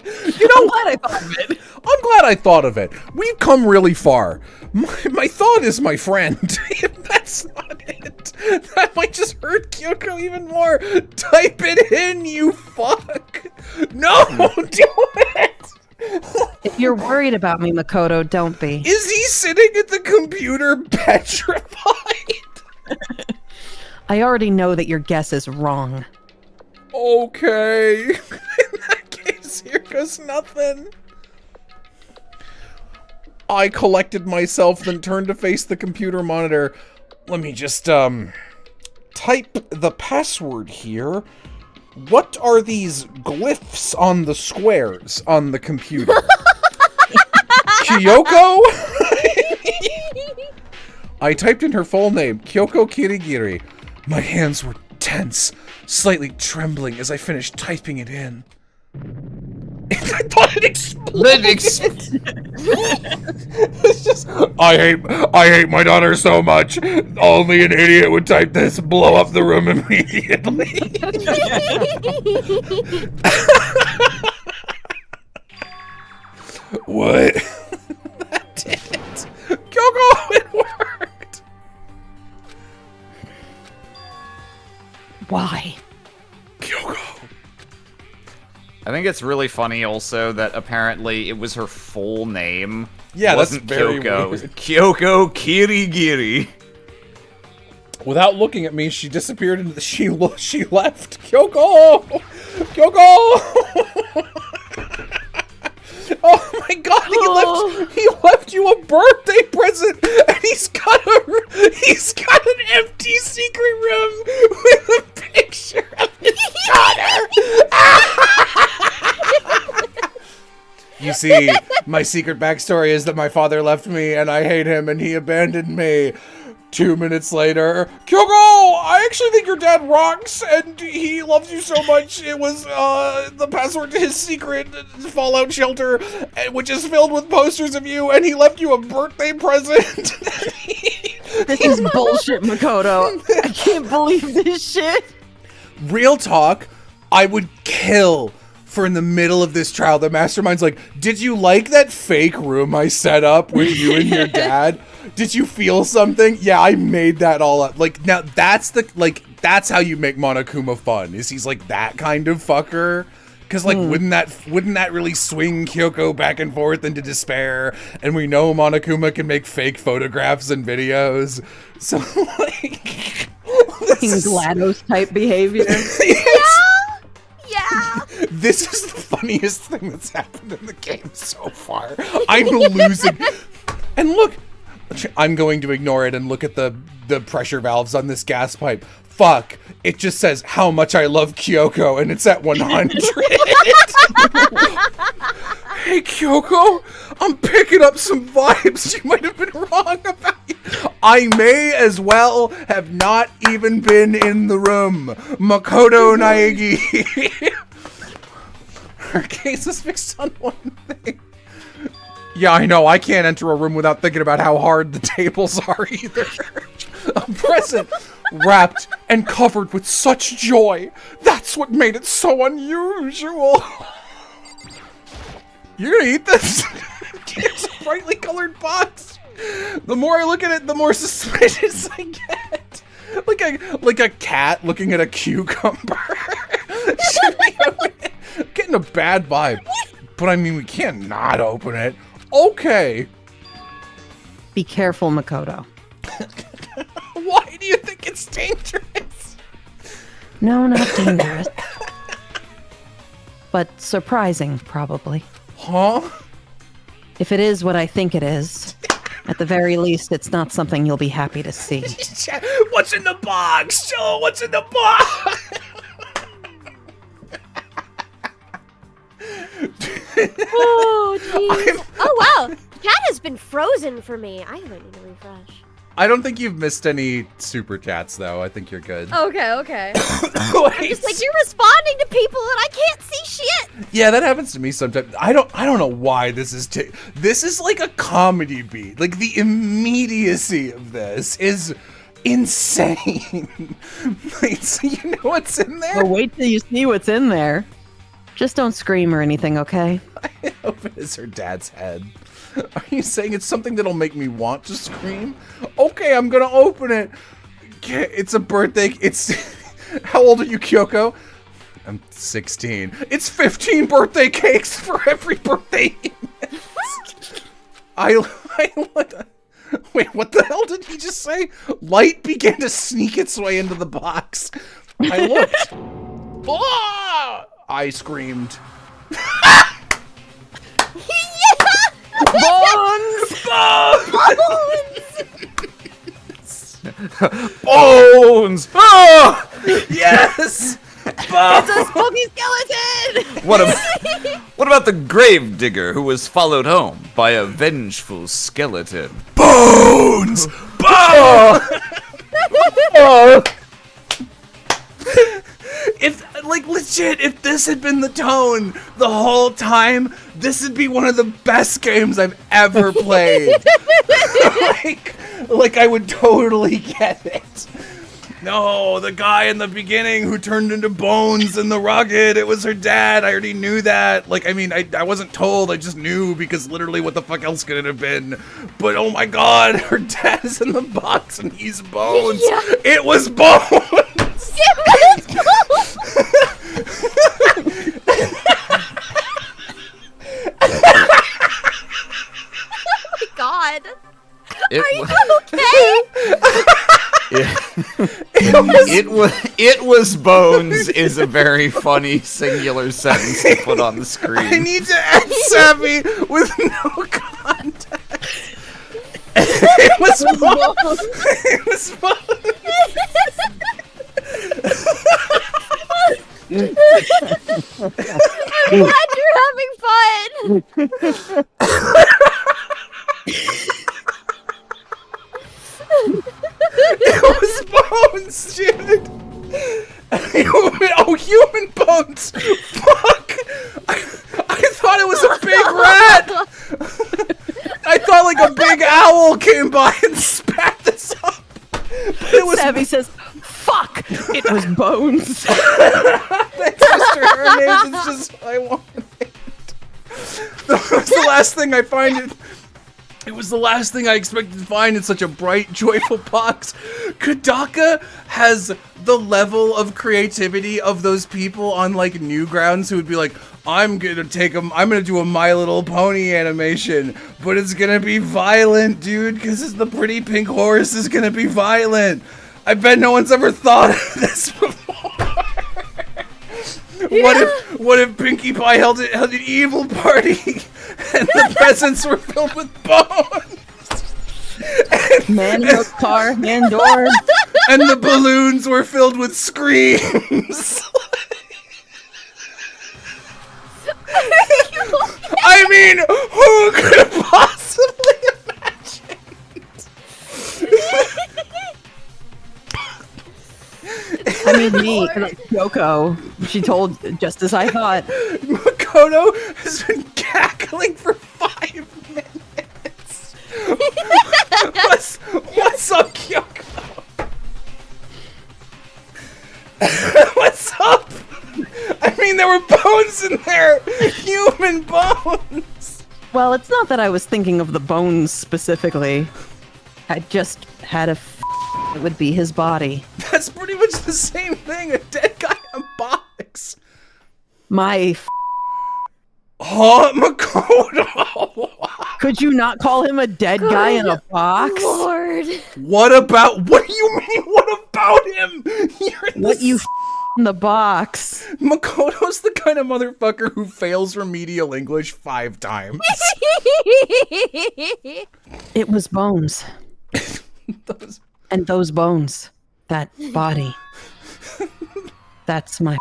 Speaker 2: You know,
Speaker 4: I'm glad I thought of it.
Speaker 2: I'm glad I thought of it. We've come really far. My thought is my friend. If that's not it, that might just hurt Kyoko even more. Type it in, you fuck. No, do it.
Speaker 4: If you're worried about me, Makoto, don't be.
Speaker 2: Is he sitting at the computer petrified?
Speaker 4: I already know that your guess is wrong.
Speaker 2: Okay. In that case, here goes nothing. I collected myself, then turned to face the computer monitor. Let me just, type the password here. What are these glyphs on the squares on the computer? Kyoko? I typed in her full name, Kyoko Kirigiri. My hands were tense, slightly trembling as I finished typing it in. I thought it exploded. It's just, I hate my daughter so much. Only an idiot would type this. Blow up the room immediately. What? That did it. Kyoko, it worked.
Speaker 4: Why?
Speaker 2: Kyoko.
Speaker 1: I think it's really funny also that apparently it was her full name.
Speaker 2: Yeah,
Speaker 1: It wasn't
Speaker 2: that's very
Speaker 1: Kyoko. It
Speaker 2: weird.
Speaker 1: was Kyoko Kirigiri.
Speaker 2: Without looking at me, she disappeared into the she left. Kyoko! Kyoko! Oh my god, he left you a birthday present, and he's got an empty secret room with a picture of his daughter. You see, my secret backstory is that my father left me and I hate him and he abandoned me. 2 minutes later, Kyoko, I actually think your dad rocks and he loves you so much. It was the password to his secret fallout shelter, which is filled with posters of you, and he left you a birthday present.
Speaker 4: This is bullshit, Makoto. I can't believe this shit.
Speaker 2: Real talk, I would kill for in the middle of this trial, the mastermind's like, did you like that fake room I set up with you and your dad? Did you feel something? Yeah, I made that all up. Like, now that's how you make Monokuma fun, is he's like that kind of fucker. Because, like, wouldn't that really swing Kyoko back and forth into despair? And we know Monokuma can make fake photographs and videos. So, like...
Speaker 4: Fucking GLaDOS type behavior.
Speaker 3: Yeah.
Speaker 2: This is the funniest thing that's happened in the game so far. I'm losing. And look, I'm going to ignore it and look at the pressure valves on this gas pipe. Fuck. It just says how much I love Kyoko, and it's at 100. Hey, Kyoko, I'm picking up some vibes you might have been wrong about. I may as well have not even been in the room. Makoto Naegi. Her case is fixed on one thing. Yeah, I know. I can't enter a room without thinking about how hard the tables are either. A present wrapped and covered with such joy. That's what made it so unusual. You're gonna eat this? It's a brightly colored box. The more I look at it, the more suspicious I get. Like a cat looking at a cucumber. Getting a bad vibe. But I mean, we can't not open it. Okay.
Speaker 4: Be careful, Makoto.
Speaker 2: Why do you think it's dangerous?
Speaker 4: No, not dangerous. But surprising, probably.
Speaker 2: Huh?
Speaker 4: If it is what I think it is, at the very least, it's not something you'll be happy to see.
Speaker 5: What's in the box? Show what's in the box.
Speaker 3: Oh, jeez. Oh, wow. Chat has been frozen for me. I might need to refresh.
Speaker 2: I don't think you've missed any super chats, though. I think you're good.
Speaker 3: Okay. I'm just like, you're responding to people and I can't see shit.
Speaker 2: Yeah, that happens to me sometimes. I don't know why this is. This is like a comedy beat. Like the immediacy of this is insane. Wait, so you know what's in there?
Speaker 4: Well, wait till you see what's in there. Just don't scream or anything, okay?
Speaker 2: I hope it is her dad's head. Are you saying it's something that'll make me want to scream? Okay, I'm gonna open it. It's a birthday. It's... How old are you, Kyoko? I'm 16. It's 15 birthday cakes for every birthday he missed. Wait, what the hell did he just say? Light began to sneak its way into the box. I looked. Oh! I screamed.
Speaker 4: Bones!
Speaker 5: Bones! Oh! Yes!
Speaker 4: It's a spooky skeleton!
Speaker 8: What about the gravedigger who was followed home by a vengeful skeleton?
Speaker 5: Bones! Bones! Oh! If this had been the tone the whole time, this would be one of the best games I've ever played. like I would totally get it. No, the guy in the beginning who turned into bones in the rocket, it was her dad. I already knew that. Like, I mean, I wasn't told, I just knew, because literally what the fuck else could it have been? But oh my god, her dad is in the box and he's bones.
Speaker 3: Yeah.
Speaker 5: It was bones!
Speaker 3: It was cool. Oh my god. Are you okay?
Speaker 8: It was bones is a very funny singular sentence to put on the screen.
Speaker 5: I need to add Savvy with no context. It was bones. It was bones.
Speaker 3: I'm glad you're having fun.
Speaker 5: It was bones, dude. Human bones. Fuck. I thought it was a big rat. I thought like a big owl came by and spat this up. But it was
Speaker 4: Savvy says, fuck! It was bones.
Speaker 5: Thanks, Mr. Hermes. It's just what I wanted. That was the last thing I find. It was the last thing I expected to find in such a bright, joyful box. Kadaka has the level of creativity of those people on like Newgrounds who would be like, I'm gonna do a My Little Pony animation, but it's gonna be violent, dude, because the pretty pink horse is gonna be violent. I bet no one's ever thought of this before. What if Pinkie Pie held an evil party and the presents were filled with bones?
Speaker 4: Man hook car, man door.
Speaker 5: And the balloons were filled with screams. I mean, who could have possibly imagined?
Speaker 4: I mean, me, Yoko. She told just as I thought.
Speaker 5: Makoto has been cackling for 5 minutes. What's up, Kyoko? What's up? I mean, there were bones in there! Human bones!
Speaker 4: Well, it's not that I was thinking of the bones specifically. I just had it would be his body.
Speaker 5: That's pretty much the same thing, a dead guy in a box.
Speaker 4: My
Speaker 5: Oh, Makoto!
Speaker 4: Could you not call him a dead guy in a box?
Speaker 3: Lord.
Speaker 5: What do you mean, what about him? You're in
Speaker 4: What you in the box?
Speaker 5: Makoto's the kind of motherfucker who fails remedial English 5 times.
Speaker 4: It was bones. And those bones. That body. That's my...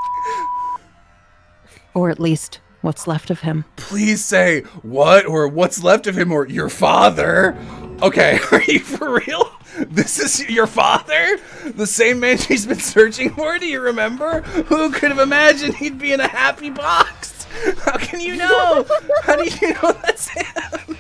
Speaker 4: Or at least what's left of him.
Speaker 5: Please say what or what's left of him or your father. Okay, are you for real? This is your father? The same man she's been searching for? Do you remember? Who could have imagined he'd be in a happy box? How can you know? How do you know that's him?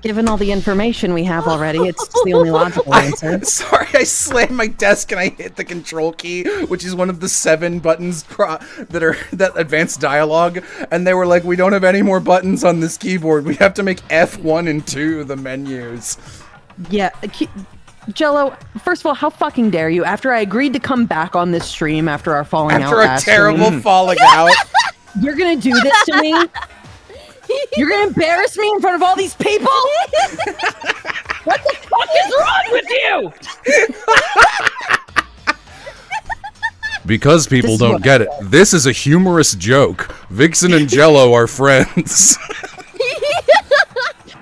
Speaker 4: Given all the information we have already, it's just the only logical answer.
Speaker 5: Sorry, I slammed my desk and I hit the control key, which is one of the 7 buttons that advanced dialogue. And they were like, we don't have any more buttons on this keyboard. We have to make F1 and 2 the menus.
Speaker 4: Yeah, Jello, first of all, how fucking dare you? After I agreed to come back on this stream after our falling out
Speaker 5: After a
Speaker 4: last
Speaker 5: terrible
Speaker 4: stream,
Speaker 5: falling out.
Speaker 4: you're gonna do this to me? You're gonna embarrass me in front of all these people? What the fuck is wrong with you?
Speaker 5: Because people don't get it, this is a humorous joke. Vixen and Jello are friends.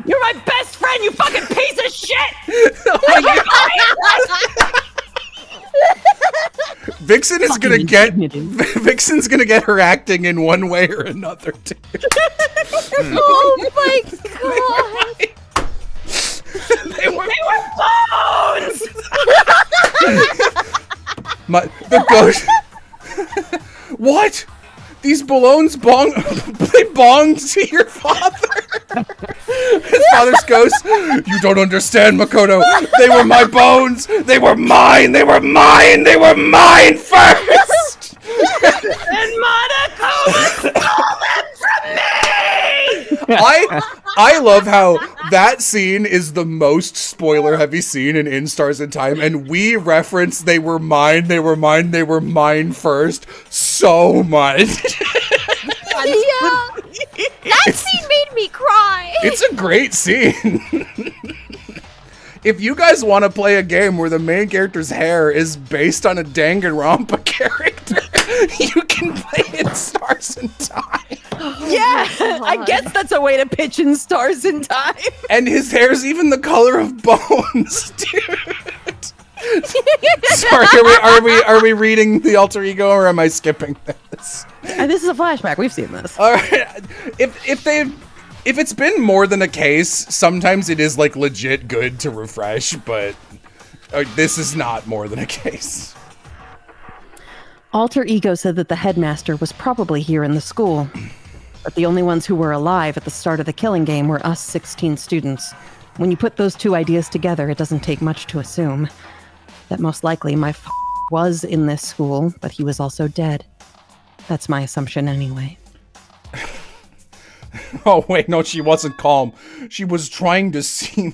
Speaker 4: You're my best friend, you fucking piece of shit!
Speaker 5: Vixen's gonna get her acting in one way or another too.
Speaker 3: Oh my god.
Speaker 5: They were bones. The ghost. What? These balloons they bonged to your father. His father's ghost. You don't understand, Makoto. They were my bones. They were mine. They were mine. They were mine first.
Speaker 4: And Monaco stole them from me!
Speaker 5: I love how that scene is the most spoiler-heavy scene in Stars in Time, and we reference they were mine first so much.
Speaker 3: Yeah. That scene made me cry.
Speaker 5: It's a great scene. If you guys want to play a game where the main character's hair is based on a Danganronpa character, you can play it Stars in Time.
Speaker 4: Yeah, I guess that's a way to pitch in Stars in Time.
Speaker 5: And his hair's even the color of bones, dude. Sorry, are we reading the alter ego or am I skipping this?
Speaker 4: This is a flashback. We've seen this.
Speaker 5: All right, if it's been more than a case, sometimes it is like legit good to refresh, but this is not more than a case.
Speaker 4: Alter Ego said that the headmaster was probably here in the school, but the only ones who were alive at the start of the killing game were us 16 students. When you put those two ideas together, it doesn't take much to assume that most likely my was in this school, but he was also dead. That's my assumption anyway.
Speaker 2: Oh, wait, no, she wasn't calm. She was trying to seem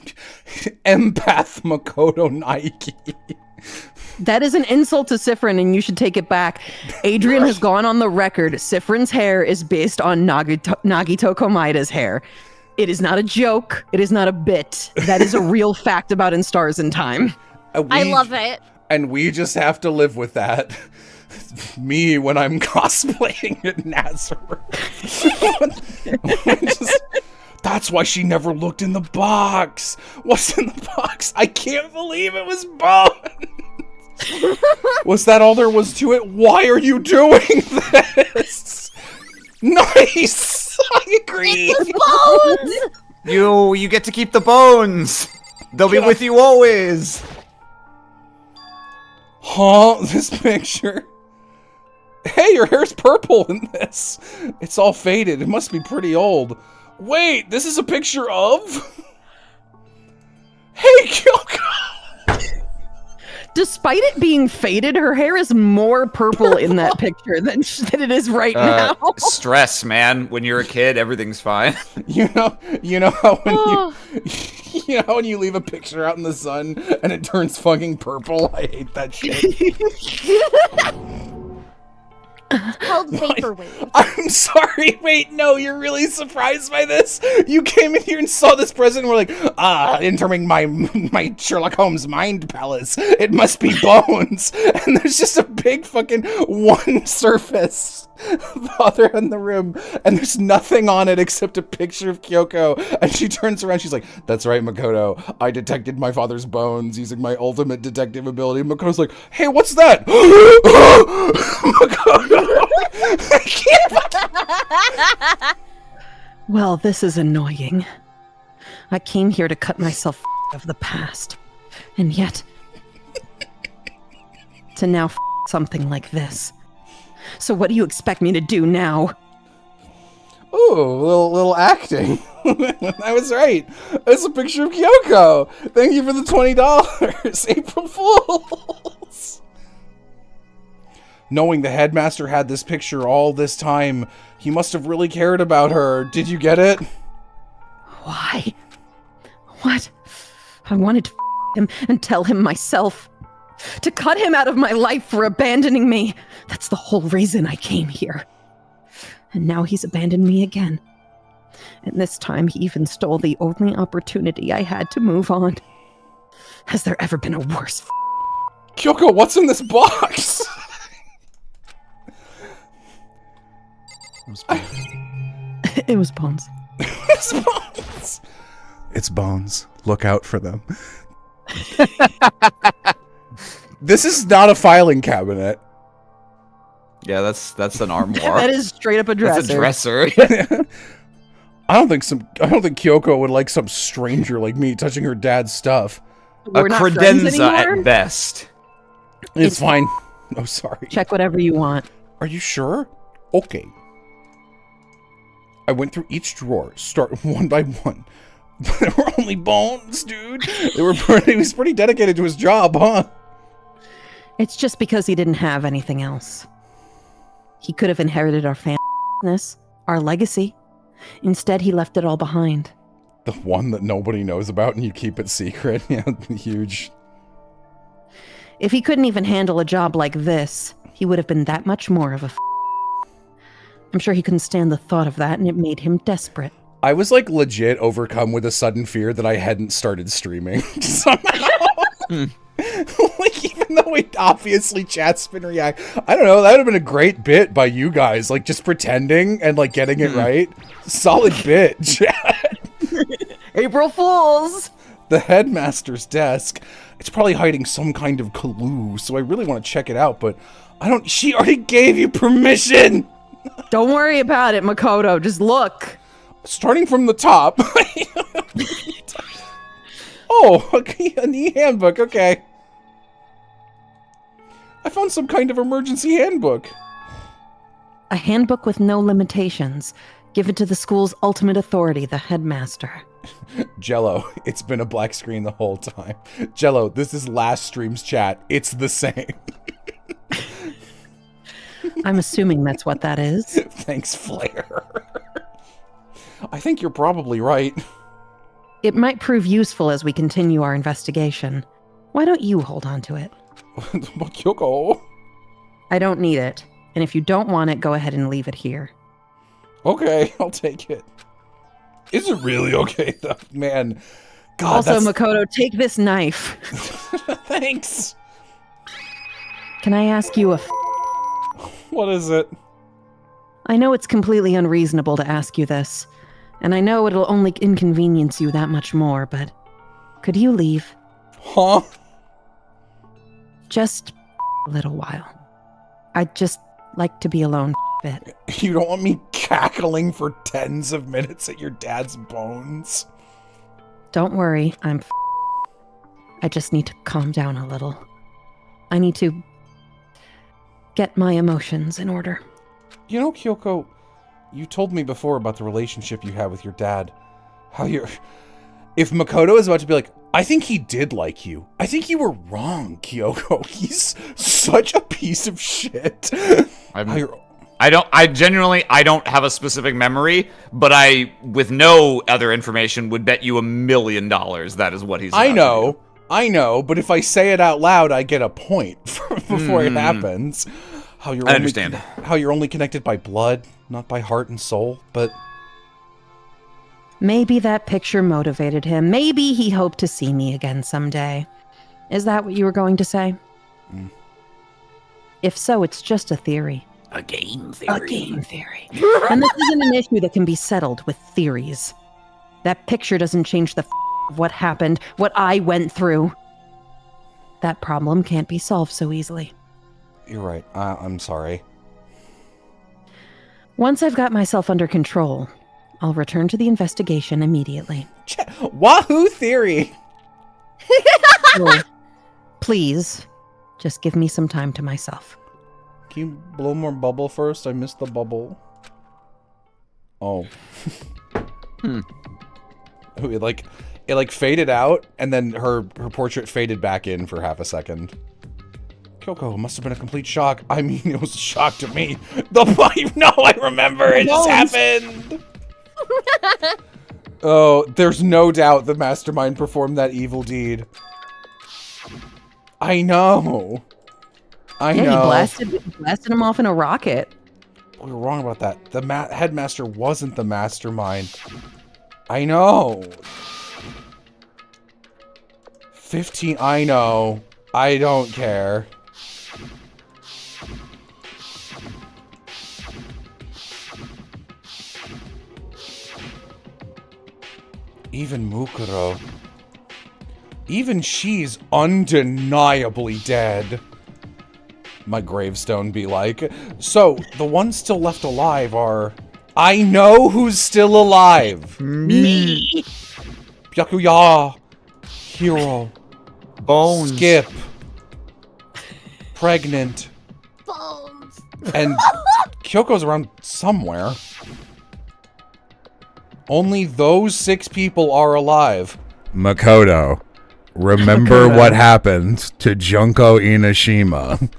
Speaker 2: empath Makoto Nike.
Speaker 4: That is an insult to Sifrin, and you should take it back. Adrian has gone on the record. Sifrin's hair is based on Nagito Komaida's hair. It is not a joke. It is not a bit. That is a real fact about In Stars in Time.
Speaker 3: I love it.
Speaker 2: And we just have to live with that. Me when I'm cosplaying at Nazareth. That's why she never looked in the box. What's in the box? I can't believe it was bones. Was that all there was to it? Why are you doing this? Nice. I agree.
Speaker 3: Bones!
Speaker 8: You get to keep the bones. They'll be with you always.
Speaker 2: Huh? This picture? Hey, your hair's purple in this. It's all faded. It must be pretty old. Wait, this is a picture of... Hey, Kyoko!
Speaker 4: Despite it being faded, her hair is more purple in that picture than it is right now.
Speaker 8: Stress, man. When you're a kid, everything's fine.
Speaker 2: You know how when you know when you leave a picture out in the sun and it turns fucking purple? I hate that shit.
Speaker 3: It's called vaporwave.
Speaker 2: I'm sorry, wait, no, you're really surprised by this? You came in here and saw this present and were like, entering my Sherlock Holmes mind palace. It must be bones. And there's just a big fucking one surface, the other in the room, and there's nothing on it except a picture of Kyoko. And she turns around, she's like, that's right, Makoto. I detected my father's bones using my ultimate detective ability. And Makoto's like, hey, what's that? Makoto! I can't.
Speaker 4: Well, this is annoying. I came here to cut myself of the past, and yet to now something like this. So what do you expect me to do now?
Speaker 2: Ooh, little acting. I was right. It's a picture of Kyoko. Thank you for the $20. April Fools. Knowing the headmaster had this picture all this time, he must have really cared about her. Did you get it?
Speaker 4: Why? What? I wanted to him and tell him myself. To cut him out of my life for abandoning me. That's the whole reason I came here. And now he's abandoned me again. And this time he even stole the only opportunity I had to move on. Has there ever been a worse
Speaker 2: Kyoko, what's in this box?
Speaker 4: It was bones.
Speaker 2: It's bones. It's bones. Look out for them. This is not a filing cabinet.
Speaker 8: Yeah, that's an armoire.
Speaker 4: That is straight up a dresser.
Speaker 8: That's a dresser.
Speaker 2: I don't think Kyoko would like some stranger like me touching her dad's stuff.
Speaker 4: We're
Speaker 8: a
Speaker 4: not friends
Speaker 8: credenza
Speaker 4: anymore?
Speaker 8: at best.
Speaker 2: It's fine. Oh, sorry.
Speaker 4: Check whatever you want.
Speaker 2: Are you sure? Okay. I went through each drawer, start one by one. There were only bones, dude. He was pretty dedicated to his job, huh?
Speaker 4: It's just because he didn't have anything else. He could have inherited our family, our legacy. Instead, he left it all behind.
Speaker 2: The one that nobody knows about and you keep it secret? Yeah, huge.
Speaker 4: If he couldn't even handle a job like this, he would have been that much more of a I'm sure he couldn't stand the thought of that, and it made him desperate.
Speaker 2: I was like legit overcome with a sudden fear that I hadn't started streaming somehow. Like, even though it obviously chat's been react, I don't know, that would have been a great bit by you guys, like just pretending and like getting it right. Solid bit, chat.
Speaker 4: April Fools!
Speaker 2: The headmaster's desk. It's probably hiding some kind of clue, so I really want to check it out, but she already gave you permission!
Speaker 4: Don't worry about it, Makoto. Just look.
Speaker 2: Starting from the top. Oh, a knee handbook. Okay. I found some kind of emergency handbook.
Speaker 4: A handbook with no limitations. Given to the school's ultimate authority, the headmaster.
Speaker 2: Jello, it's been a black screen the whole time. Jello, this is last stream's chat. It's the same.
Speaker 4: I'm assuming that's what that is.
Speaker 2: Thanks, Flair. I think you're probably right.
Speaker 4: It might prove useful as we continue our investigation. Why don't you hold on to it?
Speaker 2: But Kyoko.
Speaker 4: I don't need it. And if you don't want it, go ahead and leave it here.
Speaker 2: Okay, I'll take it. Is it really okay, though? Man. God,
Speaker 4: also, Makoto, take this knife.
Speaker 2: Thanks.
Speaker 4: Can I ask you
Speaker 2: What is it?
Speaker 4: I know it's completely unreasonable to ask you this, and I know it'll only inconvenience you that much more, but could you leave?
Speaker 2: Huh?
Speaker 4: Just a little while. I'd just like to be alone a bit.
Speaker 2: You don't want me cackling for tens of minutes at your dad's bones?
Speaker 4: Don't worry, I just need to calm down a little. I need to get my emotions in order.
Speaker 2: You know, Kyoko, you told me before about the relationship you had with your dad. How you're... If Makoto is about to be like, I think he did like you. I think you were wrong, Kyoko. He's such a piece of shit.
Speaker 8: I genuinely don't have a specific memory, but I, with no other information, would bet you $1 million that is what he's about
Speaker 2: I know, but if I say it out loud, I get a point before it happens. I understand. How you're only connected by blood, not by heart and soul, but...
Speaker 4: Maybe that picture motivated him. Maybe he hoped to see me again someday. Is that what you were going to say? If so, it's just a theory.
Speaker 1: A game theory.
Speaker 4: A game theory. And this isn't an issue that can be settled with theories. That picture doesn't change the of what happened, what I went through. That problem can't be solved so easily.
Speaker 2: You're right. I'm sorry.
Speaker 4: Once I've got myself under control, I'll return to the investigation immediately.
Speaker 2: Wahoo theory!
Speaker 4: So, please, just give me some time to myself.
Speaker 2: Can you blow more bubble first? I missed the bubble. Oh. It like faded out, and then her portrait faded back in for half a second. Kyoko, must have been a complete shock. I mean, it was a shock to me. No, I remember it just happened. Oh, there's no doubt the mastermind performed that evil deed. I know.
Speaker 4: He blasted him off in a rocket.
Speaker 2: We were wrong about that. The headmaster wasn't the mastermind. I know. 15, I know. I don't care. Even Mukuro. Even she's undeniably dead. My gravestone be like. So, the ones still left alive are... I know who's still alive.
Speaker 1: Me.
Speaker 2: Byakuya. Hero.
Speaker 8: Bones.
Speaker 2: Skip. Pregnant.
Speaker 3: Bones.
Speaker 2: And Kyoko's around somewhere. Only those 6 people are alive. Makoto, remember what happened to Junko Inashima.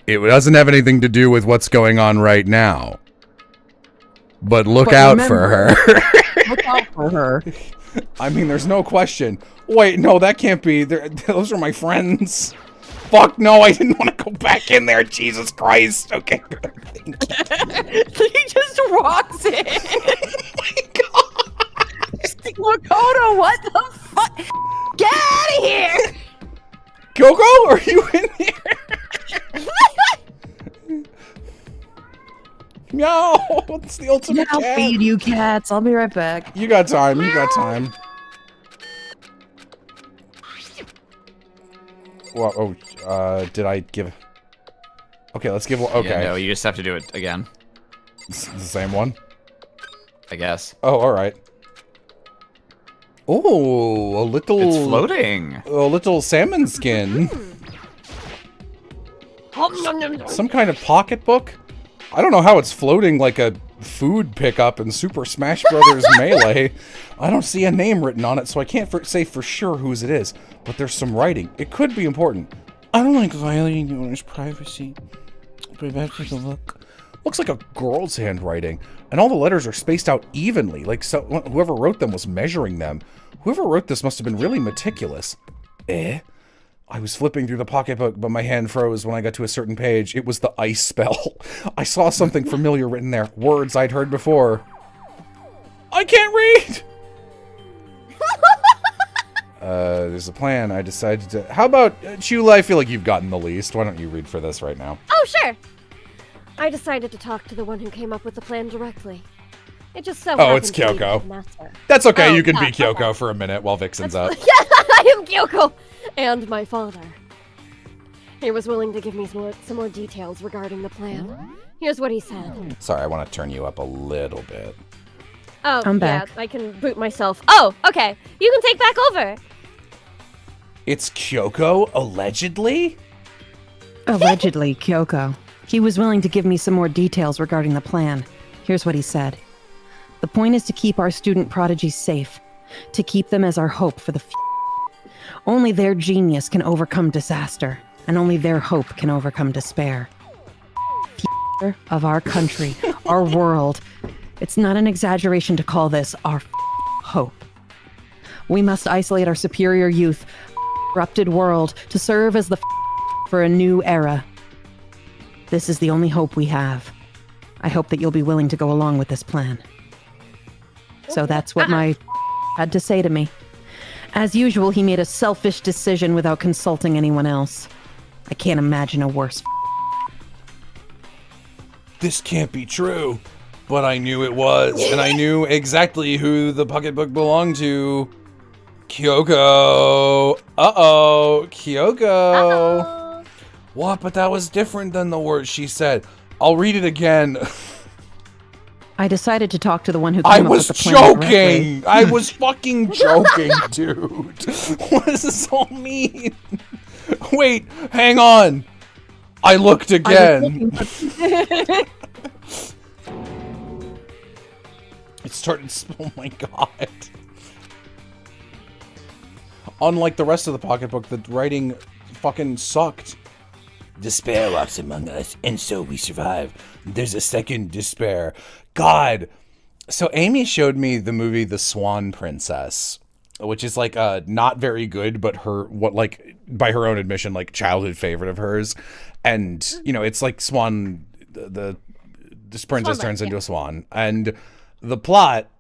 Speaker 2: It doesn't have anything to do with what's going on right now. But look out for her.
Speaker 4: Look out for her.
Speaker 2: I mean, there's no question. Wait, no, that can't be. Those are my friends. Fuck, no, I didn't want to go back in there. Jesus Christ. Okay, good.
Speaker 4: He just walks in.
Speaker 2: Oh my God.
Speaker 4: Makoto, what the fuck? Get out of here!
Speaker 2: Kyoko, are you in here? No, it's the ultimate
Speaker 4: I'll
Speaker 2: cat.
Speaker 4: feed you cats. I'll be right back.
Speaker 2: You got time. You got time. Well, did I give... Okay, let's give one. Okay.
Speaker 8: Yeah, no, you just have to do it again.
Speaker 2: It's the same one?
Speaker 8: I guess.
Speaker 2: Oh, alright. Oh, a little...
Speaker 8: It's floating.
Speaker 2: A little salmon skin. Some kind of pocketbook? I don't know how it's floating like a food pickup in Super Smash Brothers Melee. I don't see a name written on it, so I can't say for sure whose it is. But there's some writing. It could be important. I don't like violating the owner's privacy. Looks like a girl's handwriting, and all the letters are spaced out evenly, like whoever wrote them was measuring them. Whoever wrote this must have been really meticulous. Eh? I was flipping through the pocketbook, but my hand froze when I got to a certain page. It was the ice spell. I saw something familiar written there, words I'd heard before. I can't read! There's a plan. I decided to... How about, Chula, I feel like you've gotten the least. Why don't you read for this right now?
Speaker 3: Oh, sure. I decided to talk to the one who came up with the plan directly. It just so
Speaker 2: Oh, it's
Speaker 3: happened to be
Speaker 2: Kyoko.
Speaker 3: the master.
Speaker 2: That's okay,
Speaker 3: Oh,
Speaker 2: you can be
Speaker 3: yeah,
Speaker 2: Kyoko
Speaker 3: okay.
Speaker 2: for a minute while Vixen's up.
Speaker 3: Yeah, I am Kyoko! And my father. He was willing to give me some more details regarding the plan. Here's what he said.
Speaker 2: Sorry, I want to turn you up a little bit.
Speaker 3: Oh,
Speaker 4: I'm
Speaker 3: yeah,
Speaker 4: back.
Speaker 3: I can boot myself. Oh, okay. You can take back over.
Speaker 2: It's Kyoko, allegedly?
Speaker 4: Allegedly, Kyoko. He was willing to give me some more details regarding the plan. Here's what he said. The point is to keep our student prodigies safe, to keep them as our hope for the future. Only their genius can overcome disaster, and only their hope can overcome despair. Future of our country, our world. It's not an exaggeration to call this our hope. We must isolate our superior youth, corrupted world, to serve as the for a new era. This is the only hope we have. I hope that you'll be willing to go along with this plan. So that's what my had to say to me. As usual, he made a selfish decision without consulting anyone else. I can't imagine a worse.
Speaker 2: This can't be true. But I knew it was, and I knew exactly who the pocketbook belonged to. Kyoko. Uh-oh. Kyoko.
Speaker 3: Uh-oh.
Speaker 2: What? But that was different than the words she said. I'll read it again.
Speaker 4: I decided to talk to the one who
Speaker 2: I
Speaker 4: came up
Speaker 2: was
Speaker 4: with the plan directly.
Speaker 2: joking. I was fucking joking, dude. What does this all mean? Wait, hang on. I looked again. It started. Oh my god. Unlike the rest of the pocketbook, the writing fucking sucked. Despair walks among us, and so we survive. There's a second despair. God. So Amy showed me the movie The Swan Princess, which is like not very good, but by her own admission, like childhood favorite of hers. And you know, it's like Swan, this princess turns into a swan, and the plot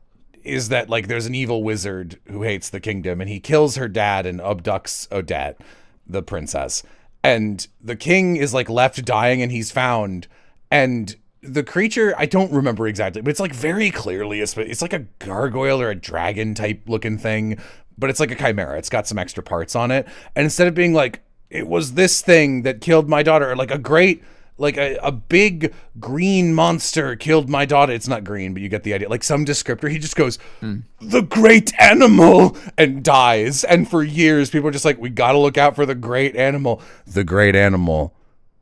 Speaker 2: is that like there's an evil wizard who hates the kingdom, and he kills her dad and abducts Odette, the princess. And the king is like left dying, and he's found, and the creature, I don't remember exactly, but it's like very clearly it's like a gargoyle or a dragon type looking thing, but it's like a chimera. It's got some extra parts on it, and instead of being like, it was this thing that killed my daughter, or like a big green monster killed my daughter. It's not green, but you get the idea. Like some descriptor, he just goes, the great animal, and dies. And for years, people are just like, we gotta look out for the great animal. The great animal.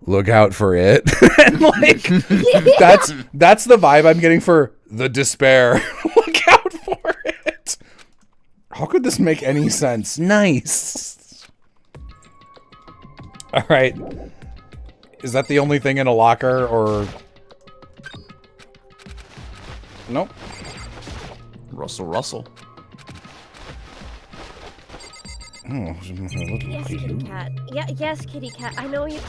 Speaker 2: Look out for it. And like, that's the vibe I'm getting for the despair. Look out for it. How could this make any sense? Nice. All right. Is that the only thing in a locker, or... Nope.
Speaker 8: Russell.
Speaker 2: Oh.
Speaker 3: Yes, kitty cat. Yeah, yes, kitty cat. I know you.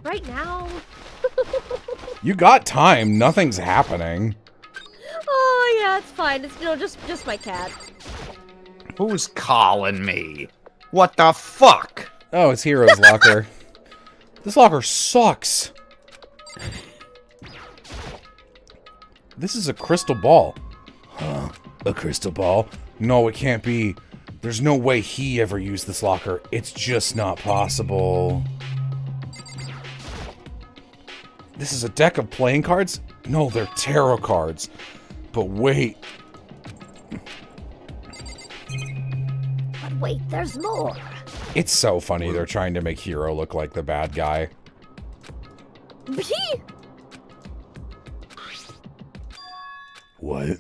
Speaker 3: Right now.
Speaker 2: You got time. Nothing's happening.
Speaker 3: Oh yeah, it's fine. It's just my cat.
Speaker 8: Who's calling me? What the fuck?
Speaker 2: Oh, it's Hero's locker. This locker sucks. This is a crystal ball. Huh? A crystal ball? No, it can't be. There's no way he ever used this locker. It's just not possible. This is a deck of playing cards? No, they're tarot cards. But wait.
Speaker 3: But wait, there's more.
Speaker 2: It's so funny they're trying to make Hero look like the bad guy. What?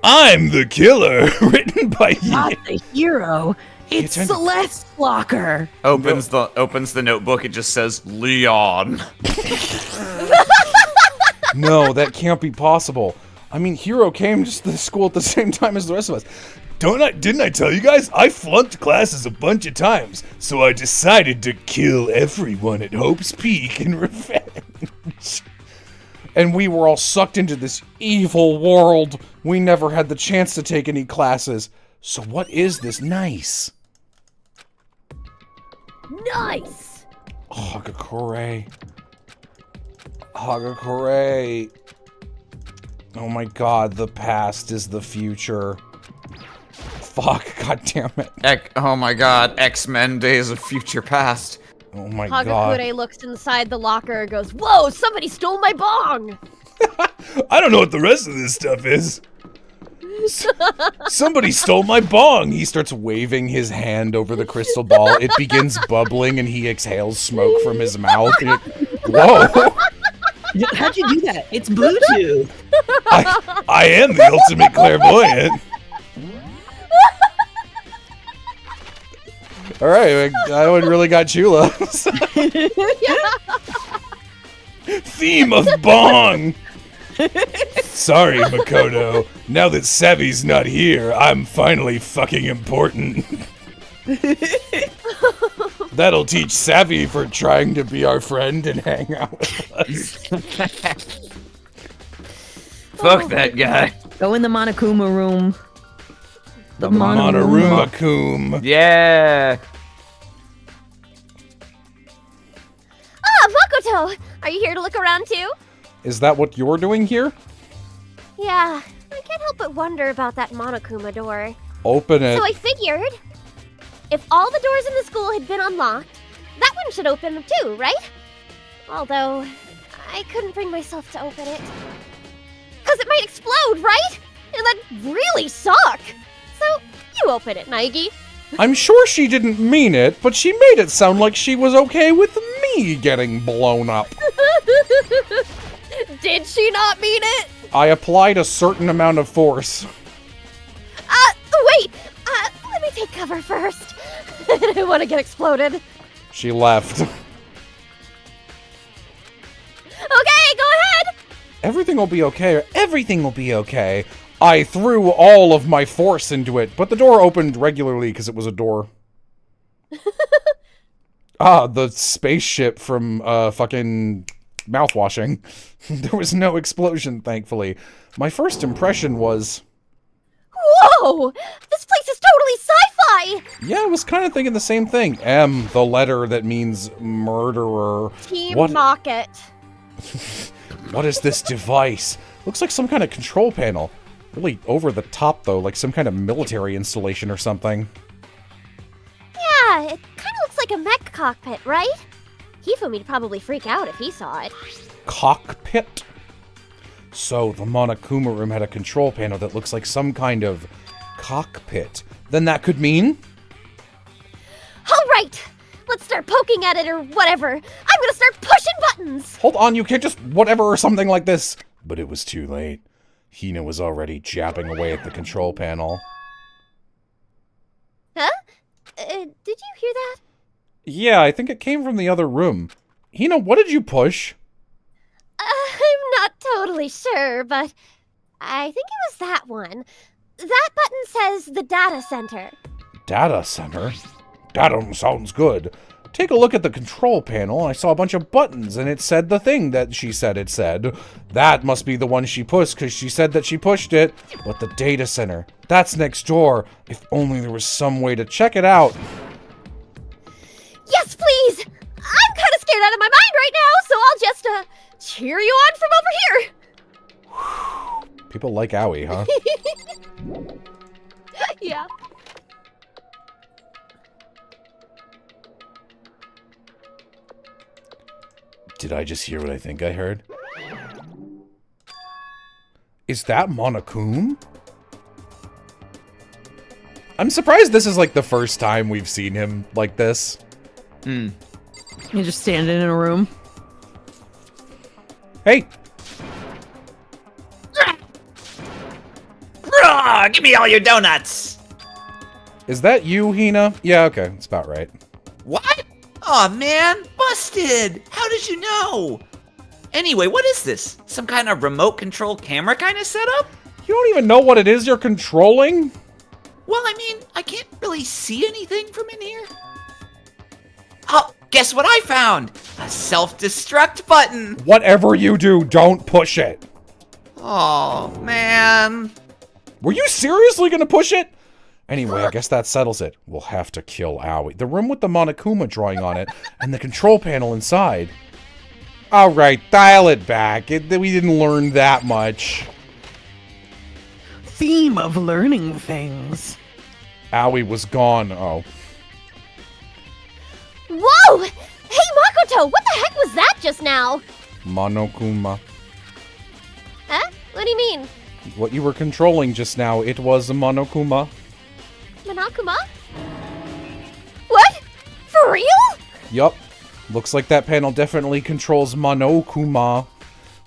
Speaker 2: I'm the killer, written by
Speaker 4: Not the hero. It's
Speaker 2: attention.
Speaker 4: Celeste's locker.
Speaker 8: Opens the notebook. It just says Leon.
Speaker 2: No, that can't be possible. I mean, Hero came just to the school at the same time as the rest of us.
Speaker 5: Didn't I tell you guys? I flunked classes a bunch of times, so I decided to kill everyone at Hope's Peak in revenge.
Speaker 2: And we were all sucked into this evil world. We never had the chance to take any classes. So what is this nice?
Speaker 3: Nice!
Speaker 2: Hagakure. Hagakure. Oh my god, the past is the future. Fuck, god damn it.
Speaker 8: Oh my god, X-Men Days of Future Past.
Speaker 2: Oh my god.
Speaker 3: Hagakure looks inside the locker and goes, "Whoa, somebody stole my bong!"
Speaker 5: I don't know what the rest of this stuff is. Somebody stole my bong.
Speaker 2: He starts waving his hand over the crystal ball. It begins bubbling and he exhales smoke from his mouth. Whoa!
Speaker 4: How'd you do that? It's Bluetooth.
Speaker 5: I am the ultimate clairvoyant.
Speaker 2: Alright, that one really got Chula.
Speaker 5: Theme of bong. Sorry, Makoto. Now that Savvy's not here, I'm finally fucking important. That'll teach Savvy for trying to be our friend and hang out with us.
Speaker 8: Fuck that guy.
Speaker 4: Go in the Monokuma room. The
Speaker 5: Monaruma-kun.
Speaker 8: Yeah.
Speaker 3: Ah, Makoto! Are you here to look around too?
Speaker 2: Is that what you're doing here?
Speaker 3: Yeah, I can't help but wonder about that Monokuma door.
Speaker 2: Open it.
Speaker 3: So I figured, if all the doors in the school had been unlocked, that one should open too, right? Although, I couldn't bring myself to open it. Because it might explode, right? And that'd really suck! So, you open it, Naegi.
Speaker 2: I'm sure she didn't mean it, but she made it sound like she was okay with me getting blown up.
Speaker 3: Did she not mean it?
Speaker 2: I applied a certain amount of force.
Speaker 3: Wait! Let me take cover first. I don't want to get exploded.
Speaker 2: She left.
Speaker 3: Okay, go ahead!
Speaker 2: Everything will be okay. Everything will be okay. I threw all of my force into it, but the door opened regularly because it was a door. The spaceship from, fucking mouthwashing. There was no explosion, thankfully. My first impression was...
Speaker 3: Whoa! This place is totally sci-fi!
Speaker 2: Yeah, I was kind of thinking the same thing. M, the letter that means murderer.
Speaker 3: Team
Speaker 2: What?
Speaker 3: Rocket.
Speaker 2: What is this device? Looks like some kind of control panel. Really over the top, though, like some kind of military installation or something.
Speaker 3: Yeah, it kind of looks like a mech cockpit, right? Hifumi'd probably freak out if he saw it.
Speaker 2: Cockpit? So, the Monokuma room had a control panel that looks like some kind of cockpit. Then that could mean...
Speaker 3: Alright! Let's start poking at it or whatever. I'm gonna start pushing buttons!
Speaker 2: Hold on, you can't just whatever or something like this. But it was too late. Hina was already jabbing away at the control panel.
Speaker 3: Huh? Did you hear that?
Speaker 2: Yeah, I think it came from the other room. Hina, what did you push?
Speaker 3: I'm not totally sure, but I think it was that one. That button says the data center.
Speaker 2: Data center? That sounds good. Take a look at the control panel. I saw a bunch of buttons, and it said the thing that she said it said. That must be the one she pushed, because she said that she pushed it. But the data center, that's next door. If only there was some way to check it out.
Speaker 3: Yes, please! I'm kind of scared out of my mind right now, so I'll just, cheer you on from over here.
Speaker 2: People like Owie, huh?
Speaker 3: Yeah.
Speaker 2: Did I just hear what I think I heard? Is that Monokuma? I'm surprised this is like the first time we've seen him like this.
Speaker 4: You're just standing in a room.
Speaker 2: Hey!
Speaker 1: Give me all your donuts!
Speaker 2: Is that you, Hina? Yeah, okay, that's about right.
Speaker 1: What? Aw, man, busted! How did you know? Anyway, what is this? Some kind of remote control camera kind of setup?
Speaker 2: You don't even know what it is you're controlling?
Speaker 1: Well, I mean, I can't really see anything from in here. Oh, guess what I found? A self-destruct button.
Speaker 2: Whatever you do, don't push it.
Speaker 1: Oh, man.
Speaker 2: Were you seriously gonna push it? Anyway, I guess that settles it. We'll have to kill Aoi. The room with the Monokuma drawing on it, and the control panel inside. Alright, dial it back. We didn't learn that much.
Speaker 4: Theme of learning things.
Speaker 2: Aoi was gone. Oh.
Speaker 3: Whoa! Hey, Makoto, what the heck was that just now?
Speaker 2: Monokuma.
Speaker 3: Huh? What do you mean?
Speaker 2: What you were controlling just now, it was a Monokuma.
Speaker 3: Monokuma? What? For real?
Speaker 2: Yup. Looks like that panel definitely controls Monokuma,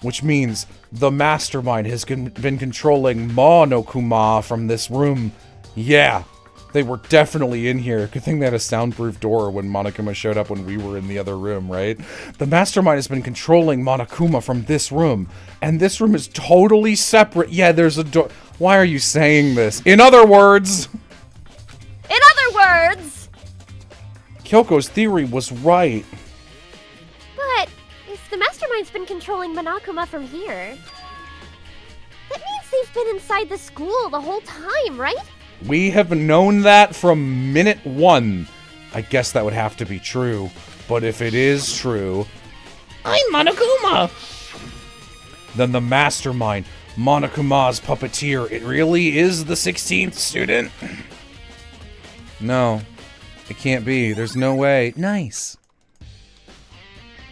Speaker 2: which means the mastermind has been controlling Monokuma from this room. Yeah, they were definitely in here. Good thing they had a soundproof door when Monokuma showed up when we were in the other room, right? The mastermind has been controlling Monokuma from this room, and this room is totally separate. Yeah, there's a door. Why are you saying this? In other words...
Speaker 3: In other words...
Speaker 2: Kyoko's theory was right.
Speaker 3: But if the mastermind's been controlling Monokuma from here, that means they've been inside the school the whole time, right?
Speaker 2: We have known that from minute one. I guess that would have to be true. But if it is true... I'm Monokuma! Then the mastermind, Monokuma's puppeteer, it really is the 16th student? No. It can't be. There's no way. Nice.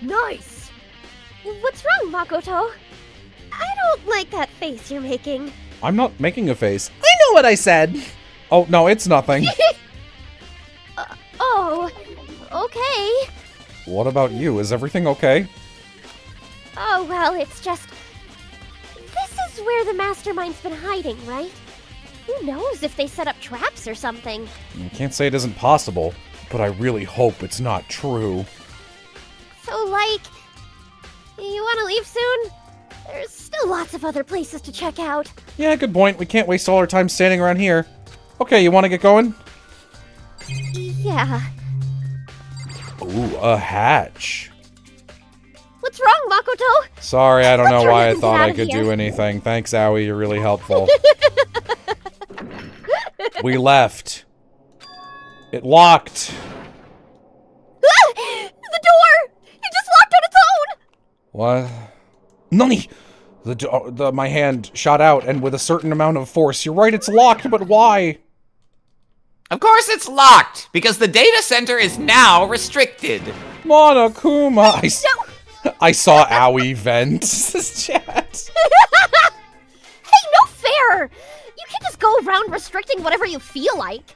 Speaker 3: Nice! What's wrong, Makoto? I don't like that face you're making.
Speaker 2: I'm not making a face. I know what I said! Oh, no, it's nothing.
Speaker 3: Oh, okay.
Speaker 2: What about you? Is everything okay?
Speaker 3: Oh, well, it's just... This is where the mastermind's been hiding, right? Who knows if they set up traps or something?
Speaker 2: I can't say it isn't possible, but I really hope it's not true.
Speaker 3: So, like, you want to leave soon? There's still lots of other places to check out.
Speaker 2: Yeah, good point. We can't waste all our time standing around here. Okay, you want to get going?
Speaker 3: Yeah.
Speaker 2: Ooh, a hatch.
Speaker 3: What's wrong, Makoto?
Speaker 2: Sorry, I don't know why I thought I
Speaker 3: outta
Speaker 2: could
Speaker 3: here.
Speaker 2: do anything. Thanks, Aoi, you're really helpful. We left. It locked.
Speaker 3: Ah! The door! It just locked on its own!
Speaker 2: What? Nani! My hand shot out, and with a certain amount of force. You're right, it's locked, but why?
Speaker 1: Of course it's locked, because the data center is now restricted.
Speaker 2: Monokuma! I saw Aoi vent. This chat.
Speaker 3: Hey, no fair! You can't just go around restricting whatever you feel like.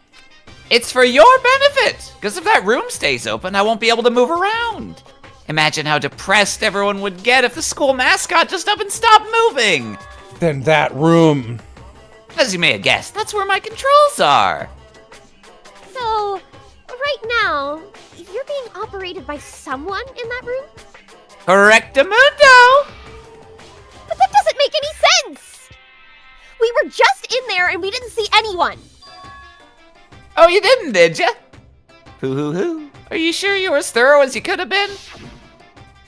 Speaker 1: It's for your benefit, because if that room stays open, I won't be able to move around. Imagine how depressed everyone would get if the school mascot just up and stopped moving.
Speaker 2: Then that room.
Speaker 1: As you may have guessed, that's where my controls are.
Speaker 3: So, right now, you're being operated by someone in that room?
Speaker 1: Correctamundo!
Speaker 3: But that doesn't make any sense! We were just in there and we didn't see anyone.
Speaker 1: Oh, you didn't, did ya? Hoo-hoo-hoo. Are you sure you were as thorough as you could have been?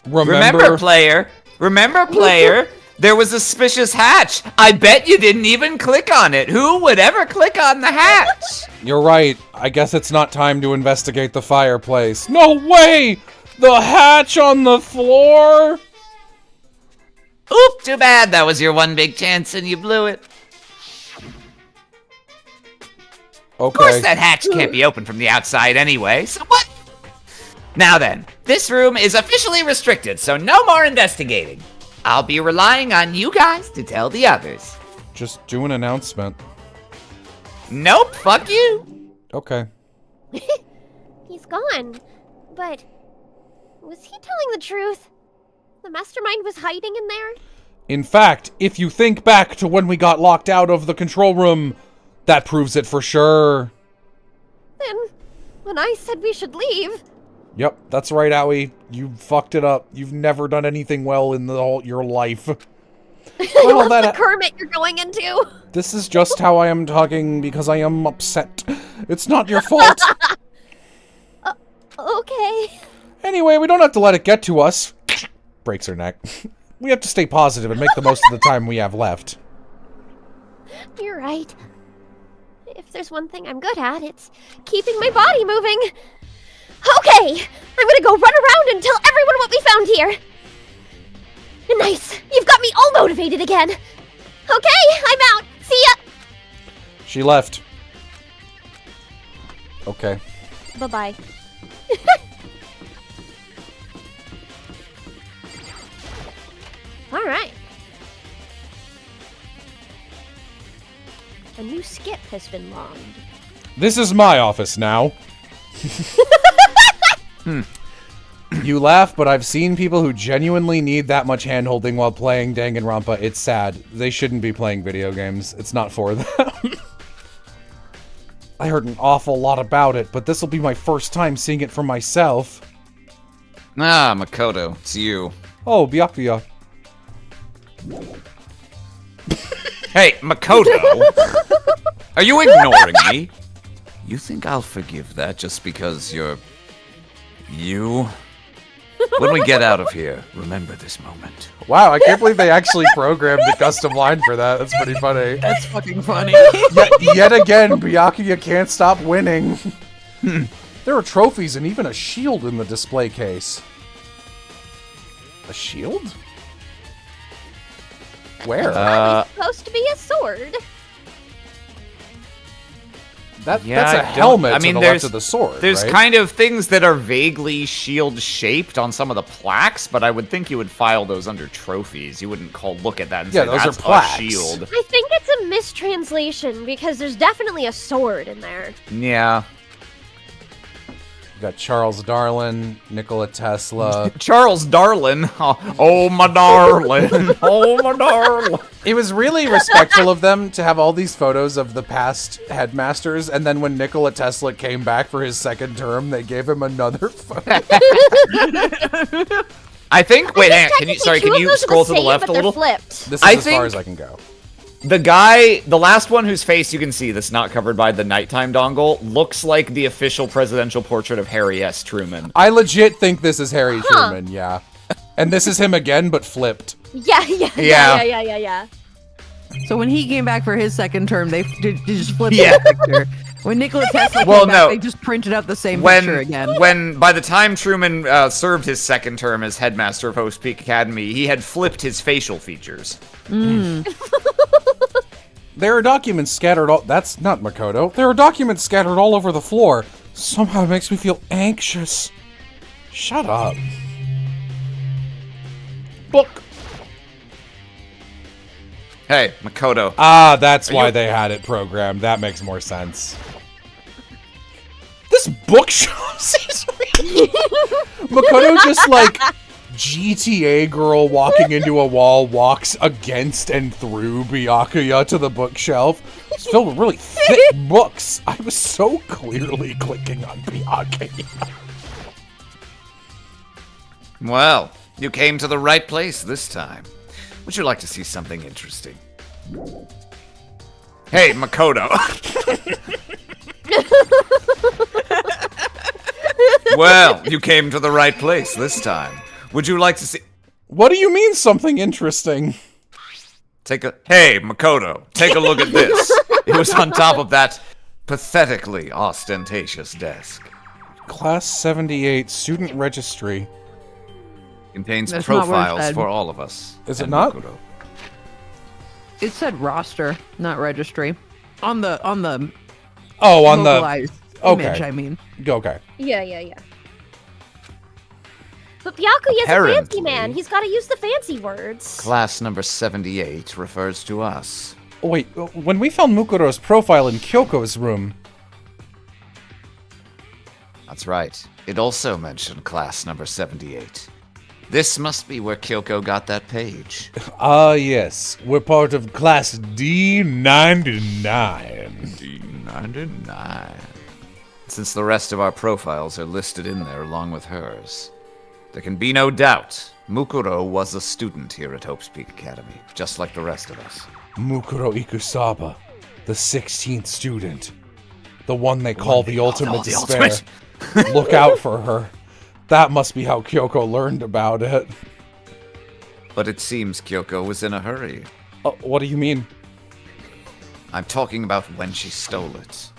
Speaker 1: Remember, player? Remember, player? There was a suspicious hatch. I bet you didn't even click on it. Who would ever click on the hatch?
Speaker 2: You're right. I guess it's not time to investigate the fireplace. No way! The hatch on the floor?
Speaker 1: Oop, too bad. That was your one big chance and you blew it.
Speaker 2: Okay.
Speaker 1: Of course that hatch can't be opened from the outside anyway, so what? Now then, this room is officially restricted, so no more investigating. I'll be relying on you guys to tell the others.
Speaker 2: Just do an announcement.
Speaker 1: Nope, fuck you.
Speaker 2: Okay.
Speaker 3: He's gone. But was he telling the truth? The mastermind was hiding in there?
Speaker 2: In fact, if you think back to when we got locked out of the control room, that proves it for sure.
Speaker 3: Then, when I said we should leave...
Speaker 2: Yep, that's right, Owie. You fucked it up. You've never done anything well in your life.
Speaker 3: What's the Kermit you're going into?
Speaker 2: This is just how I am talking because I am upset. It's not your fault.
Speaker 3: Okay.
Speaker 2: Anyway, we don't have to let it get to us. Breaks her neck. We have to stay positive and make the most of the time we have left.
Speaker 3: You're right. If there's one thing I'm good at, it's keeping my body moving. Okay, I'm gonna go run around and tell everyone what we found here. Nice, you've got me all motivated again. Okay, I'm out. See ya.
Speaker 2: She left. Okay.
Speaker 3: Bye-bye. All right. A new skip has been launched.
Speaker 2: This is my office now. You laugh, but I've seen people who genuinely need that much hand-holding while playing Danganronpa. It's sad. They shouldn't be playing video games. It's not for them. I heard an awful lot about it, but this will be my first time seeing it for myself.
Speaker 8: Ah, Makoto, it's you.
Speaker 2: Oh, Byakuya.
Speaker 8: Hey, Makoto! Are you ignoring me? You think I'll forgive that just because you're... you? When we get out of here, remember this moment.
Speaker 2: Wow, I can't believe they actually programmed a custom line for that. That's pretty funny.
Speaker 4: That's fucking funny.
Speaker 2: Yet again, Byakuya can't stop winning. There are trophies and even a shield in the display case. A shield? Where?
Speaker 3: It's supposed to be a sword.
Speaker 2: That's a helmet to the left of the sword,
Speaker 8: There's
Speaker 2: right?
Speaker 8: kind of things that are vaguely shield-shaped on some of the plaques, but I would think you would file those under trophies. You wouldn't look at that and say,
Speaker 2: those
Speaker 8: that's
Speaker 2: are plaques.
Speaker 8: a shield.
Speaker 3: I think it's a mistranslation because there's definitely a sword in there.
Speaker 8: Yeah.
Speaker 2: You got Charles Darwin, Nikola Tesla.
Speaker 8: Charles Darwin. Oh, my darling. Oh, my darling.
Speaker 2: It was really respectful of them to have all these photos of the past headmasters, and then when Nikola Tesla came back for his second term, they gave him another photo.
Speaker 8: I think. Wait, can you scroll to the left a little?
Speaker 3: Flipped.
Speaker 2: This is as far as I can go.
Speaker 8: The last one whose face you can see that's not covered by the nighttime dongle, looks like the official presidential portrait of Harry S. Truman.
Speaker 2: I legit think this is Harry Truman, yeah. And this is him again, but flipped.
Speaker 3: Yeah.
Speaker 4: So when he came back for his second term, they just flipped the picture. When Nikola Tesla came back, they just printed out the same picture again.
Speaker 8: When by the time Truman served his second term as headmaster of Host Peak Academy, he had flipped his facial features.
Speaker 2: There are documents scattered all... That's not Makoto. There are documents scattered all over the floor. Somehow it makes me feel anxious. Shut up. Book.
Speaker 8: Hey, Makoto.
Speaker 2: Ah, that's why they had it programmed. That makes more sense. This bookshelf seems weird. Makoto just like GTA girl walking into a wall walks against and through Byakuya to the bookshelf. It's filled with really thick books. I was so clearly clicking on Byakuya.
Speaker 8: Well, you came to the right place this time. Would you like to see something interesting? Hey, Makoto. Well, you came to the right place this time. Would you like to see...
Speaker 2: What do you mean something interesting?
Speaker 8: Hey, Makoto, take a look at this. It was on top of that pathetically ostentatious desk.
Speaker 2: Class 78 student registry.
Speaker 8: Contains
Speaker 4: That's not what it
Speaker 8: profiles
Speaker 4: said.
Speaker 8: for all of us.
Speaker 2: Is it
Speaker 8: and
Speaker 2: not?
Speaker 8: Makoto.
Speaker 4: It said roster, not registry. On the
Speaker 2: Oh, on the...
Speaker 4: localized image, I mean.
Speaker 2: Okay.
Speaker 3: Yeah. But Byakuya's a fancy man. He's got to use the fancy words.
Speaker 8: Class number 78 refers to us.
Speaker 2: Oh, wait, when we found Mukuro's profile in Kyoko's room...
Speaker 8: That's right. It also mentioned class number 78. This must be where Kyoko got that page.
Speaker 2: Ah, yes. We're part of class D99.
Speaker 8: D99. since the rest of our profiles are listed in there along with hers. There can be no doubt, Mukuro was a student here at Hope's Peak Academy, just like the rest of us.
Speaker 2: Mukuro Ikusaba, the 16th student. The one they call the Ultimate Despair. Look out for her. That must be how Kyoko learned about it.
Speaker 8: But it seems Kyoko was in a hurry.
Speaker 2: What do you mean?
Speaker 8: I'm talking about when she stole it.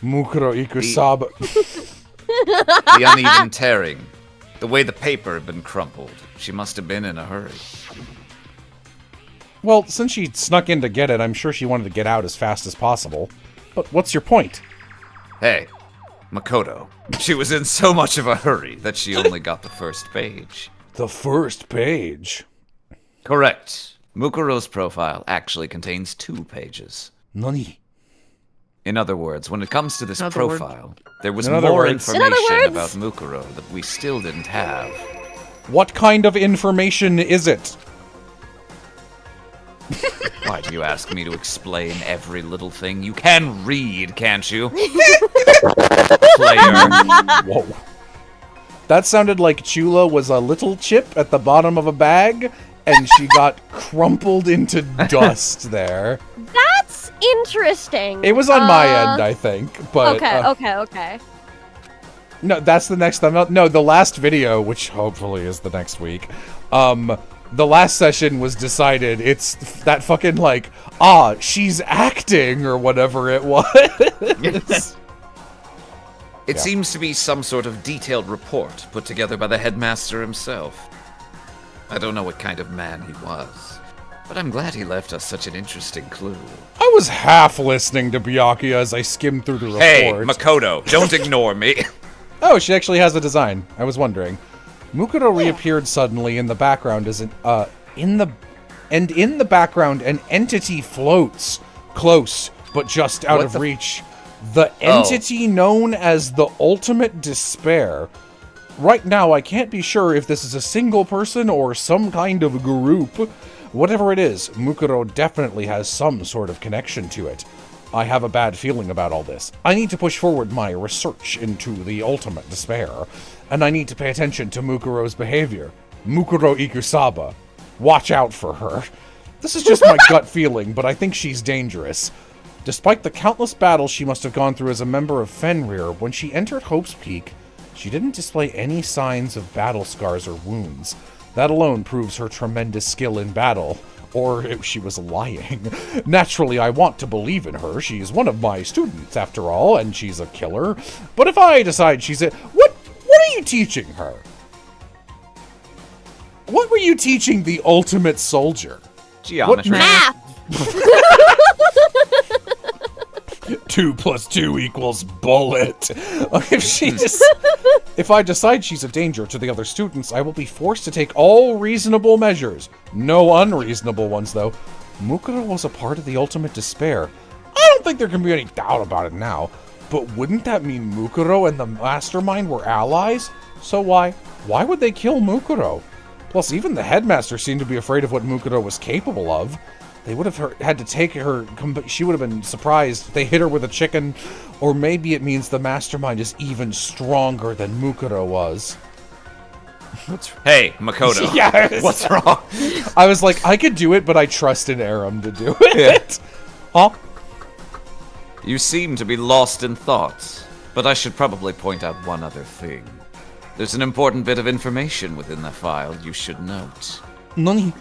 Speaker 2: Mukuro Ikusaba.
Speaker 8: The uneven tearing. The way the paper had been crumpled. She must have been in a hurry.
Speaker 2: Well, since she snuck in to get it, I'm sure she wanted to get out as fast as possible. But what's your point?
Speaker 8: Hey, Makoto. She was in so much of a hurry that she only got the first page.
Speaker 2: The first page?
Speaker 8: Correct. Mukuro's profile actually contains 2 pages.
Speaker 2: Nani?
Speaker 8: In other words, when it comes to this profile, there was
Speaker 2: In other
Speaker 8: more
Speaker 2: words-
Speaker 8: information about Mukuro that we still didn't have.
Speaker 2: What kind of information is it?
Speaker 8: Why do you ask me to explain every little thing? You can read, can't you? Player.
Speaker 2: Whoa. That sounded like Chula was a little chip at the bottom of a bag, and she got crumpled into dust there.
Speaker 3: That's interesting.
Speaker 2: It was on my end, I think, but...
Speaker 3: Okay.
Speaker 2: No, that's the next time. No, the last video, which hopefully is the next week, the last session was decided. It's that fucking, like, she's acting, or whatever it was.
Speaker 8: It seems to be some sort of detailed report put together by the headmaster himself. I don't know what kind of man he was, but I'm glad he left us such an interesting clue.
Speaker 2: I was half listening to Byakuya as I skimmed through the report.
Speaker 8: Hey, Makoto, don't ignore me.
Speaker 2: Oh, she actually has a design. I was wondering. Mukuro reappeared suddenly in the background as in the background an entity floats close but just out of reach. The entity known as the Ultimate Despair. Right now, I can't be sure if this is a single person or some kind of group. Whatever it is, Mukuro definitely has some sort of connection to it. I have a bad feeling about all this. I need to push forward my research into the Ultimate Despair, and I need to pay attention to Mukuro's behavior. Mukuro Ikusaba. Watch out for her. This is just my gut feeling, but I think she's dangerous. Despite the countless battles she must have gone through as a member of Fenrir, when she entered Hope's Peak, she didn't display any signs of battle scars or wounds. That alone proves her tremendous skill in battle. Or if she was lying. Naturally, I want to believe in her. She's one of my students, after all, and she's a killer. But if I decide she's a... What are you teaching her? What were you teaching the ultimate soldier?
Speaker 8: Geometry.
Speaker 3: Math.
Speaker 2: 2 + 2 = bullet. If I decide she's a danger to the other students, I will be forced to take all reasonable measures. No unreasonable ones, though. Mukuro was a part of the Ultimate Despair. I don't think there can be any doubt about it now. But wouldn't that mean Mukuro and the Mastermind were allies? So why would they kill Mukuro? Plus, even the headmaster seemed to be afraid of what Mukuro was capable of. They would have had to take her, she would have been surprised if they hit her with a chicken, or maybe it means the Mastermind is even stronger than Mukuro was.
Speaker 8: Hey, Makoto.
Speaker 2: Yes.
Speaker 8: What's wrong?
Speaker 2: I was like, I could do it, but I trust in Arim to do it. Huh?
Speaker 8: You seem to be lost in thought, but I should probably point out one other thing. There's an important bit of information within the file you should note.
Speaker 2: Nani?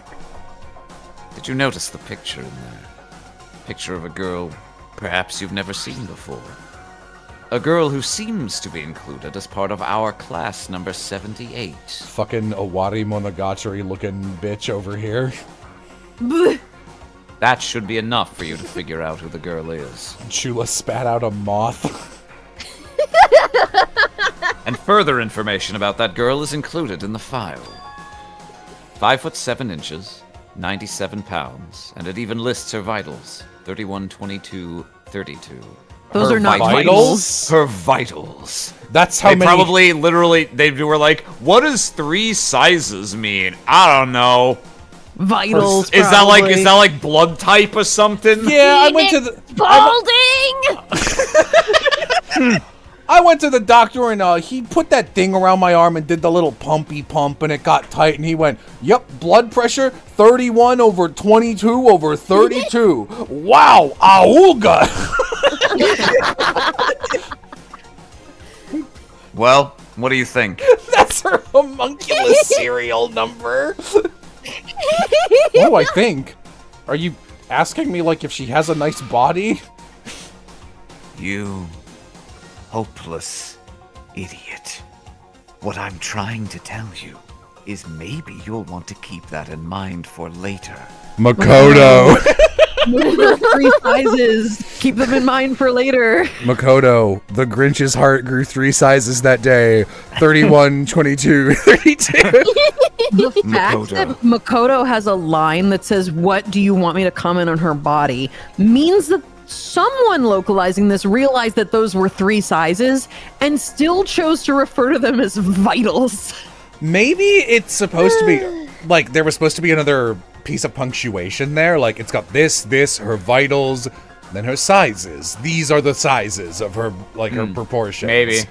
Speaker 8: Did you notice the picture in there? Picture of a girl perhaps you've never seen before. A girl who seems to be included as part of our class number 78.
Speaker 2: Fucking Owari Monogatari looking bitch over here.
Speaker 8: That should be enough for you to figure out who the girl is.
Speaker 2: Chula spat out a moth.
Speaker 8: And further information about that girl is included in the file. 5 foot 7 inches, 97 pounds, and it even lists her vitals. 31, 22, 32.
Speaker 4: Those
Speaker 8: Her
Speaker 4: are not
Speaker 2: vitals?
Speaker 8: Her vitals.
Speaker 2: That's how
Speaker 8: They
Speaker 2: many...
Speaker 8: probably, literally, they were like, what does 3 sizes mean? I don't know.
Speaker 4: Vitals.
Speaker 8: Is that like blood type or something?
Speaker 2: Yeah, I went to the
Speaker 3: Balding!
Speaker 2: I went to the doctor and he put that thing around my arm and did the little pumpy pump and it got tight and he went, "Yep, blood pressure 31/22/32. Wow, auga."
Speaker 8: Well, what do you think?
Speaker 2: That's her homunculus serial number. What do I think? Are you asking me like if she has a nice body?
Speaker 8: You hopeless idiot. What I'm trying to tell you is maybe you'll want to keep that in mind for later.
Speaker 2: Makoto.
Speaker 4: 3 sizes. Keep them in mind for later.
Speaker 2: Makoto, the Grinch's heart grew 3 sizes that day. 31, 22, 32.
Speaker 4: The fact
Speaker 8: Makoto.
Speaker 4: that Makoto has a line that says, "What do you want me to comment on her body?" means that someone localizing this realized that those were 3 sizes and still chose to refer to them as vitals.
Speaker 2: Maybe it's supposed to be, like, there was supposed to be another piece of punctuation there. Like, it's got this, her vitals, then her sizes. These are the sizes of her, like, her proportions.
Speaker 8: Maybe.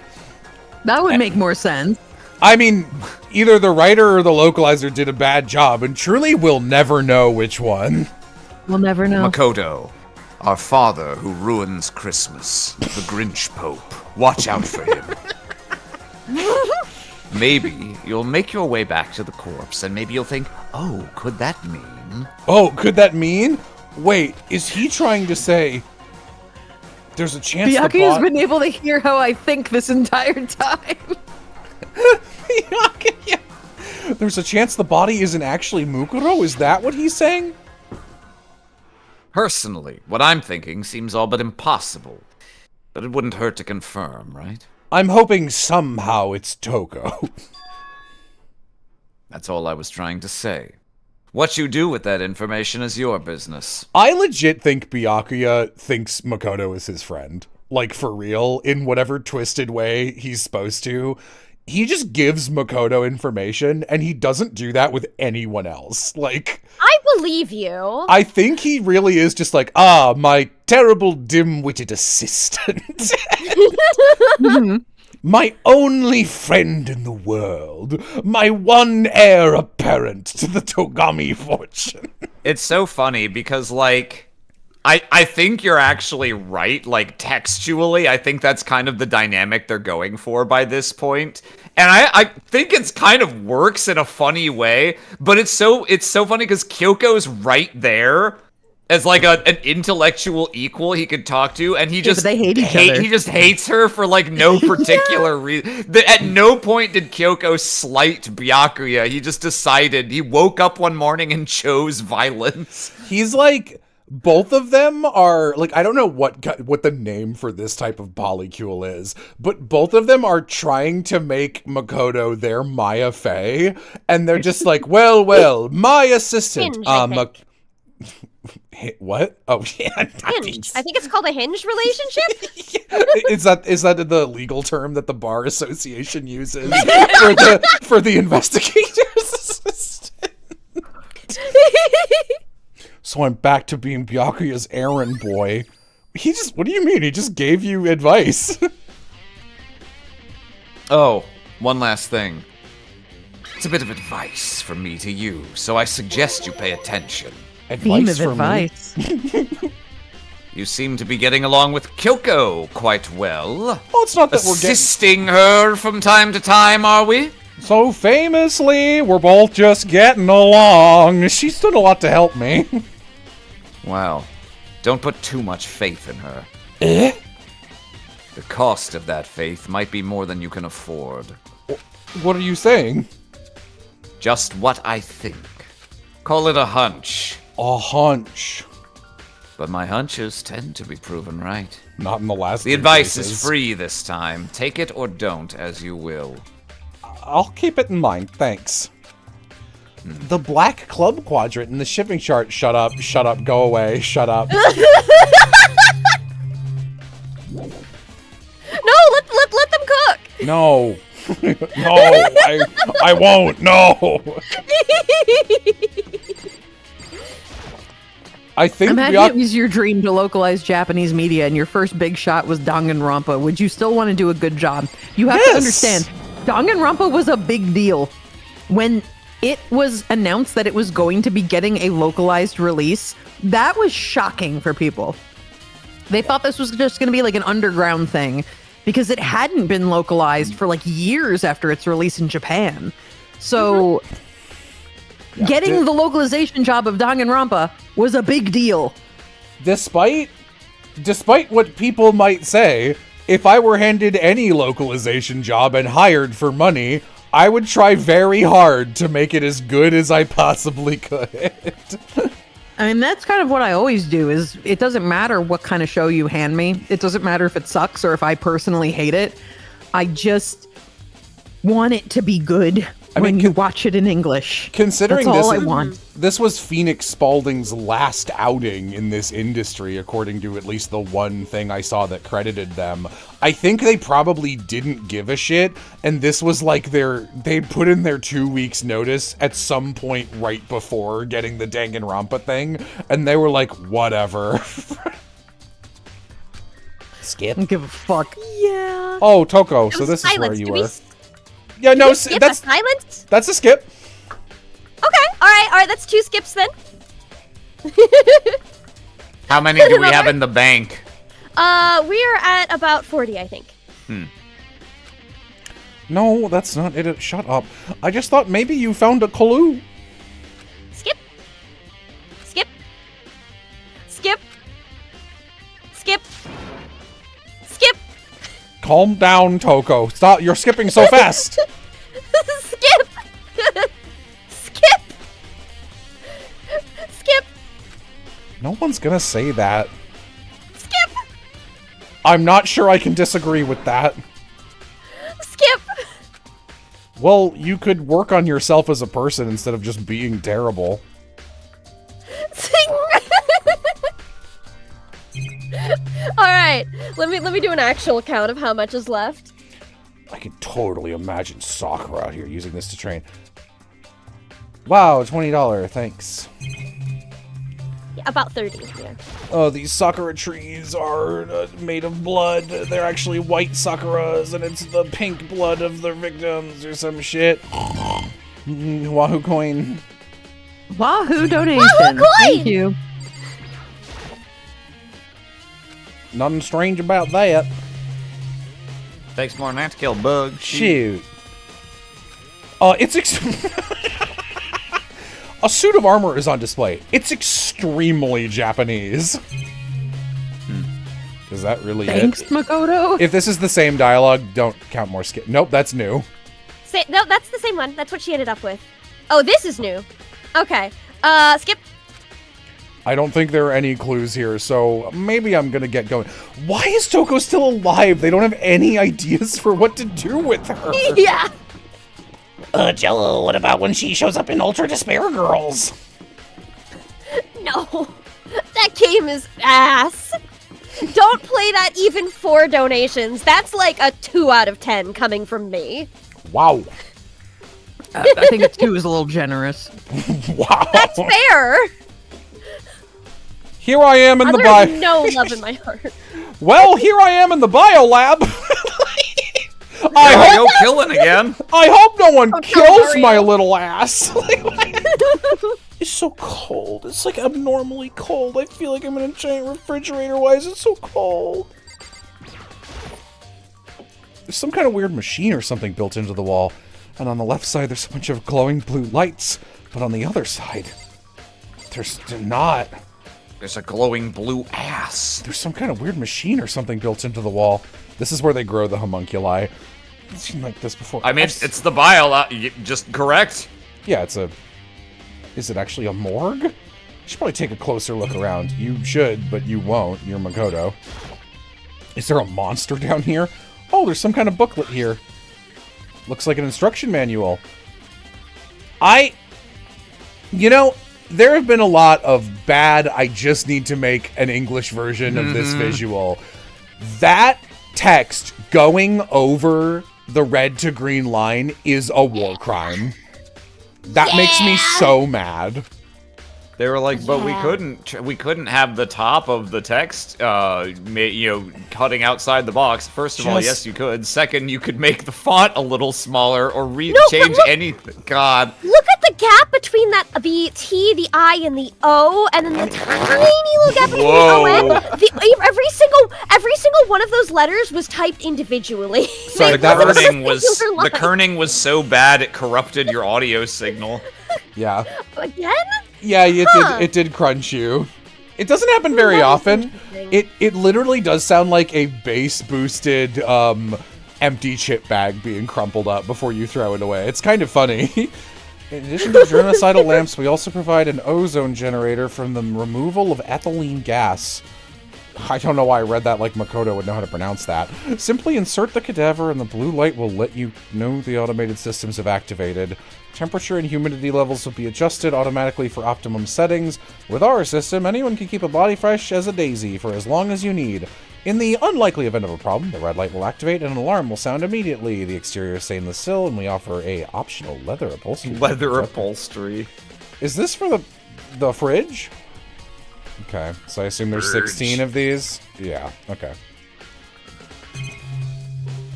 Speaker 4: That would make more sense.
Speaker 2: I mean, either the writer or the localizer did a bad job, and truly we'll never know which one.
Speaker 4: We'll never know.
Speaker 8: Makoto, our father who ruins Christmas, the Grinch Pope. Watch out for him. Maybe you'll make your way back to the corpse, and maybe you'll think, oh, could that mean?
Speaker 2: Oh, could that mean? Wait, is he trying to say there's a chance the
Speaker 4: Byakuya's been able to hear how I think this entire time.
Speaker 2: Byakuya! There's a chance the body isn't actually Mukuro? Is that what he's saying?
Speaker 8: Personally, what I'm thinking seems all but impossible. But it wouldn't hurt to confirm, right?
Speaker 2: I'm hoping somehow it's Toko.
Speaker 8: That's all I was trying to say. What you do with that information is your business.
Speaker 2: I legit think Byakuya thinks Makoto is his friend. Like, for real, in whatever twisted way he's supposed to. He just gives Makoto information, and he doesn't do that with anyone else. Like,
Speaker 3: I believe you.
Speaker 2: I think he really is just like, ah, my terrible dim-witted assistant. My only friend in the world. My one heir apparent to the Togami fortune.
Speaker 8: It's so funny because, like, I think you're actually right, like, textually. I think that's kind of the dynamic they're going for by this point. And I think it's kind of works in a funny way, but it's so funny because Kyoko's right there as like an intellectual equal he could talk to, and he just
Speaker 4: but they hate each other.
Speaker 8: He just hates her for like no particular reason. At no point did Kyoko slight Byakuya. He just decided, he woke up one morning and chose violence.
Speaker 2: He's like, both of them are, like, I don't know what the name for this type of polycule is, but both of them are trying to make Makoto their Maya Fey, and they're just like, well, my assistant,
Speaker 3: Hinge, I think.
Speaker 2: what? Oh, yeah.
Speaker 3: Hinge. I think it's called a hinge relationship.
Speaker 2: Is that the legal term that the Bar Association uses for the investigator's assistant? So I'm back to being Byakuya's errand boy. What do you mean? He just gave you advice.
Speaker 8: Oh, one last thing. It's a bit of advice from me to you, so I suggest you pay attention.
Speaker 4: Theme
Speaker 2: Advice
Speaker 4: of
Speaker 2: for
Speaker 4: advice.
Speaker 8: You seem to be getting along with Kyoko quite well.
Speaker 2: Oh, it's not that we're
Speaker 8: Assisting her from time to time, are we?
Speaker 2: So famously, we're both just getting along. She's done a lot to help me.
Speaker 8: Well, don't put too much faith in her.
Speaker 2: Eh?
Speaker 8: The cost of that faith might be more than you can afford.
Speaker 2: What are you saying?
Speaker 8: Just what I think. Call it a hunch.
Speaker 2: A hunch.
Speaker 8: But my hunches tend to be proven right.
Speaker 2: Not in the last
Speaker 8: The
Speaker 2: three
Speaker 8: advice
Speaker 2: cases.
Speaker 8: is free this time. Take it or don't, as you will.
Speaker 2: I'll keep it in mind, thanks. The black club quadrant in the shipping chart. Shut up, go away, shut up.
Speaker 3: No, let them cook.
Speaker 2: No. No, I won't, no. I think
Speaker 4: Imagine it was your dream to localize Japanese media and your first big shot was Danganronpa. Would you still want to do a good job? You have to understand, Danganronpa was a big deal. When it was announced that it was going to be getting a localized release, that was shocking for people. They thought this was just going to be like an underground thing because it hadn't been localized for like years after its release in Japan. So getting the localization job of Danganronpa was a big deal.
Speaker 2: Despite what people might say, if I were handed any localization job and hired for money, I would try very hard to make it as good as I possibly could.
Speaker 4: I mean, that's kind of what I always do, is it doesn't matter what kind of show you hand me. It doesn't matter if it sucks or if I personally hate it. I just want it to be good when you watch it in English.
Speaker 2: Considering
Speaker 4: that's all I want.
Speaker 2: This was Phoenix Spalding's last outing in this industry, according to at least the one thing I saw that credited them. I think they probably didn't give a shit, and this was like they put in their 2 weeks notice at some point right before getting the Danganronpa thing, and they were like, whatever.
Speaker 4: Skip. Don't give a fuck.
Speaker 3: Yeah.
Speaker 2: Oh, Toko, so this is where you were.
Speaker 3: Yeah, no, that's silence.
Speaker 2: That's a skip.
Speaker 3: Okay, all right, that's 2 skips then.
Speaker 8: How many do we have in the bank?
Speaker 3: We are at about 40, I think.
Speaker 2: No, that's not it. Shut up. I just thought maybe you found a clue.
Speaker 3: Skip. Skip. Skip. Skip. Skip.
Speaker 2: Calm down, Toko. Stop. You're skipping so fast.
Speaker 3: Skip. Skip. Skip.
Speaker 2: No one's gonna say that.
Speaker 3: Skip.
Speaker 2: I'm not sure I can disagree with that.
Speaker 3: Skip.
Speaker 2: Well, you could work on yourself as a person instead of just being terrible.
Speaker 3: All right, let me do an actual count of how much is left.
Speaker 2: I can totally imagine Sakura out here using this to train. Wow, $20, thanks.
Speaker 3: Yeah, about 30, yeah.
Speaker 2: Oh, these Sakura trees are made of blood. They're actually white Sakuras, and it's the pink blood of their victims or some shit. Wahoo coin.
Speaker 4: Wahoo donation.
Speaker 3: Wahoo coin!
Speaker 4: Thank you.
Speaker 2: Nothing strange about that.
Speaker 8: Takes more than that to kill bugs.
Speaker 2: Shoot. It's a suit of armor is on display. It's extremely Japanese. Is that really
Speaker 4: Thanks,
Speaker 2: it?
Speaker 4: Makoto.
Speaker 2: If this is the same dialogue, don't count more skip. Nope, that's new.
Speaker 3: No, that's the same one. That's what she ended up with. Oh, this is new. Okay. Skip.
Speaker 2: I don't think there are any clues here, so maybe I'm gonna get going. Why is Toko still alive? They don't have any ideas for what to do with her.
Speaker 3: Yeah.
Speaker 2: Jello, what about when she shows up in Ultra Despair Girls?
Speaker 3: No. That game is ass. Don't play that even for donations. That's like a 2 out of 10 coming from me.
Speaker 2: Wow.
Speaker 4: I think a 2 is a little generous.
Speaker 2: Wow.
Speaker 3: That's fair.
Speaker 2: Here I am in the
Speaker 3: bio.
Speaker 2: bio.
Speaker 3: No love in my heart.
Speaker 2: Well, here I am in the bio lab.
Speaker 8: I hope go killing again.
Speaker 2: I hope no one kills
Speaker 3: Mario.
Speaker 2: my little ass. It's so cold. It's like abnormally cold. I feel like I'm in a giant refrigerator. Why is it so cold? There's some kind of weird machine or something built into the wall. And on the left side, there's a bunch of glowing blue lights. But on the other side, there's not.
Speaker 8: There's a glowing blue ass.
Speaker 2: There's some kind of weird machine or something built into the wall. This is where they grow the homunculi. I've seen like this before.
Speaker 8: I mean, it's the bile. Just correct.
Speaker 2: Yeah, it's a... Is it actually a morgue? You should probably take a closer look around. You should, but you won't. You're Makoto. Is there a monster down here? Oh, there's some kind of booklet here. Looks like an instruction manual. You know, there have been a lot of bad, I just need to make an English version of this visual. That text going over the red to green line is a war crime. That makes me so mad.
Speaker 8: They were like, but
Speaker 3: Yeah.
Speaker 8: we couldn't have the top of the text, cutting outside the box. First of all, yes, you could. Second, you could make the font a little smaller or change
Speaker 3: look-
Speaker 8: anything. God.
Speaker 3: Look at the gap between the T, the I, and the O, and then the tiny little gap between
Speaker 8: Whoa.
Speaker 3: the O and every single one of those letters was typed individually.
Speaker 2: Sorry,
Speaker 3: It
Speaker 2: that
Speaker 3: wasn't a
Speaker 8: Kerning was
Speaker 3: singular
Speaker 8: the
Speaker 3: line.
Speaker 8: kerning was so bad it corrupted your audio signal.
Speaker 2: Yeah.
Speaker 3: Again?
Speaker 2: Yeah,
Speaker 3: Huh.
Speaker 2: it did crunch you. It doesn't happen very
Speaker 3: that was
Speaker 2: often.
Speaker 3: interesting.
Speaker 2: It literally does sound like a bass boosted empty chip bag being crumpled up before you throw it away. It's kind of funny. In addition to germicidal lamps, we also provide an ozone generator from the removal of ethylene gas. I don't know why I read that like Makoto would know how to pronounce that. Simply insert the cadaver and the blue light will let you know the automated systems have activated. Temperature and humidity levels will be adjusted automatically for optimum settings. With our system, anyone can keep a body fresh as a daisy for as long as you need. In the unlikely event of a problem, the red light will activate and an alarm will sound immediately. The exterior is stainless steel and we offer a optional leather upholstery.
Speaker 8: Leather upholstery.
Speaker 2: Is this for the fridge? Okay, so I assume there's 16 of these? Yeah, okay.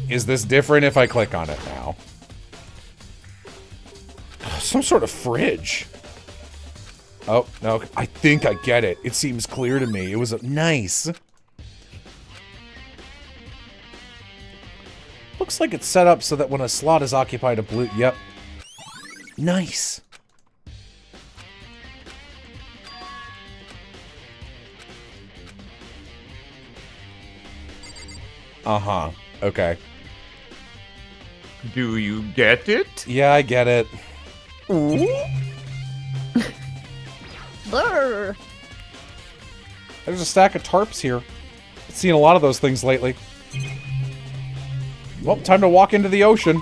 Speaker 2: Is this different if I click on it now? Some sort of fridge. Oh, no, I think I get it. It seems clear to me. It was nice. Looks like it's set up so that when a slot is occupied, a blue... Yep. Nice. Uh-huh. Okay.
Speaker 8: Do you get it?
Speaker 2: Yeah, I get it.
Speaker 3: Blur.
Speaker 2: There's a stack of tarps here. I've seen a lot of those things lately. Well, time to walk into the ocean.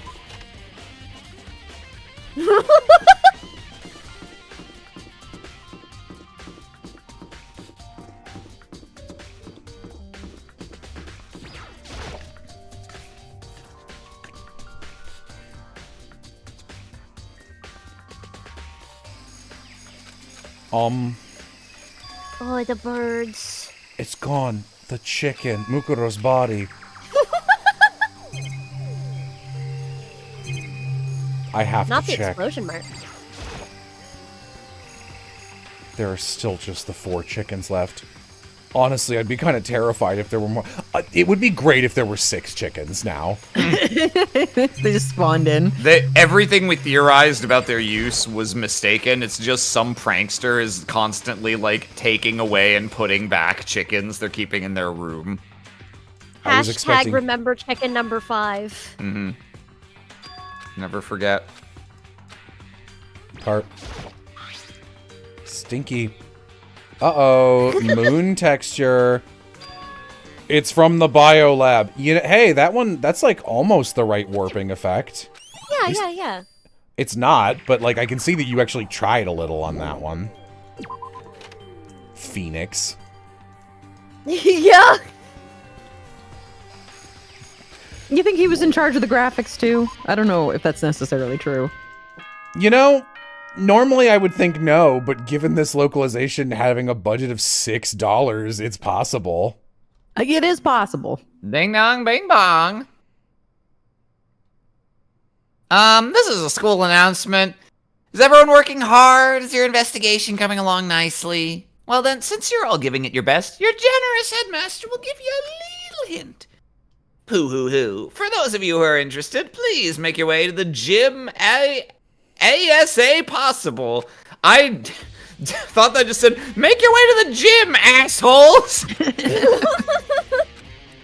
Speaker 3: Oh, the birds.
Speaker 2: It's gone. The chicken. Mukuro's body. I have
Speaker 3: Not
Speaker 2: to
Speaker 3: the
Speaker 2: check.
Speaker 3: explosion mark.
Speaker 2: There are still just the 4 chickens left. Honestly, I'd be kind of terrified if there were more. It would be great if there were 6 chickens now.
Speaker 4: They just spawned in.
Speaker 8: Everything we theorized about their use was mistaken. It's just some prankster is constantly, like, taking away and putting back chickens they're keeping in their room.
Speaker 2: I was
Speaker 3: Hashtag
Speaker 2: expecting-
Speaker 3: remember chicken number 5.
Speaker 8: Mm-hmm. Never forget.
Speaker 2: Tarp. Stinky. Uh-oh. Moon texture. It's from the biolab. You know, hey, that one, that's like almost the right warping effect.
Speaker 3: Yeah.
Speaker 2: It's not, but like I can see that you actually tried a little on that one. Phoenix.
Speaker 3: Yeah.
Speaker 4: You think he was in charge of the graphics too? I don't know if that's necessarily true.
Speaker 2: You know, normally I would think no, but given this localization having a budget of $6, it's possible.
Speaker 4: It is possible.
Speaker 1: Ding dong, bing bong. This is a school announcement. Is everyone working hard? Is your investigation coming along nicely? Well then, since you're all giving it your best, your generous headmaster will give you a little hint. Hoo-hoo-hoo. For those of you who are interested, please make your way to the gym ASA possible. I thought that just said, make your way to the gym, assholes!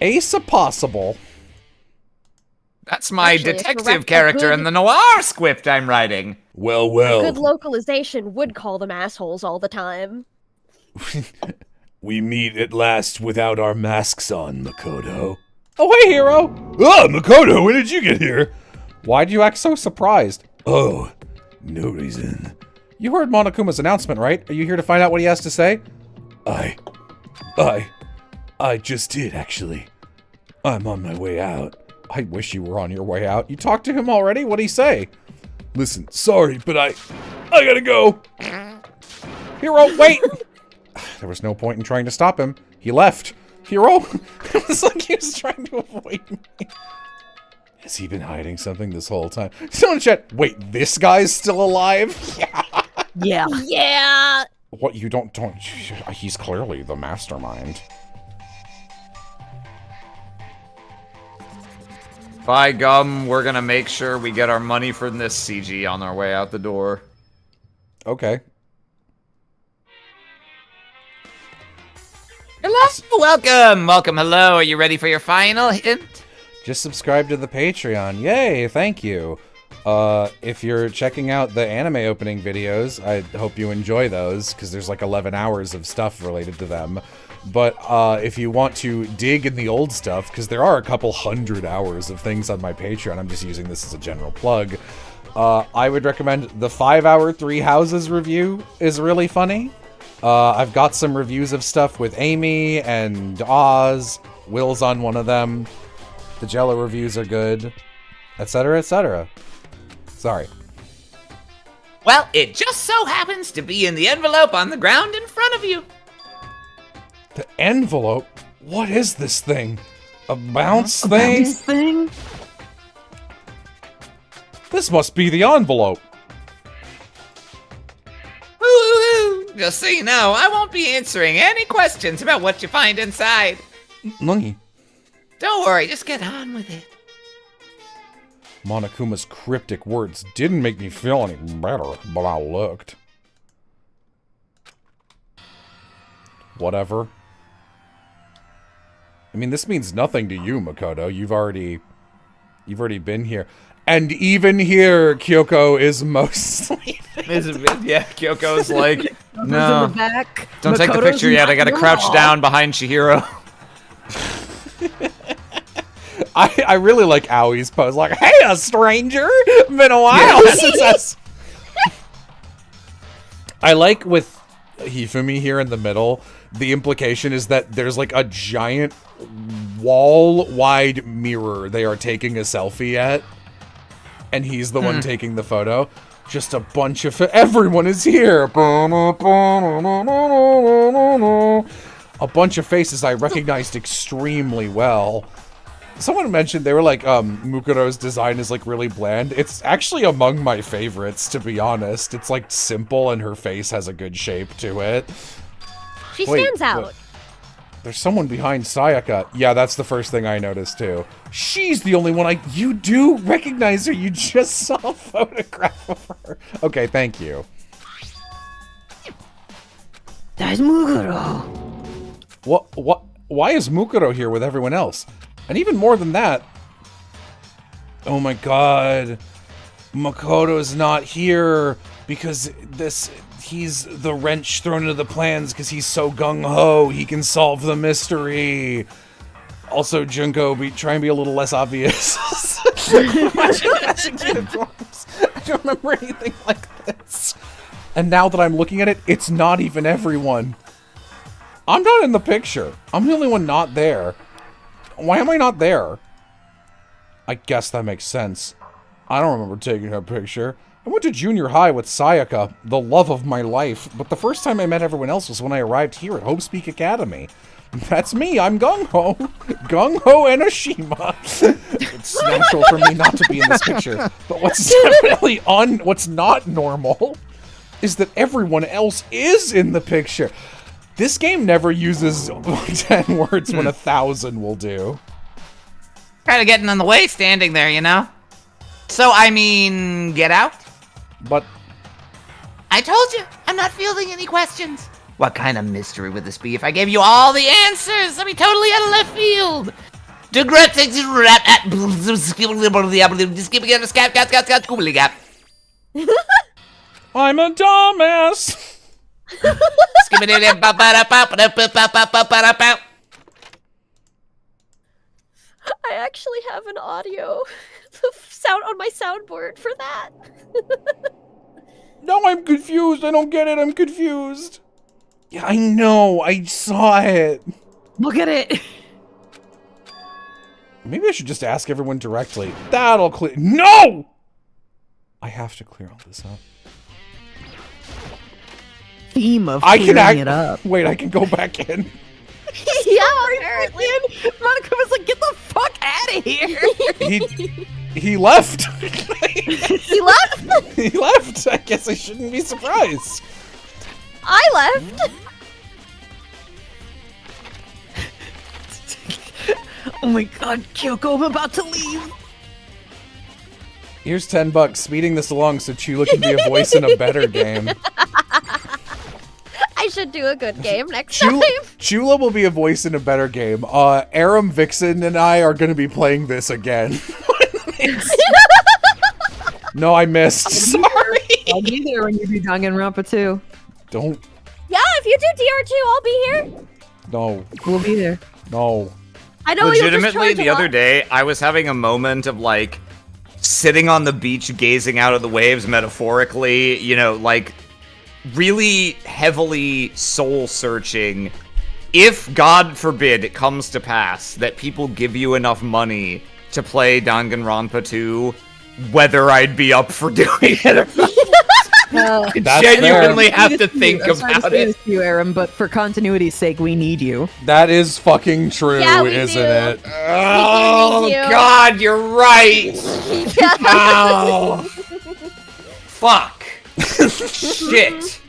Speaker 2: Ace a possible.
Speaker 1: That's my
Speaker 3: Actually, a
Speaker 1: detective
Speaker 3: correct-
Speaker 1: character
Speaker 3: a
Speaker 1: in the noir script I'm writing.
Speaker 2: Well,
Speaker 3: Good localization would call them assholes all the time.
Speaker 2: we meet at last without our masks on, Makoto. Oh, hey, hero! Oh, Makoto, when did you get here? Why'd you act so surprised? Oh, no reason. You heard Monokuma's announcement, right? Are you here to find out what he has to say? I just did, actually. I'm on my way out. I wish you were on your way out. You talked to him already? What'd he say? Listen, sorry, but I gotta go. Hero, wait! There was no point in trying to stop him. He left. Hero? It was like he was trying to avoid me. Has he been hiding something this whole time? Someone chat, wait, this guy's still alive?
Speaker 4: Yeah.
Speaker 3: Yeah.
Speaker 2: What, you don't, he's clearly the mastermind.
Speaker 8: By gum, we're gonna make sure we get our money from this CG on our way out the door.
Speaker 2: Okay.
Speaker 1: Hello, welcome, hello. Are you ready for your final hint?
Speaker 2: Just subscribe to the Patreon. Yay, thank you. If you're checking out the anime opening videos, I hope you enjoy those, because there's like 11 hours of stuff related to them. But if you want to dig in the old stuff, because there are a couple 100 hours of things on my Patreon, I'm just using this as a general plug, I would recommend the 5-hour Three Houses review is really funny. I've got some reviews of stuff with Amy and Oz. Will's on one of them. The Jello reviews are good, etc., etc. Sorry.
Speaker 1: Well, it just so happens to be in the envelope on the ground in front of you.
Speaker 2: The envelope? What is this thing? A bounce
Speaker 4: A
Speaker 2: thing?
Speaker 4: bounce thing?
Speaker 2: This must be the envelope.
Speaker 1: Ooh, just so you know, I won't be answering any questions about what you find inside.
Speaker 2: Lungy.
Speaker 1: Don't worry, just get on with it.
Speaker 2: Monokuma's cryptic words didn't make me feel any better, but I looked. Whatever. I mean, this means nothing to you, Makoto. You've already been here. And even here, Kyoko is mostly...
Speaker 8: Yeah, Kyoko's like,
Speaker 4: In
Speaker 8: no,
Speaker 4: the back.
Speaker 8: don't take the
Speaker 4: Makoto's
Speaker 8: picture yet. I gotta
Speaker 4: not
Speaker 8: crouch
Speaker 4: wrong.
Speaker 8: down behind Chihiro.
Speaker 2: I really like Aoi's pose. Like, hey, a stranger! Been a while since us. I like with Hifumi here in the middle, the implication is that there's like a giant wall-wide mirror they are taking a selfie at. And he's the one taking the photo. Just a bunch of... Everyone is here! A bunch of faces I recognized extremely well. Someone mentioned they were like, Mukuro's design is like really bland. It's actually among my favorites, to be honest. It's like simple and her face has a good shape to it.
Speaker 3: She
Speaker 2: Wait,
Speaker 3: stands out.
Speaker 2: what? There's someone behind Sayaka. Yeah, that's the first thing I noticed too. She's the only one you do recognize her. You just saw a photograph of her. Okay, thank you.
Speaker 4: That's Muguro.
Speaker 2: Why is Mukuro here with everyone else? And even more than that, oh my god, Makoto's not here because he's the wrench thrown into the plans because he's so gung-ho, he can solve the mystery. Also, Junko, try and be a little less obvious. I don't remember anything like this. And now that I'm looking at it, it's not even everyone. I'm not in the picture. I'm the only one not there. Why am I not there? I guess that makes sense. I don't remember taking a picture. I went to junior high with Sayaka, the love of my life, but the first time I met everyone else was when I arrived here at Hope Speak Academy. That's me, I'm Gung-Ho. Gung-Ho Enoshima. It's natural for me not to be in this picture, but what's definitely what's not normal is that everyone else is in the picture. This game never uses 10 words when 1,000 will do.
Speaker 1: Kind of getting in the way standing there, you know? So, I mean, get out?
Speaker 2: But
Speaker 1: I told you, I'm not fielding any questions. What kind of mystery would this be if I gave you all the answers? I'd be totally out of left field.
Speaker 2: I'm a dumbass.
Speaker 3: I actually have an audio sound on my soundboard for that.
Speaker 2: No, I'm confused. I don't get it. I'm confused. Yeah, I know. I saw it.
Speaker 4: Look at it.
Speaker 2: Maybe I should just ask everyone directly. That'll clear. No! I have to clear all this up.
Speaker 4: theme of
Speaker 2: I
Speaker 4: clearing
Speaker 2: can
Speaker 4: it up.
Speaker 2: Wait, I can go back in.
Speaker 3: Yeah, apparently.
Speaker 4: Monica was like, "Get the fuck out of here!"
Speaker 2: He left.
Speaker 3: He left?
Speaker 2: He left. I guess I shouldn't be surprised.
Speaker 3: I left.
Speaker 4: Oh my god, Kyoko, I'm about to leave.
Speaker 2: Here's $10, speeding this along so Chula can be a voice in a better game.
Speaker 3: I should do a good game next
Speaker 2: Chula,
Speaker 3: time.
Speaker 2: Chula will be a voice in a better game. Arim, Vixen, and I are going to be playing this again. No, I missed. Sorry.
Speaker 4: I'll be there when you do Danganronpa too.
Speaker 2: Don't.
Speaker 3: Yeah, if you do DR2, I'll be here.
Speaker 2: No.
Speaker 4: We'll be there.
Speaker 2: No.
Speaker 3: I know you'll just
Speaker 8: Legitimately,
Speaker 3: charge
Speaker 8: the
Speaker 3: a
Speaker 8: other
Speaker 3: lot.
Speaker 8: day, I was having a moment of like sitting on the beach, gazing out of the waves, metaphorically, you know, like really heavily soul searching. If, God forbid, it comes to pass that people give you enough money to play Danganronpa 2, whether I'd be up for doing it or not.
Speaker 2: That's
Speaker 8: Genuinely
Speaker 2: fair.
Speaker 8: have to think
Speaker 4: I'm sorry to
Speaker 8: about
Speaker 4: say
Speaker 8: it.
Speaker 4: this to you, Arim, but for continuity's sake, we need you.
Speaker 2: That is fucking true,
Speaker 3: Yeah, we
Speaker 2: isn't
Speaker 3: do.
Speaker 2: it?
Speaker 8: Oh,
Speaker 3: Thank you.
Speaker 8: God, you're right.
Speaker 3: Yeah.
Speaker 8: Ow. Fuck. Shit.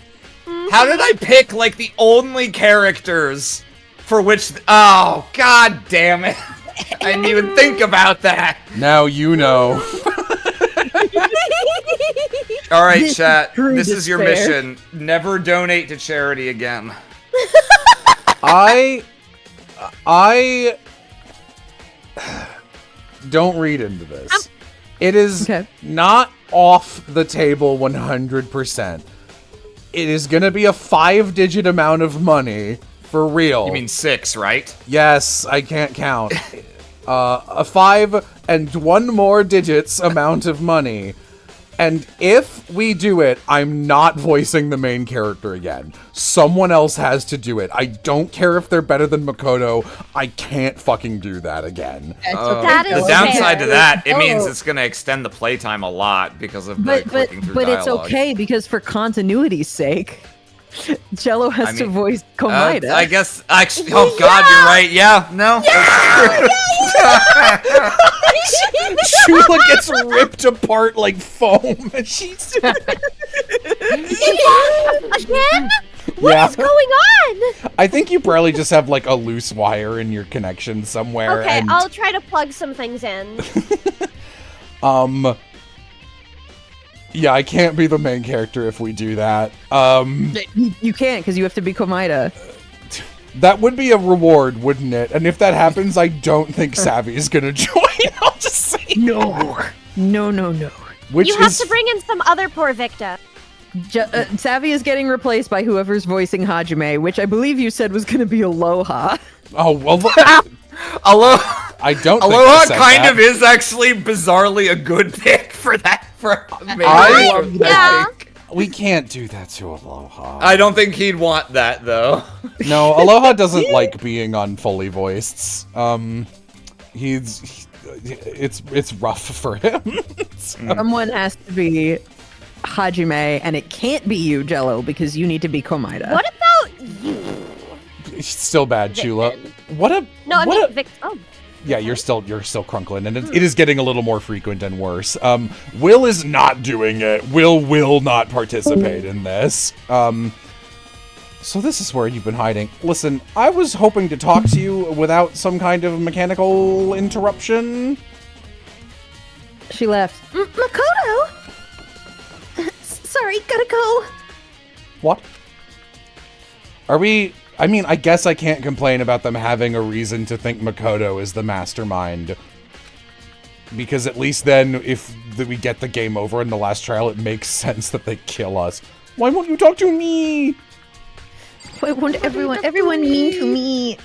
Speaker 8: How did I pick, like, the only characters for which... Oh, God damn it. I didn't even think about that.
Speaker 2: Now you know.
Speaker 8: All right,
Speaker 4: This
Speaker 8: chat.
Speaker 4: is true
Speaker 8: This is your
Speaker 4: despair.
Speaker 8: mission. Never donate to charity again.
Speaker 2: I don't read into this. It is
Speaker 4: Okay.
Speaker 2: not off the table 100%. It is going to be a 5-digit amount of money for real.
Speaker 8: You mean 6, right?
Speaker 2: Yes, I can't count. A 5 and 1 more digits amount of money. And if we do it, I'm not voicing the main character again. Someone else has to do it. I don't care if they're better than Makoto. I can't fucking do that again.
Speaker 3: That
Speaker 8: The
Speaker 3: is
Speaker 8: downside
Speaker 3: fair.
Speaker 8: to that, it means
Speaker 4: Oh.
Speaker 8: it's going to extend the playtime a lot because of the
Speaker 4: But
Speaker 8: clicking through
Speaker 4: it's
Speaker 8: dialogue.
Speaker 4: okay because for continuity's sake, Jello has to
Speaker 8: mean,
Speaker 4: voice Komaida.
Speaker 8: I guess, actually, oh God, you're right. Yeah, no.
Speaker 2: Chula gets ripped apart like foam. And she's
Speaker 3: Again? What
Speaker 2: Yeah.
Speaker 3: is going on?
Speaker 2: I think you probably just have like a loose wire in your connection somewhere.
Speaker 3: Okay,
Speaker 2: and,
Speaker 3: I'll try to plug some things in.
Speaker 2: yeah, I can't be the main character if we do that.
Speaker 4: You can't because you have to be Komaida.
Speaker 2: That would be a reward, wouldn't it? And if that happens, I don't think Savvy is gonna join. I'll just say
Speaker 4: No. No.
Speaker 2: which
Speaker 3: You have
Speaker 2: is
Speaker 3: to bring in some other poor victim.
Speaker 4: Savvy is getting replaced by whoever's voicing Hajime, which I believe you said was going to be Aloha.
Speaker 2: oh well.
Speaker 8: Aloha,
Speaker 2: I don't.
Speaker 8: Aloha
Speaker 2: think I said
Speaker 8: kind
Speaker 2: that.
Speaker 8: of is actually bizarrely a good pick for that. For maybe
Speaker 2: I
Speaker 8: for
Speaker 2: love
Speaker 8: that
Speaker 3: Yeah.
Speaker 8: pick.
Speaker 2: We can't do that to Aloha.
Speaker 8: I don't think he'd want that though.
Speaker 2: No, Aloha doesn't like being on fully voiced. It's rough for him.
Speaker 4: Someone has to be Hajime, and it can't be you, Jello, because you need to be Komaida.
Speaker 3: What about you?
Speaker 2: It's still bad, Chula. What a
Speaker 3: No, I
Speaker 2: what
Speaker 3: mean
Speaker 2: a,
Speaker 3: Vic. Oh,
Speaker 2: yeah, you're still Crunklin, and it is getting a little more frequent and worse. Will is not doing it. Will not participate in this. So this is where you've been hiding. Listen, I was hoping to talk to you without some kind of mechanical interruption.
Speaker 4: She left.
Speaker 7: Makoto! Sorry, gotta go.
Speaker 2: What? Are we... I mean, I guess I can't complain about them having a reason to think Makoto is the mastermind. Because at least then, if we get the game over in the last trial, it makes sense that they kill us. Why won't you talk to me?
Speaker 7: Why won't everyone mean to me?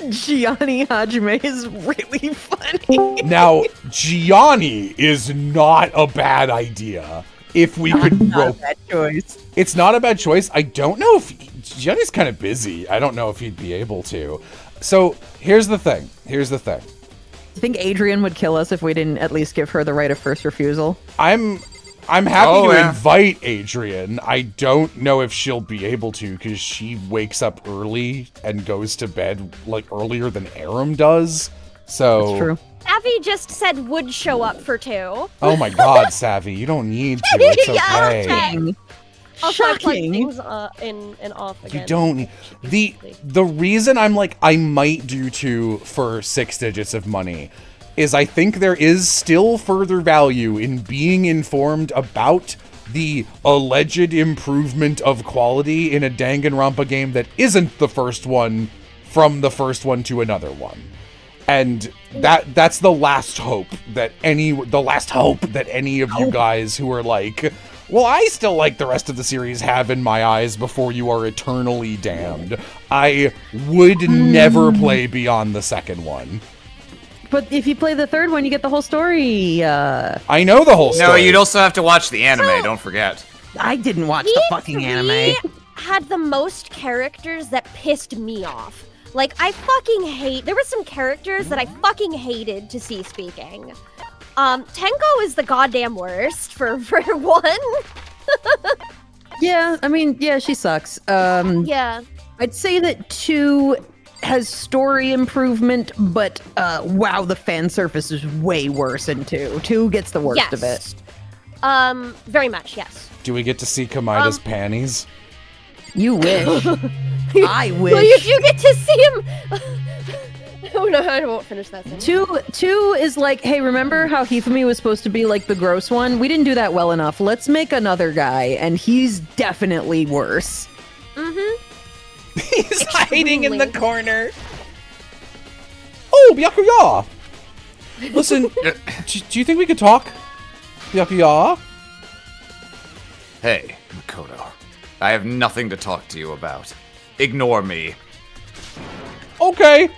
Speaker 4: Gianni Hajime is really funny.
Speaker 2: Now, Gianni is not a bad idea. If we could
Speaker 4: Not a
Speaker 2: rope...
Speaker 4: bad choice.
Speaker 2: It's not a bad choice. I don't know if... Gianni's kind of busy. I don't know if he'd be able to. So, here's the thing.
Speaker 4: Do you think Adrian would kill us if we didn't at least give her the right of first refusal?
Speaker 2: I'm I'm happy
Speaker 8: Oh,
Speaker 2: to
Speaker 8: yeah.
Speaker 2: invite Adrian. I don't know if she'll be able to because she wakes up early and goes to bed like earlier than Arim does. So
Speaker 4: That's true.
Speaker 3: Abby just said would show up for 2.
Speaker 2: Oh my God, Savvy, you don't need to. It's
Speaker 3: Yeah,
Speaker 2: okay.
Speaker 4: Shocking.
Speaker 3: Also, I plugged
Speaker 4: Shocking.
Speaker 3: things in and off again.
Speaker 2: You don't need the reason I'm like I might do 2 for 6 digits of money is I think there is still further value in being informed about the alleged improvement of quality in a Danganronpa game that isn't the first one from the first one to another one. And that's the last hope that any of you guys who are like, well, I still like the rest of the series have in my eyes before you are eternally damned. I would never play beyond the second one.
Speaker 4: But if you play the third one, you get the whole story.
Speaker 2: I know the whole story.
Speaker 8: No, you'd also have to watch the anime, don't forget.
Speaker 4: I didn't watch the fucking anime.
Speaker 3: Had the most characters that pissed me off. Like, there were some characters that I fucking hated to see speaking. Tenko is the goddamn worst for one.
Speaker 4: Yeah, I mean, yeah, she sucks.
Speaker 3: Yeah.
Speaker 4: I'd say that 2 has story improvement, but wow, the fan service is way worse in 2. 2 gets the worst of it.
Speaker 3: Very much, yes.
Speaker 2: Do we get to see Kamaida's panties?
Speaker 4: You wish. I wish.
Speaker 3: Well, you get to see him. Oh no, I won't finish that sentence.
Speaker 4: 2 is like, hey, remember how Hifumi was supposed to be like the gross one? We didn't do that well enough. Let's make another guy, and he's definitely worse.
Speaker 3: Mm-hmm.
Speaker 2: He's hiding in the corner. Oh, Byakuya! Listen, do you think we could talk? Byakuya?
Speaker 8: Hey, Makoto. I have nothing to talk to you about. Ignore me.
Speaker 2: Okay.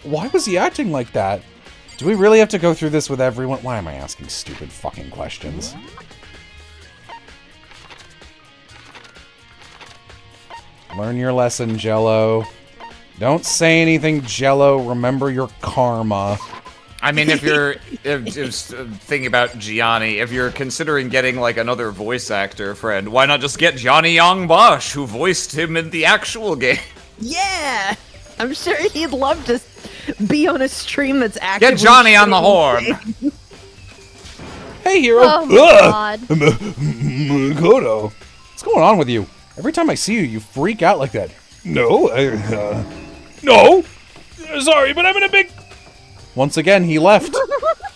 Speaker 2: Why was he acting like that? Do we really have to go through this with everyone? Why am I asking stupid fucking questions? Learn your lesson, Jello. Don't say anything, Jello. Remember your karma.
Speaker 8: I mean, if you're thinking about Gianni, if you're considering getting like another voice actor friend, why not just get Johnny Young Bosch, who voiced him in the actual game?
Speaker 4: Yeah! I'm sure he'd love to be on a stream that's actively...
Speaker 8: Get Johnny on the horn!
Speaker 2: Hey, hero.
Speaker 3: Oh my god.
Speaker 2: Makoto. What's going on with you? Every time I see you, you freak out like that. No, no! Sorry, but I'm in a big... Once again, he left.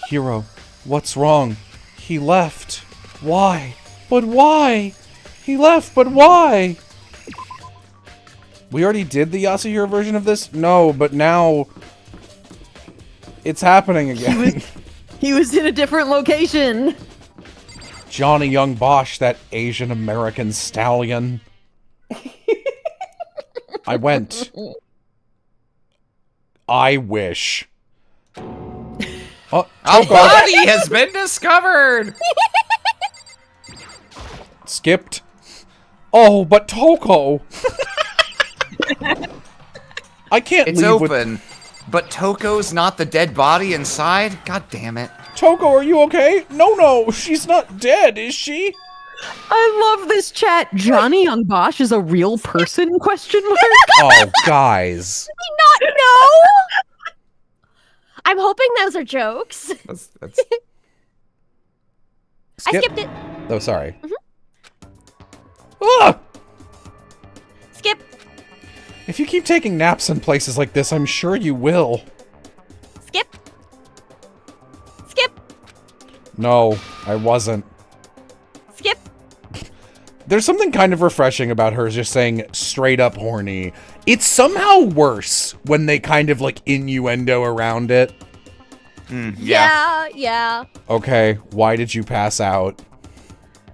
Speaker 2: Hero, what's wrong? He left. Why? But why? He left, but why? We already did the Yasuhiro version of this? No, but now... it's happening again.
Speaker 4: He was in a different location.
Speaker 2: Johnny Young Bosch, that Asian American stallion. I went. I wish. Oh,
Speaker 8: A body has been discovered!
Speaker 2: skipped. Oh, but Toko. I can't
Speaker 8: It's
Speaker 2: leave with...
Speaker 8: open, but Toko's not the dead body inside? God damn it.
Speaker 2: Toko, are you okay? No, she's not dead, is she?
Speaker 4: I love this chat. Johnny Young Bosch is a real person? Question mark.
Speaker 2: Oh, guys.
Speaker 3: Not know. I'm hoping those are jokes.
Speaker 8: That's...
Speaker 3: I skipped it.
Speaker 2: Oh, sorry. Ah!
Speaker 3: Skip.
Speaker 2: If you keep taking naps in places like this, I'm sure you will.
Speaker 3: Skip. Skip.
Speaker 2: No, I wasn't.
Speaker 3: Skip.
Speaker 2: There's something kind of refreshing about her just saying straight up horny. It's somehow worse when they kind of like innuendo around it.
Speaker 3: Yeah.
Speaker 2: Okay, why did you pass out?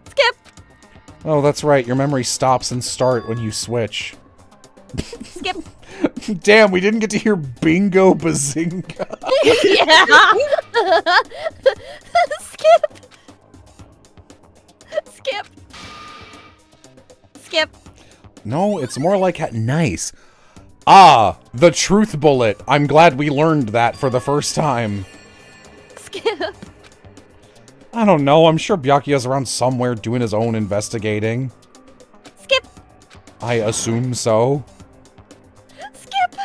Speaker 3: Skip.
Speaker 2: Oh, that's right. Your memory stops and start when you switch.
Speaker 3: Skip.
Speaker 2: Damn, we didn't get to hear Bingo Bazinga.
Speaker 3: Yeah. Skip. Skip. Skip.
Speaker 2: No, it's more like nice. Ah, the truth bullet. I'm glad we learned that for the first time.
Speaker 3: Skip.
Speaker 2: I don't know. I'm sure Byakuya's around somewhere doing his own investigating.
Speaker 3: Skip.
Speaker 2: I assume so.
Speaker 3: Skip.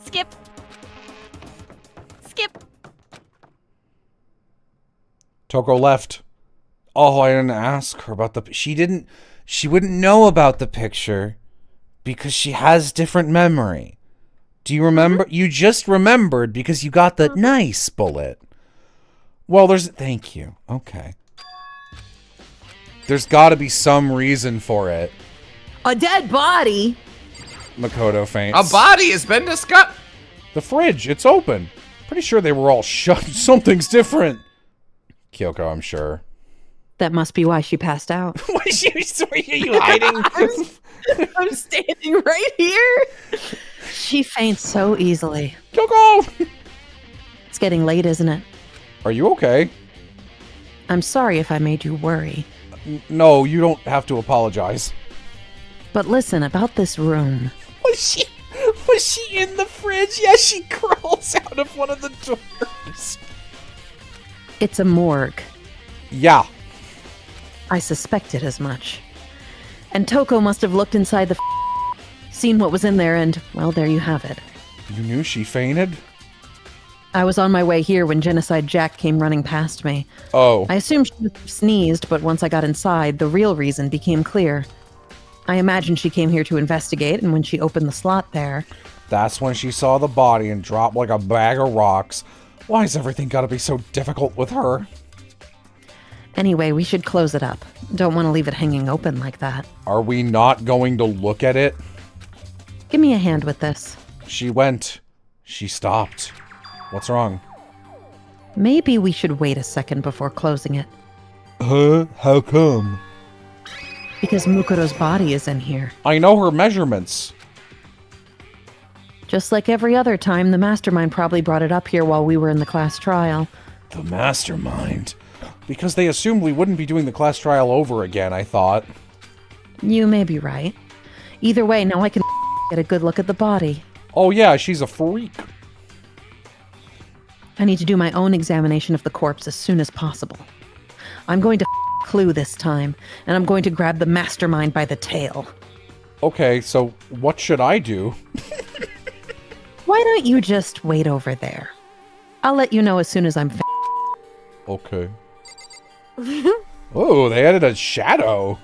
Speaker 3: Skip. Skip.
Speaker 2: Toko left. Oh, I didn't ask her about the... She wouldn't know about the picture because she has different memory. Do you remember? You just remembered because you got the nice bullet. Well, thank you. Okay. There's got to be some reason for it.
Speaker 4: A dead body?
Speaker 2: Makoto faints.
Speaker 8: A body has been discovered.
Speaker 2: The fridge, it's open. Pretty sure they were all shut. Something's different. Kyoko, I'm sure.
Speaker 4: That must be why she passed out.
Speaker 2: Why are you hiding?
Speaker 4: I'm standing right here. She faints so easily.
Speaker 2: Kyoko!
Speaker 4: It's getting late, isn't it?
Speaker 2: Are you okay?
Speaker 4: I'm sorry if I made you worry.
Speaker 2: No, you don't have to apologize.
Speaker 4: But listen, about this room.
Speaker 2: Was she in the fridge? Yeah, she crawls out of one of the doors.
Speaker 4: It's a morgue.
Speaker 2: Yeah.
Speaker 4: I suspected as much. And Toko must have looked inside the seen what was in there, and, well, there you have it.
Speaker 2: You knew she fainted?
Speaker 4: I was on my way here when Genocide Jack came running past me.
Speaker 2: Oh.
Speaker 4: I assumed she sneezed, but once I got inside, the real reason became clear. I imagine she came here to investigate, and when she opened the slot there...
Speaker 2: That's when she saw the body and dropped like a bag of rocks. Why's everything gotta be so difficult with her?
Speaker 4: Anyway, we should close it up. Don't want to leave it hanging open like that.
Speaker 2: Are we not going to look at it?
Speaker 4: Give me a hand with this.
Speaker 2: She went. She stopped. What's wrong?
Speaker 4: Maybe we should wait a second before closing it.
Speaker 2: Huh? How come?
Speaker 4: Because Mukuro's body is in here.
Speaker 2: I know her measurements.
Speaker 4: Just like every other time, the mastermind probably brought it up here while we were in the class trial.
Speaker 2: The mastermind? Because they assumed we wouldn't be doing the class trial over again, I thought.
Speaker 4: You may be right. Either way, now I can get a good look at the body.
Speaker 2: Oh yeah, she's a freak.
Speaker 4: I need to do my own examination of the corpse as soon as possible. I'm going to Clue this time, and I'm going to grab the mastermind by the tail.
Speaker 2: Okay, so what should I do?
Speaker 4: Why don't you just wait over there? I'll let you know as soon as I'm
Speaker 2: Okay. Oh, they added a shadow.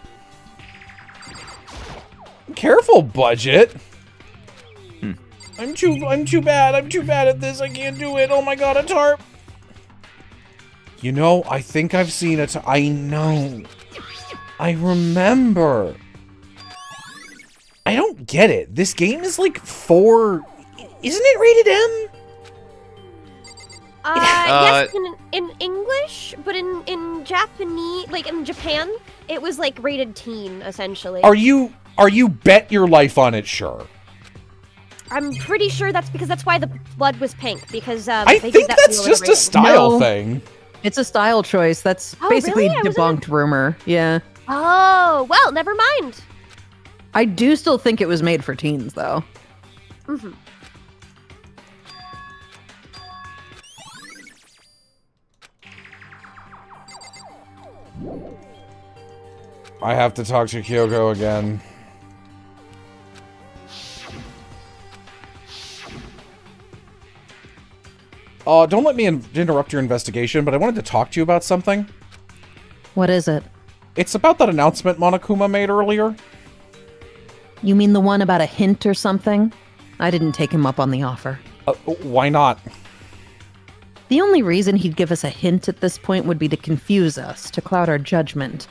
Speaker 2: Careful, budget. I'm too bad. I'm too bad at this. I can't do it. Oh my god, a tarp. You know, I think I've seen it. I know. I remember. I don't get it. This game is like 4... Isn't it rated M?
Speaker 3: Yes, in English, but in Japanese, like in Japan, it was like rated teen, essentially.
Speaker 2: Are you bet your life on it, sure?
Speaker 3: I'm pretty sure that's why the blood was pink, because
Speaker 2: I
Speaker 3: they
Speaker 2: think
Speaker 3: did that
Speaker 2: that's
Speaker 3: for
Speaker 2: just a
Speaker 3: rating.
Speaker 2: style
Speaker 4: No.
Speaker 2: thing.
Speaker 4: It's a style choice. That's
Speaker 3: Oh,
Speaker 4: basically
Speaker 3: really? I was
Speaker 4: debunked rumor. Yeah.
Speaker 3: Oh, well, never mind.
Speaker 4: I do still think it was made for teens, though.
Speaker 3: Mm-hmm.
Speaker 2: I have to talk to Kyoko again. Don't let me interrupt your investigation, but I wanted to talk to you about something.
Speaker 4: What is it?
Speaker 2: It's about that announcement Monokuma made earlier.
Speaker 4: You mean the one about a hint or something? I didn't take him up on the offer.
Speaker 2: Why not?
Speaker 4: The only reason he'd give us a hint at this point would be to confuse us, to cloud our judgment.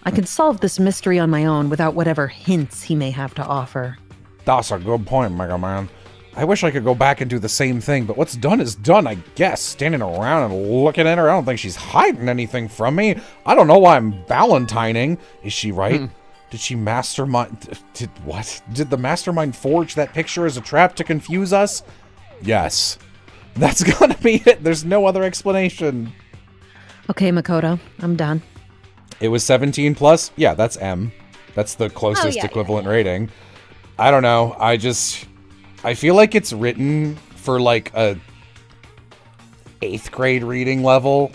Speaker 4: I can solve this mystery on my own without whatever hints he may have to offer.
Speaker 2: That's a good point, Mega Man. I wish I could go back and do the same thing, but what's done is done, I guess. Standing around and looking at her, I don't think she's hiding anything from me. I don't know why I'm valentining. Is she right? Did she mastermind... Did the mastermind forge that picture as a trap to confuse us? Yes. That's gonna be it. There's no other explanation.
Speaker 4: Okay, Makoto, I'm done.
Speaker 2: It was 17 plus? Yeah, that's M. That's the closest equivalent rating. I don't know. I feel like it's written for like a 8th grade reading level,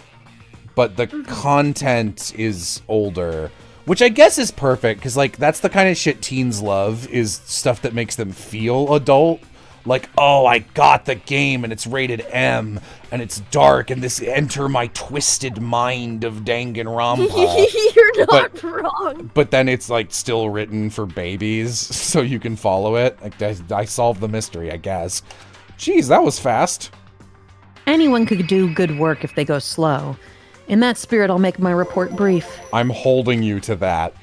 Speaker 2: but the content is older, which I guess is perfect, because, like, that's the kind of shit teens love, is stuff that makes them feel adult. Like, oh, I got the game, and it's rated M, and it's dark, and this enter my twisted mind of Danganronpa.
Speaker 3: You're not wrong.
Speaker 2: But then it's, like, still written for babies, so you can follow it. Like, I solved the mystery, I guess. Jeez, that was fast.
Speaker 4: Anyone could do good work if they go slow. In that spirit, I'll make my report brief.
Speaker 2: I'm holding you to that.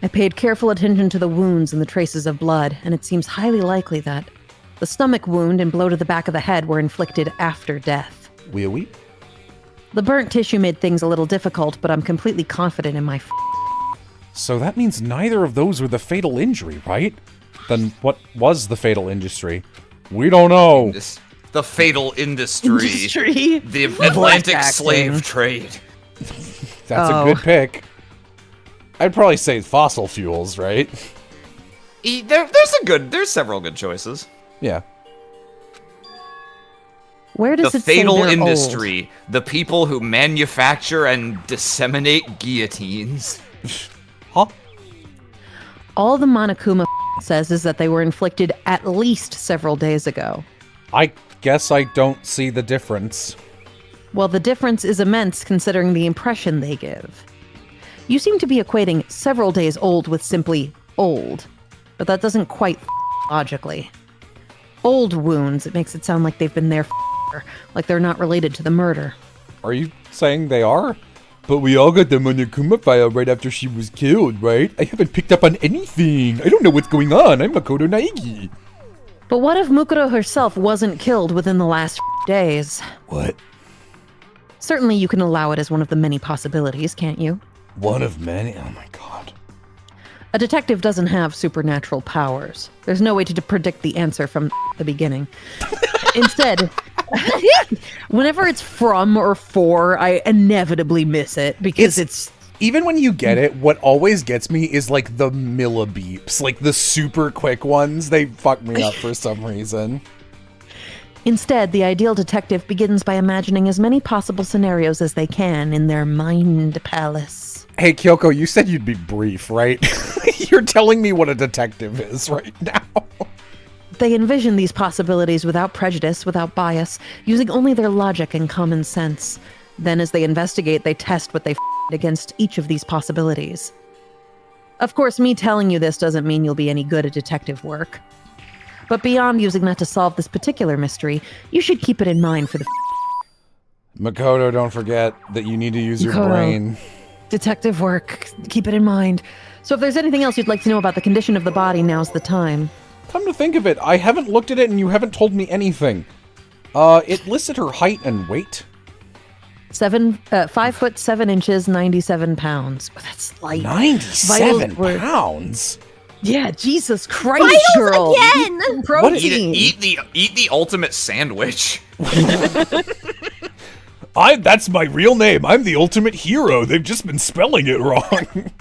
Speaker 4: I paid careful attention to the wounds and the traces of blood, and it seems highly likely that the stomach wound and blow to the back of the head were inflicted after death.
Speaker 2: Oui.
Speaker 4: The burnt tissue made things a little difficult, but I'm completely confident in my
Speaker 2: So that means neither of those were the fatal injury, right? Then what was the fatal industry? We don't know.
Speaker 8: The fatal industry. The Atlantic slave trade.
Speaker 2: That's a good pick. I'd probably say fossil fuels, right?
Speaker 8: There's several good choices.
Speaker 2: Yeah.
Speaker 4: Where does
Speaker 8: The
Speaker 4: it say
Speaker 8: fatal
Speaker 4: they're
Speaker 8: industry. The people who manufacture and disseminate guillotines.
Speaker 2: Huh?
Speaker 4: All the Monokuma says is that they were inflicted at least several days ago.
Speaker 2: I guess I don't see the difference.
Speaker 4: Well, the difference is immense considering the impression they give. You seem to be equating several days old with simply old, but that doesn't quite logically. Old wounds, it makes it sound like they've been there like they're not related to the murder.
Speaker 2: Are you saying they are? But we all got the Monokuma file right after she was killed, right? I haven't picked up on anything. I don't know what's going on. I'm Makoto Naegi.
Speaker 4: But what if Mukuro herself wasn't killed within the last days?
Speaker 2: What?
Speaker 4: Certainly you can allow it as one of the many possibilities, can't you?
Speaker 2: One of many? Oh my god.
Speaker 4: A detective doesn't have supernatural powers. There's no way to predict the answer from the beginning. Instead, whenever it's from or for, I inevitably miss it because it's
Speaker 2: even when you get it, what always gets me is like the millibeeps, like the super quick ones. They fuck me up for some reason.
Speaker 4: Instead, the ideal detective begins by imagining as many possible scenarios as they can in their mind palace.
Speaker 2: Hey, Kyoko, you said you'd be brief, right? You're telling me what a detective is right now.
Speaker 4: They envision these possibilities without prejudice, without bias, using only their logic and common sense. Then as they investigate, they test what they against each of these possibilities. Of course, me telling you this doesn't mean you'll be any good at detective work. But beyond using that to solve this particular mystery, you should keep it in mind for the
Speaker 2: Makoto, don't forget that you need to use your brain.
Speaker 4: Detective work, keep it in mind. So if there's anything else you'd like to know about the condition of the body, now's the time.
Speaker 2: Come to think of it, I haven't looked at it and you haven't told me anything. It listed her height and weight.
Speaker 4: 5 foot 7 inches, 97 pounds. Oh, that's light.
Speaker 2: 97 pounds?
Speaker 4: Yeah, Jesus Christ,
Speaker 3: Vitals
Speaker 4: girl.
Speaker 3: again!
Speaker 4: Protein.
Speaker 8: Eat the ultimate sandwich.
Speaker 2: That's my real name. I'm the ultimate hero. They've just been spelling it wrong.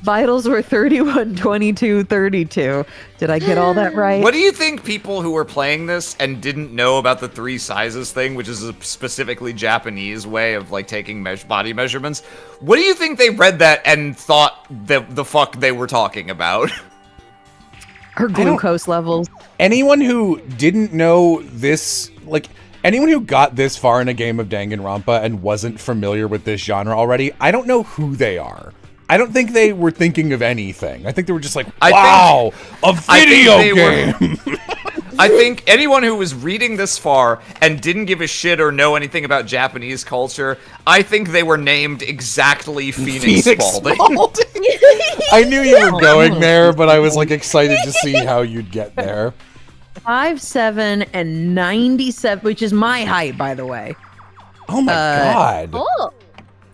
Speaker 4: Vitals were 31, 22, 32. Did I get all that right?
Speaker 8: What do you think people who were playing this and didn't know about the 3 sizes thing, which is a specifically Japanese way of like taking body measurements, what do you think they read that and thought the fuck they were talking about?
Speaker 4: Her glucose levels.
Speaker 2: Anyone who didn't know this, like, anyone who got this far in a game of Danganronpa and wasn't familiar with this genre already, I don't know who they are. I don't think they were thinking of anything. I think they were just like, wow, a video game!
Speaker 8: I think anyone who was reading this far and didn't give a shit or know anything about Japanese culture, I think they were named exactly Phoenix Spaulding.
Speaker 2: I knew you were going there, but I was like excited to see how you'd get there.
Speaker 4: 5'7" and 97, which is my height, by the way.
Speaker 2: Oh my god.
Speaker 3: Oh.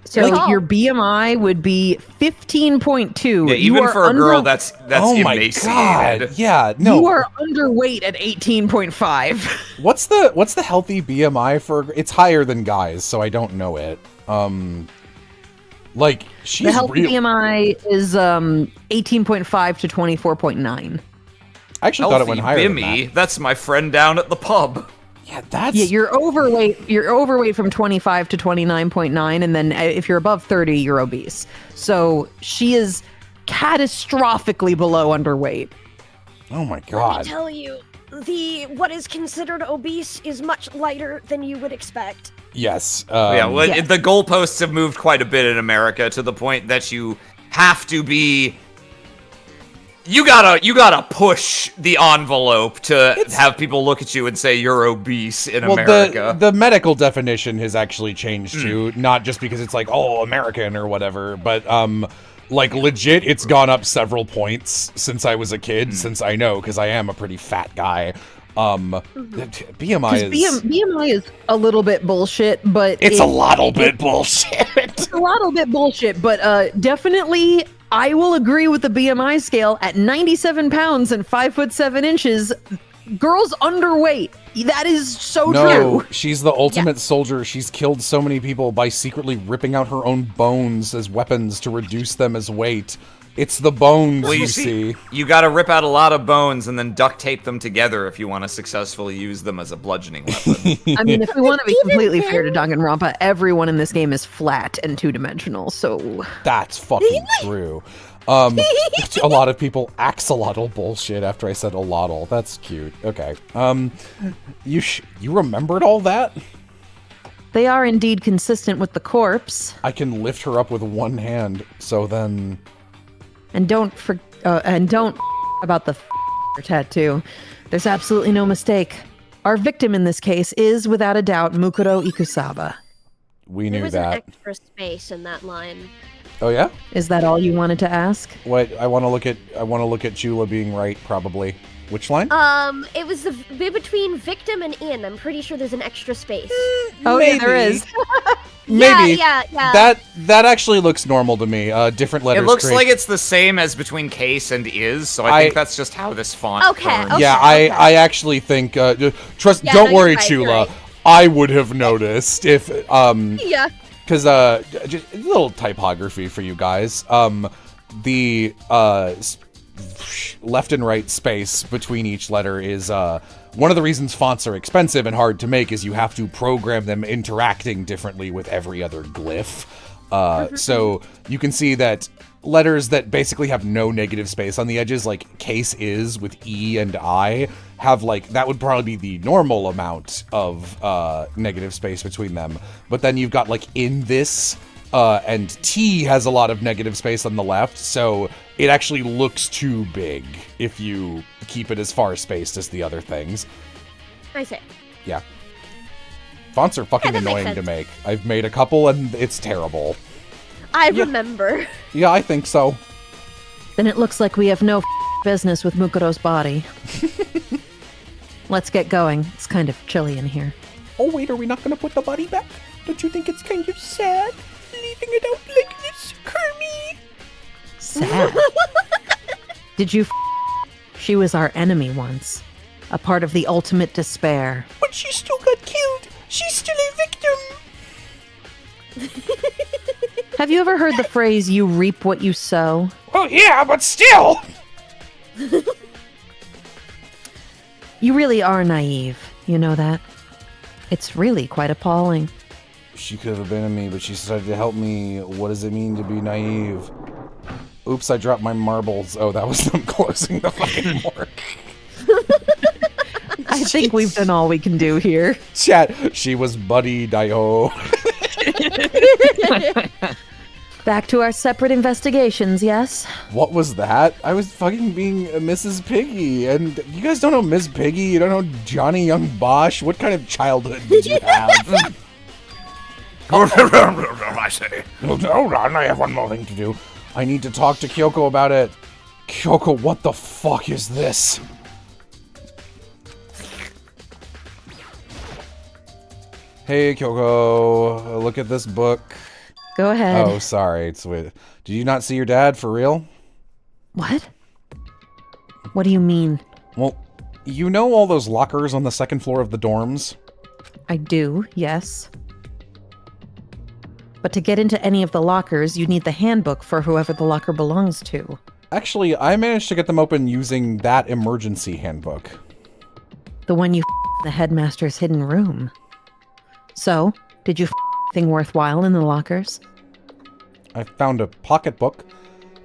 Speaker 4: So your BMI would be 15.2.
Speaker 8: Yeah, even for a girl that's
Speaker 2: oh
Speaker 8: emaciated.
Speaker 2: My god. Yeah, no.
Speaker 4: You are underweight at 18.5.
Speaker 2: What's the healthy BMI for? It's higher than guys, so I don't know it. Like she's
Speaker 4: the healthy BMI is 18.5 to 24.9.
Speaker 2: I actually thought it went higher than that.
Speaker 8: That's my friend down at the pub.
Speaker 2: Yeah, that's...
Speaker 4: Yeah, you're overweight. You're overweight from 25 to 29.9, and then if you're above 30, you're obese. So she is catastrophically below underweight.
Speaker 2: Oh my
Speaker 3: Let me
Speaker 2: god.
Speaker 3: tell you, what is considered obese is much lighter than you would expect.
Speaker 2: Yes.
Speaker 8: Yeah, well,
Speaker 4: Yes.
Speaker 8: the goalposts have moved quite a bit in America to the point that you have to be. You gotta push the envelope to have people look at you and say you're obese in America.
Speaker 2: The medical definition has actually changed too, not just because it's like, oh, American or whatever, but like legit, it's gone up several points since I was a kid, since I know, because I am a pretty fat guy. BMI is...
Speaker 4: BMI is a little bit bullshit, but
Speaker 2: It's a little bit bullshit.
Speaker 4: It's a little bit bullshit, but definitely I will agree with the BMI scale at 97 pounds and 5'7" girls underweight. That is so
Speaker 2: No,
Speaker 4: true.
Speaker 2: she's the ultimate soldier. She's killed so many people by secretly ripping out her own bones as weapons to reduce them as weight. It's the bones
Speaker 8: Well,
Speaker 2: you see.
Speaker 8: you gotta rip out a lot of bones and then duct tape them together if you want to successfully use them as a bludgeoning weapon.
Speaker 4: I mean, if we want to be completely fair to Danganronpa, everyone in this game is flat and two-dimensional, so...
Speaker 2: That's fucking true. A lot of people axolotl bullshit after I said alotl. That's cute. Okay. You remembered all that?
Speaker 4: They are indeed consistent with the corpse.
Speaker 2: I can lift her up with one hand, so then...
Speaker 4: And don't about the tattoo. There's absolutely no mistake. Our victim in this case is, without a doubt, Mukuro Ikusaba.
Speaker 2: We
Speaker 3: There
Speaker 2: knew
Speaker 3: was an
Speaker 2: that.
Speaker 3: extra space in that line.
Speaker 2: Oh yeah?
Speaker 4: Is that all you wanted to ask?
Speaker 2: What? I want to look at Chula being right, probably. Which line?
Speaker 3: It was the between victim and in. I'm pretty sure there's an extra space.
Speaker 4: Oh, yeah, there is.
Speaker 2: Maybe.
Speaker 3: Yeah.
Speaker 2: That actually looks normal to me. Different letters.
Speaker 8: It looks
Speaker 2: create-
Speaker 8: like it's the same as between case and is, so I think that's just how this font
Speaker 3: Okay,
Speaker 8: turns.
Speaker 3: okay.
Speaker 2: Yeah, I actually think. Trust.
Speaker 3: Yeah,
Speaker 2: don't
Speaker 3: no,
Speaker 2: worry,
Speaker 3: you're right,
Speaker 2: Chula.
Speaker 3: you're right.
Speaker 2: I would have noticed if
Speaker 3: Yeah.
Speaker 2: because just a little typography for you guys. The left and right space between each letter is one of the reasons fonts are expensive and hard to make is you have to program them interacting differently with every other glyph. So you can see that letters that basically have no negative space on the edges, like case is with E and I, have like, that would probably be the normal amount of negative space between them. But then you've got like in this, and T has a lot of negative space on the left, so it actually looks too big if you keep it as far spaced as the other things.
Speaker 3: I see.
Speaker 2: Yeah. Fonts are fucking
Speaker 3: Yeah, that makes
Speaker 2: annoying to
Speaker 3: sense.
Speaker 2: make. I've made a couple and it's terrible.
Speaker 3: I remember.
Speaker 2: Yeah, I think so.
Speaker 4: Then it looks like we have no business with Mukuro's body. Let's get going. It's kind of chilly in here.
Speaker 2: Oh wait, are we not gonna put the body back? Don't you think it's kind of sad? Leaving it out like this, Kermie?
Speaker 4: Sad. Did you She was our enemy once. A part of the ultimate despair.
Speaker 2: But she still got killed. She's still a victim.
Speaker 4: Have you ever heard the phrase, you reap what you sow?
Speaker 2: Well, yeah, but still.
Speaker 4: You really are naive. You know that? It's really quite appalling.
Speaker 2: She could have abandoned me, but she decided to help me. What does it mean to be naive? Oops, I dropped my marbles. Oh, that was them closing the fucking door.
Speaker 4: I think we've done all we can do here.
Speaker 2: Chat, she was Buddy Dio.
Speaker 4: Back to our separate investigations, yes?
Speaker 2: What was that? I was fucking being Mrs. Piggy, and you guys don't know Miss Piggy? You don't know Johnny Young Bosch? What kind of childhood did you have?
Speaker 8: I say.
Speaker 2: Hold on, I have one more thing to do. I need to talk to Kyoko about it. Kyoko, what the fuck is this? Hey, Kyoko, look at this book.
Speaker 4: Go ahead.
Speaker 2: Oh, sorry. It's with. Did you not see your dad for real?
Speaker 4: What? What do you mean?
Speaker 2: Well, you know all those lockers on the second floor of the dorms?
Speaker 4: I do, yes. But to get into any of the lockers, you need the handbook for whoever the locker belongs to.
Speaker 2: Actually, I managed to get them open using that emergency handbook.
Speaker 4: The one you the headmaster's hidden room. So, did you anything worthwhile in the lockers?
Speaker 2: I found a pocketbook,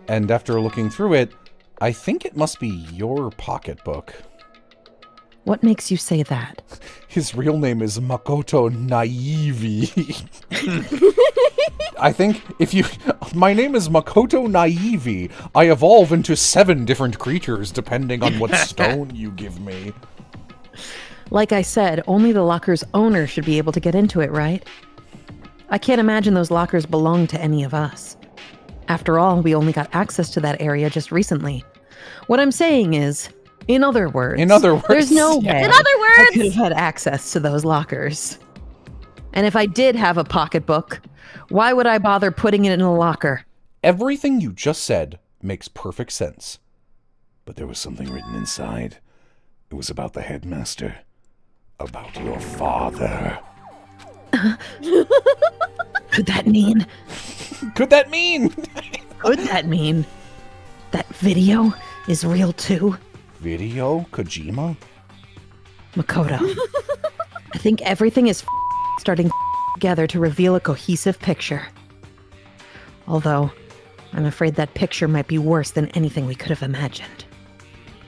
Speaker 2: and after looking through it, I think it must be your pocketbook.
Speaker 4: What makes you say that?
Speaker 2: His real name is Makoto Naivi. I think if you... My name is Makoto Naivi. I evolve into 7 different creatures depending on what stone you give me.
Speaker 4: Like I said, only the locker's owner should be able to get into it, right? I can't imagine those lockers belong to any of us. After all, we only got access to that area just recently. What I'm saying is, in other words, there's no way
Speaker 3: In other
Speaker 4: I could
Speaker 3: words,
Speaker 4: have had access to those lockers. And if I did have a pocketbook, why would I bother putting it in a locker?
Speaker 2: Everything you just said makes perfect sense. But there was something written inside. It was about the headmaster. About your father.
Speaker 4: Could that mean?
Speaker 2: Could that mean?
Speaker 4: Could that mean that video is real too?
Speaker 2: Video? Kojima?
Speaker 4: Makoto, I think everything is starting together to reveal a cohesive picture. Although, I'm afraid that picture might be worse than anything we could have imagined.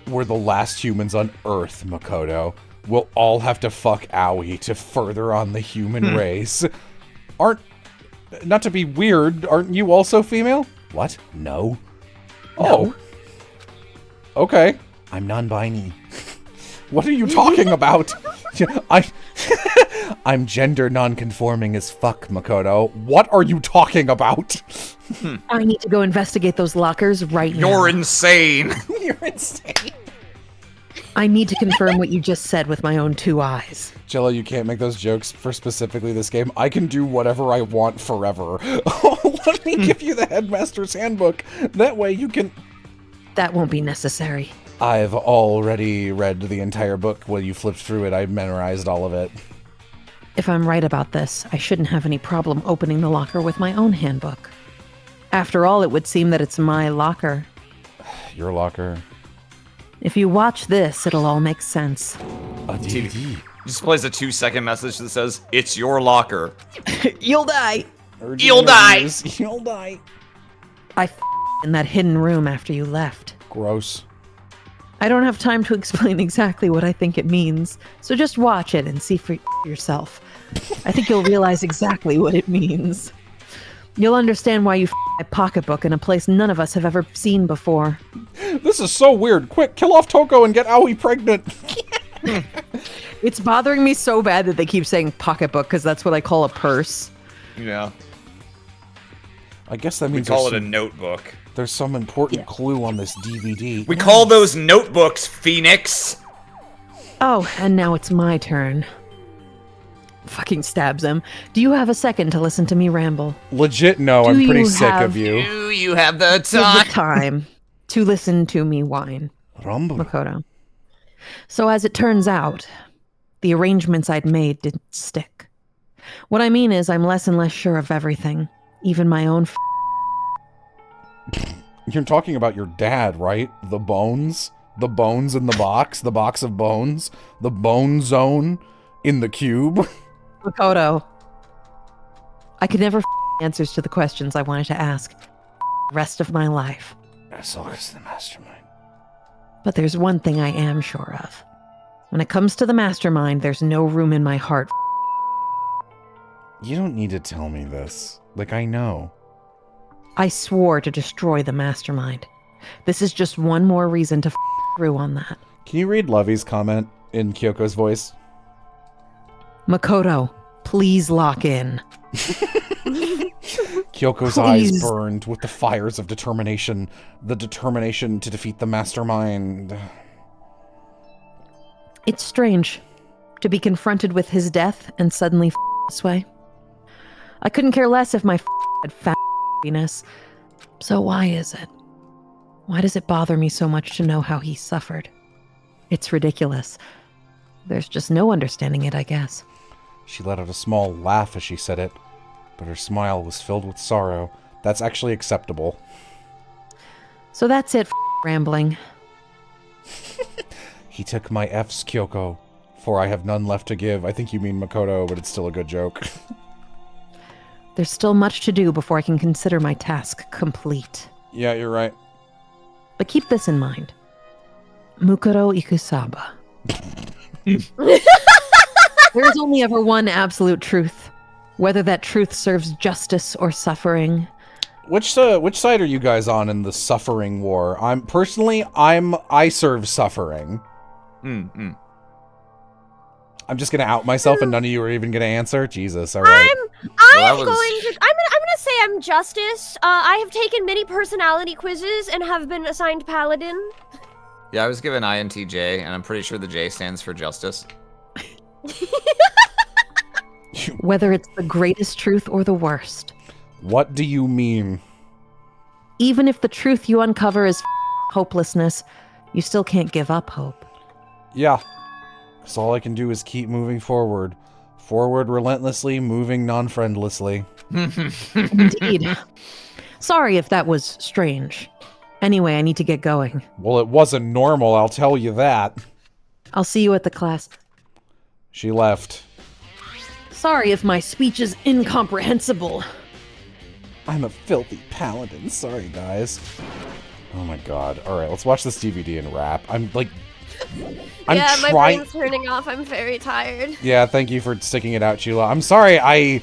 Speaker 2: We're the last humans on Earth, Makoto. We'll all have to fuck Aoi to further on the human race. Not to be weird, aren't you also female? What? No. Oh. Okay. I'm non-binary. What are you talking about? I'm gender non-conforming as fuck, Makoto. What are you talking about?
Speaker 4: I need to go investigate those lockers right now.
Speaker 8: You're insane.
Speaker 2: You're insane.
Speaker 4: I need to confirm what you just said with my own 2 eyes.
Speaker 2: Jello, you can't make those jokes for specifically this game. I can do whatever I want forever. Let me give you the headmaster's handbook. That way you can...
Speaker 4: That won't be necessary.
Speaker 2: I've already read the entire book. When you flipped through it, I memorized all of it.
Speaker 4: If I'm right about this, I shouldn't have any problem opening the locker with my own handbook. After all, it would seem that it's my locker.
Speaker 2: Your locker.
Speaker 4: If you watch this, it'll all make sense.
Speaker 2: A DVD.
Speaker 8: Just plays a 2-second message that says, "It's your locker."
Speaker 4: You'll die!
Speaker 8: You'll die!
Speaker 2: You'll die.
Speaker 4: I in that hidden room after you left.
Speaker 2: Gross.
Speaker 4: I don't have time to explain exactly what I think it means, so just watch it and see for yourself. I think you'll realize exactly what it means. You'll understand why you my pocketbook in a place none of us have ever seen before.
Speaker 2: This is so weird. Quick, kill off Toko and get Aoi pregnant.
Speaker 4: It's bothering me so bad that they keep saying pocketbook, because that's what I call a purse.
Speaker 8: Yeah.
Speaker 2: I guess that
Speaker 8: We
Speaker 2: means
Speaker 8: call it
Speaker 2: there's
Speaker 8: a notebook.
Speaker 2: there's some important clue on this DVD.
Speaker 8: We call those notebooks, Phoenix.
Speaker 4: Oh, and now it's my turn. Fucking stabs him. Do you have a second to listen to me ramble?
Speaker 2: Legit, no.
Speaker 4: Do
Speaker 2: I'm pretty
Speaker 4: you
Speaker 2: sick
Speaker 4: have-
Speaker 2: of you.
Speaker 1: Do you have the
Speaker 4: Give the
Speaker 1: time?
Speaker 4: time to listen to me whine,
Speaker 2: Rumble.
Speaker 4: Makoto. So as it turns out, the arrangements I'd made didn't stick. What I mean is I'm less and less sure of everything, even my own
Speaker 2: You're talking about your dad, right? The bones? The bones in the box of bones? The bone zone in the cube?
Speaker 4: Makoto. I could never answers to the questions I wanted to ask rest of my life.
Speaker 2: That's always the mastermind.
Speaker 4: But there's one thing I am sure of. When it comes to the mastermind, there's no room in my heart.
Speaker 2: You don't need to tell me this. Like, I know.
Speaker 4: I swore to destroy the mastermind. This is just one more reason to through on that.
Speaker 2: Can you read Lovey's comment in Kyoko's voice?
Speaker 4: Makoto, please lock in.
Speaker 2: Kyoko's eyes burned with the fires of determination. The determination to defeat the mastermind.
Speaker 4: It's strange to be confronted with his death and suddenly this way. I couldn't care less if my had happiness. So why is it? Why does it bother me so much to know how he suffered? It's ridiculous. There's just no understanding it, I guess.
Speaker 2: She let out a small laugh as she said it, but her smile was filled with sorrow. That's actually acceptable.
Speaker 4: So that's it, rambling.
Speaker 2: He took my F's, Kyoko. For I have none left to give. I think you mean Makoto, but it's still a good joke.
Speaker 4: There's still much to do before I can consider my task complete.
Speaker 2: Yeah, you're right.
Speaker 4: But keep this in mind. Mukuro Ikusaba. There is only ever one absolute truth. Whether that truth serves justice or suffering.
Speaker 2: Which side are you guys on in the suffering war? I serve suffering. I'm just gonna out myself and none of you are even gonna answer? Jesus, alright.
Speaker 3: I'm gonna say I'm justice. I have taken many personality quizzes and have been assigned paladin.
Speaker 8: Yeah, I was given INTJ, and I'm pretty sure the J stands for justice.
Speaker 4: Whether it's the greatest truth or the worst.
Speaker 2: What do you mean?
Speaker 4: Even if the truth you uncover is hopelessness, you still can't give up hope.
Speaker 2: Yeah. Because all I can do is keep moving forward. Forward relentlessly, moving non-friendlessly.
Speaker 4: Indeed. Sorry if that was strange. Anyway, I need to get going.
Speaker 2: Well, it wasn't normal, I'll tell you that.
Speaker 4: I'll see you at the class.
Speaker 2: She left.
Speaker 4: Sorry if my speech is incomprehensible.
Speaker 2: I'm a filthy paladin. Sorry, guys. Oh my god. Alright, let's watch this DVD and wrap. I'm
Speaker 3: My
Speaker 2: trying.
Speaker 3: brain's turning off. I'm very tired.
Speaker 2: Yeah, thank you for sticking it out, Chula. I'm sorry, I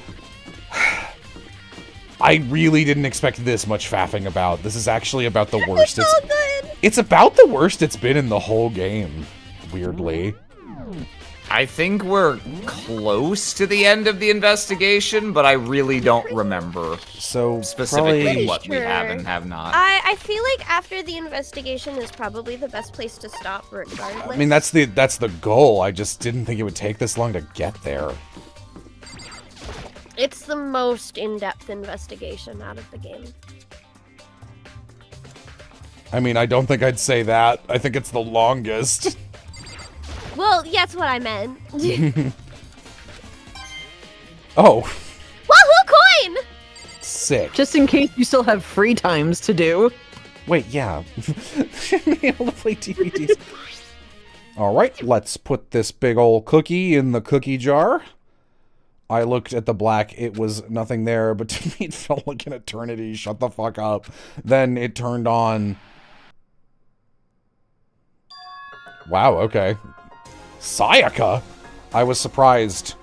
Speaker 2: really didn't expect this much faffing about. This is actually about the worst.
Speaker 3: It's so good.
Speaker 2: It's about the worst it's been in the whole game, weirdly.
Speaker 8: I think we're close to the end of the investigation, but I really don't remember
Speaker 2: So,
Speaker 8: specifically
Speaker 2: probably,
Speaker 8: what we
Speaker 3: Sure.
Speaker 8: have and have not.
Speaker 3: I feel like after the investigation is probably the best place to stop, regardless.
Speaker 2: I mean, that's the goal. I just didn't think it would take this long to get there.
Speaker 3: It's the most in-depth investigation out of the game.
Speaker 2: I mean, I don't think I'd say that. I think it's the longest.
Speaker 3: Well, yeah, that's what I meant.
Speaker 2: Oh,
Speaker 3: Wahoo coin!
Speaker 2: sick.
Speaker 4: Just in case you still have free times to do.
Speaker 2: Wait, yeah. Be able to play DVDs. Alright, let's put this big ol' cookie in the cookie jar. I looked at the black, it was nothing there, but to me it felt like an eternity. Shut the fuck up. Then it turned on. Wow, okay. Sayaka? I was surprised.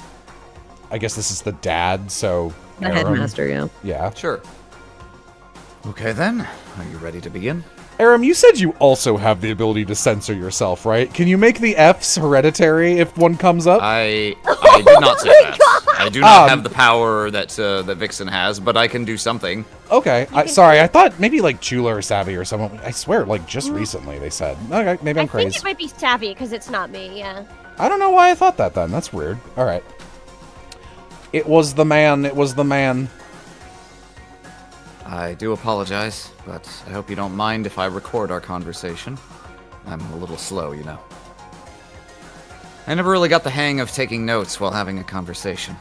Speaker 2: I guess this is the dad, so...
Speaker 4: The
Speaker 2: Arim.
Speaker 4: headmaster, yeah.
Speaker 2: Yeah.
Speaker 8: Sure. Okay then, are you ready to begin?
Speaker 2: Arim, you said you also have the ability to censor yourself, right? Can you make the F's hereditary if one comes up?
Speaker 8: I did not say that. I do not have the power that that Vixen has, but I can do something.
Speaker 2: Okay, sorry, I thought maybe like Chula or Savvy or someone. I swear, like just recently they said. Okay, maybe I'm
Speaker 3: I think
Speaker 2: crazy.
Speaker 3: it might be Savvy, because it's not me, yeah.
Speaker 2: I don't know why I thought that then. That's weird. Alright. It was the man, it was the man.
Speaker 8: I do apologize, but I hope you don't mind if I record our conversation. I'm a little slow, you know. I never really got the hang of taking notes while having a conversation.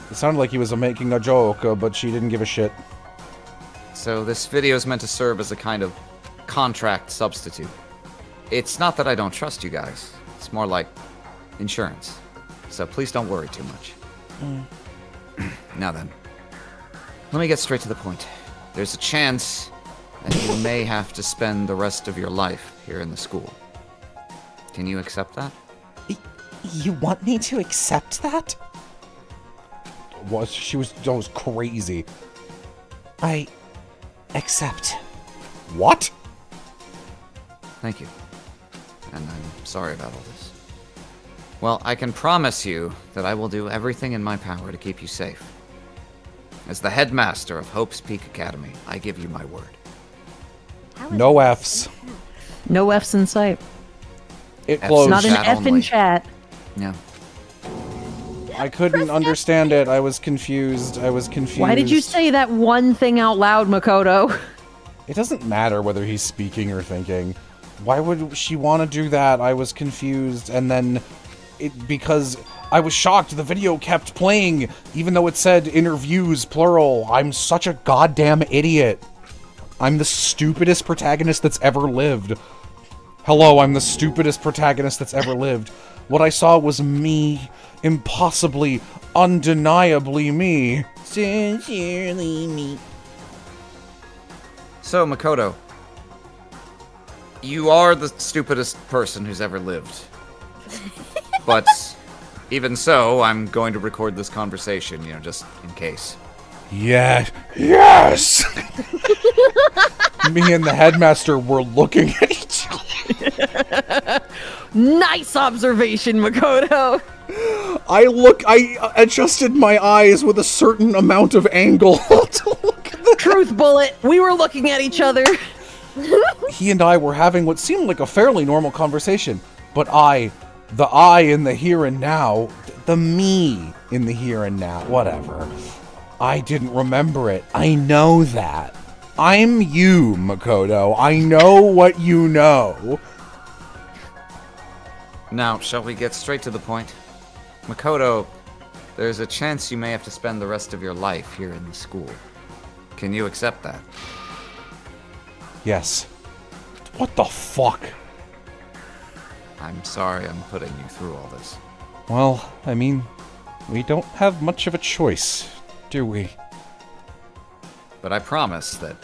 Speaker 2: It sounded like he was making a joke, but she didn't give a shit.
Speaker 8: So this video is meant to serve as a kind of contract substitute. It's not that I don't trust you guys. It's more like insurance. So please don't worry too much. Now then, let me get straight to the point. There's a chance that you may have to spend the rest of your life here in the school. Can you accept that?
Speaker 2: You want me to accept that? That was crazy. I accept. What?
Speaker 8: Thank you. And I'm sorry about all this. Well, I can promise you that I will do everything in my power to keep you safe. As the headmaster of Hope's Peak Academy, I give you my word.
Speaker 2: No F's.
Speaker 4: No F's in sight.
Speaker 2: It
Speaker 8: F's
Speaker 2: closed.
Speaker 4: Not an
Speaker 8: Chat
Speaker 4: F
Speaker 8: only.
Speaker 4: in chat.
Speaker 8: Yeah.
Speaker 2: I couldn't understand it. I was confused.
Speaker 4: Why did you say that one thing out loud, Makoto?
Speaker 2: It doesn't matter whether he's speaking or thinking. Why would she want to do that? I was confused, and then because I was shocked the video kept playing, even though it said interviews, plural. I'm such a goddamn idiot. I'm the stupidest protagonist that's ever lived. Hello, I'm the stupidest protagonist that's ever lived. What I saw was me. Impossibly, undeniably me. Sincerely me.
Speaker 8: So, Makoto, you are the stupidest person who's ever lived. But even so, I'm going to record this conversation, just in case.
Speaker 2: Yeah. Yes! Me and the headmaster were looking at each other.
Speaker 4: Nice observation, Makoto.
Speaker 2: I adjusted my eyes with a certain amount of angle to look at the
Speaker 4: Truth bullet. We were looking at each other.
Speaker 2: He and I were having what seemed like a fairly normal conversation, but the I in the here and now, the me in the here and now, whatever. I didn't remember it. I know that. I'm you, Makoto. I know what you know.
Speaker 8: Now, shall we get straight to the point? Makoto, there's a chance you may have to spend the rest of your life here in the school. Can you accept that?
Speaker 2: Yes. What the fuck?
Speaker 8: I'm sorry I'm putting you through all this.
Speaker 2: Well, I mean, we don't have much of a choice, do we?
Speaker 8: But I promise that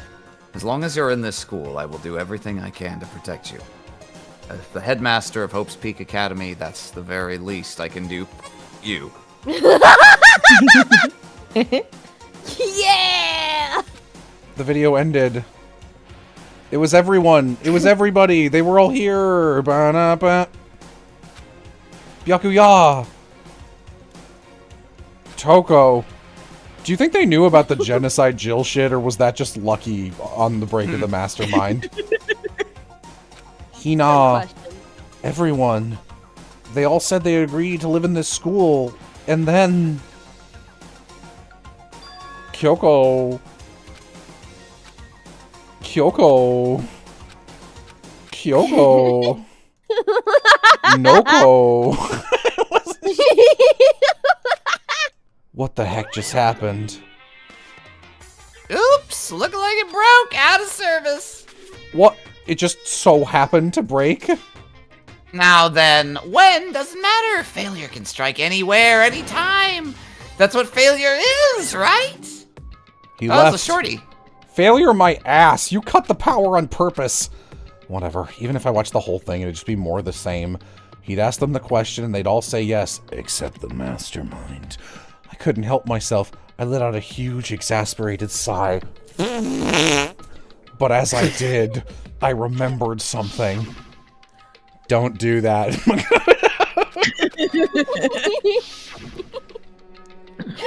Speaker 8: as long as you're in this school, I will do everything I can to protect you. As the headmaster of Hope's Peak Academy, that's the very least I can do. You.
Speaker 3: Yeah!
Speaker 2: The video ended. It was everyone. It was everybody. They were all here. Ba-na-ba. Byakuya. Toko. Do you think they knew about the genocide Jill shit, or was that just lucky on the break of the mastermind? Hina. Everyone. They all said they agreed to live in this school, and then... Kyoko. Noko. What the heck just happened?
Speaker 1: Oops, look like it broke. Out of service.
Speaker 2: What? It just so happened to break?
Speaker 1: Now then, when doesn't matter. Failure can strike anywhere, anytime. That's what failure is, right?
Speaker 2: He
Speaker 1: Oh,
Speaker 2: left.
Speaker 1: it's a shorty.
Speaker 2: Failure my ass. You cut the power on purpose. Whatever. Even if I watched the whole thing, it'd just be more of the same. He'd ask them the question, and they'd all say yes, except the mastermind. I couldn't help myself. I let out a huge, exasperated sigh. But as I did, I remembered something. Don't do that.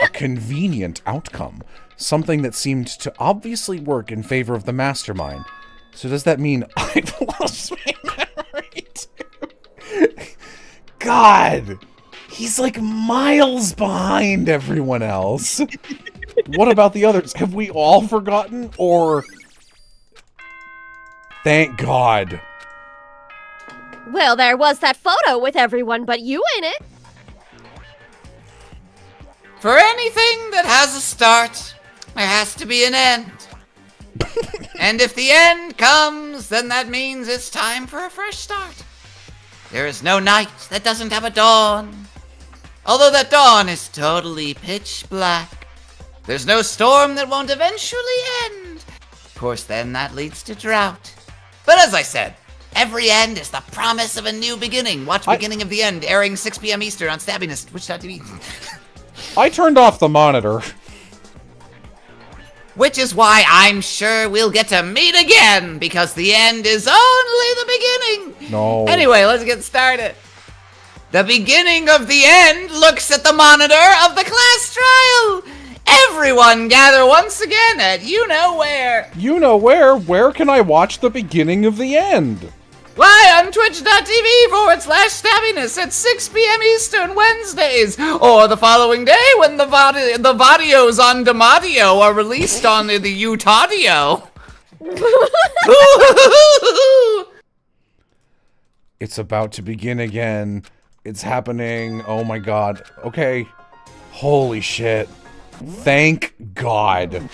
Speaker 2: A convenient outcome. Something that seemed to obviously work in favor of the mastermind. So does that mean I've lost my memory too? God! He's like miles behind everyone else. What about the others? Have we all forgotten? Or... Thank God.
Speaker 3: Well, there was that photo with everyone but you in it.
Speaker 1: For anything that has a start, there has to be an end. And if the end comes, then that means it's time for a fresh start. There is no night that doesn't have a dawn. Although that dawn is totally pitch black. There's no storm that won't eventually end. Of course, then that leads to drought. But as I said, every end is the promise of a new beginning. Watch Beginning of the End, airing 6 p.m. Eastern on Stabbiness, Twitch.tv.
Speaker 2: I turned off the monitor.
Speaker 1: Which is why I'm sure we'll get to meet again, because the end is only the beginning.
Speaker 2: No.
Speaker 1: Anyway, let's get started. The beginning of the end looks at the monitor of the class trial. Everyone gather once again at you-know-where.
Speaker 2: You know where? Where can I watch the beginning of the end?
Speaker 1: Why, on twitch.tv/stabbiness at 6 p.m. Eastern Wednesdays, or the following day when the Vadios on Demadio are released on the Utadio.
Speaker 2: It's about to begin again. It's happening. Oh my god. Okay. Holy shit. Thank God.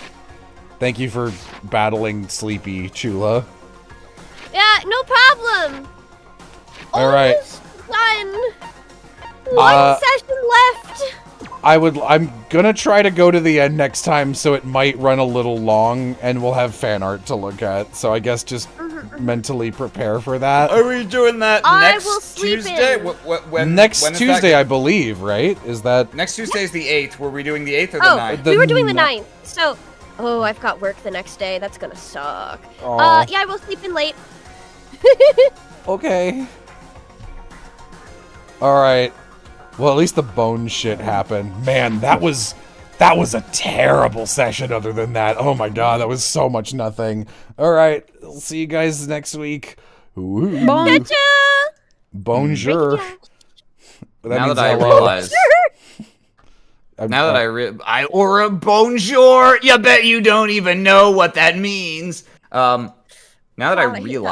Speaker 2: Thank you for battling Sleepy, Chula.
Speaker 3: Yeah, no problem.
Speaker 2: All right.
Speaker 3: Almost done. One session left.
Speaker 2: I'm gonna try to go to the end next time, so it might run a little long, and we'll have fan art to look at. So I guess just mentally prepare for that.
Speaker 8: Are we doing that
Speaker 3: I
Speaker 8: next
Speaker 3: will sleep
Speaker 8: Tuesday?
Speaker 3: in.
Speaker 8: When
Speaker 2: Next
Speaker 8: when is
Speaker 2: Tuesday,
Speaker 8: that?
Speaker 2: I believe, right? Is that...
Speaker 8: Next Tuesday is the 8th. Were we doing the 8th or the
Speaker 3: Oh,
Speaker 8: 9th?
Speaker 3: we were doing the
Speaker 2: ni-
Speaker 3: 9th. So, I've got work the next day. That's gonna suck.
Speaker 2: Aw.
Speaker 3: Yeah, I will sleep in late.
Speaker 2: Okay. Alright. Well, at least the bone shit happened. Man, that was a terrible session other than that. Oh my god, that was so much nothing. Alright, I'll see you guys next week. Ooh.
Speaker 3: Gotcha!
Speaker 2: Bonjour.
Speaker 8: Now
Speaker 2: means
Speaker 8: that I
Speaker 2: hello.
Speaker 8: realize, now that I or a bonjour, you bet you don't even know what that means. Now that I
Speaker 3: Wow, I hate that.
Speaker 8: realize.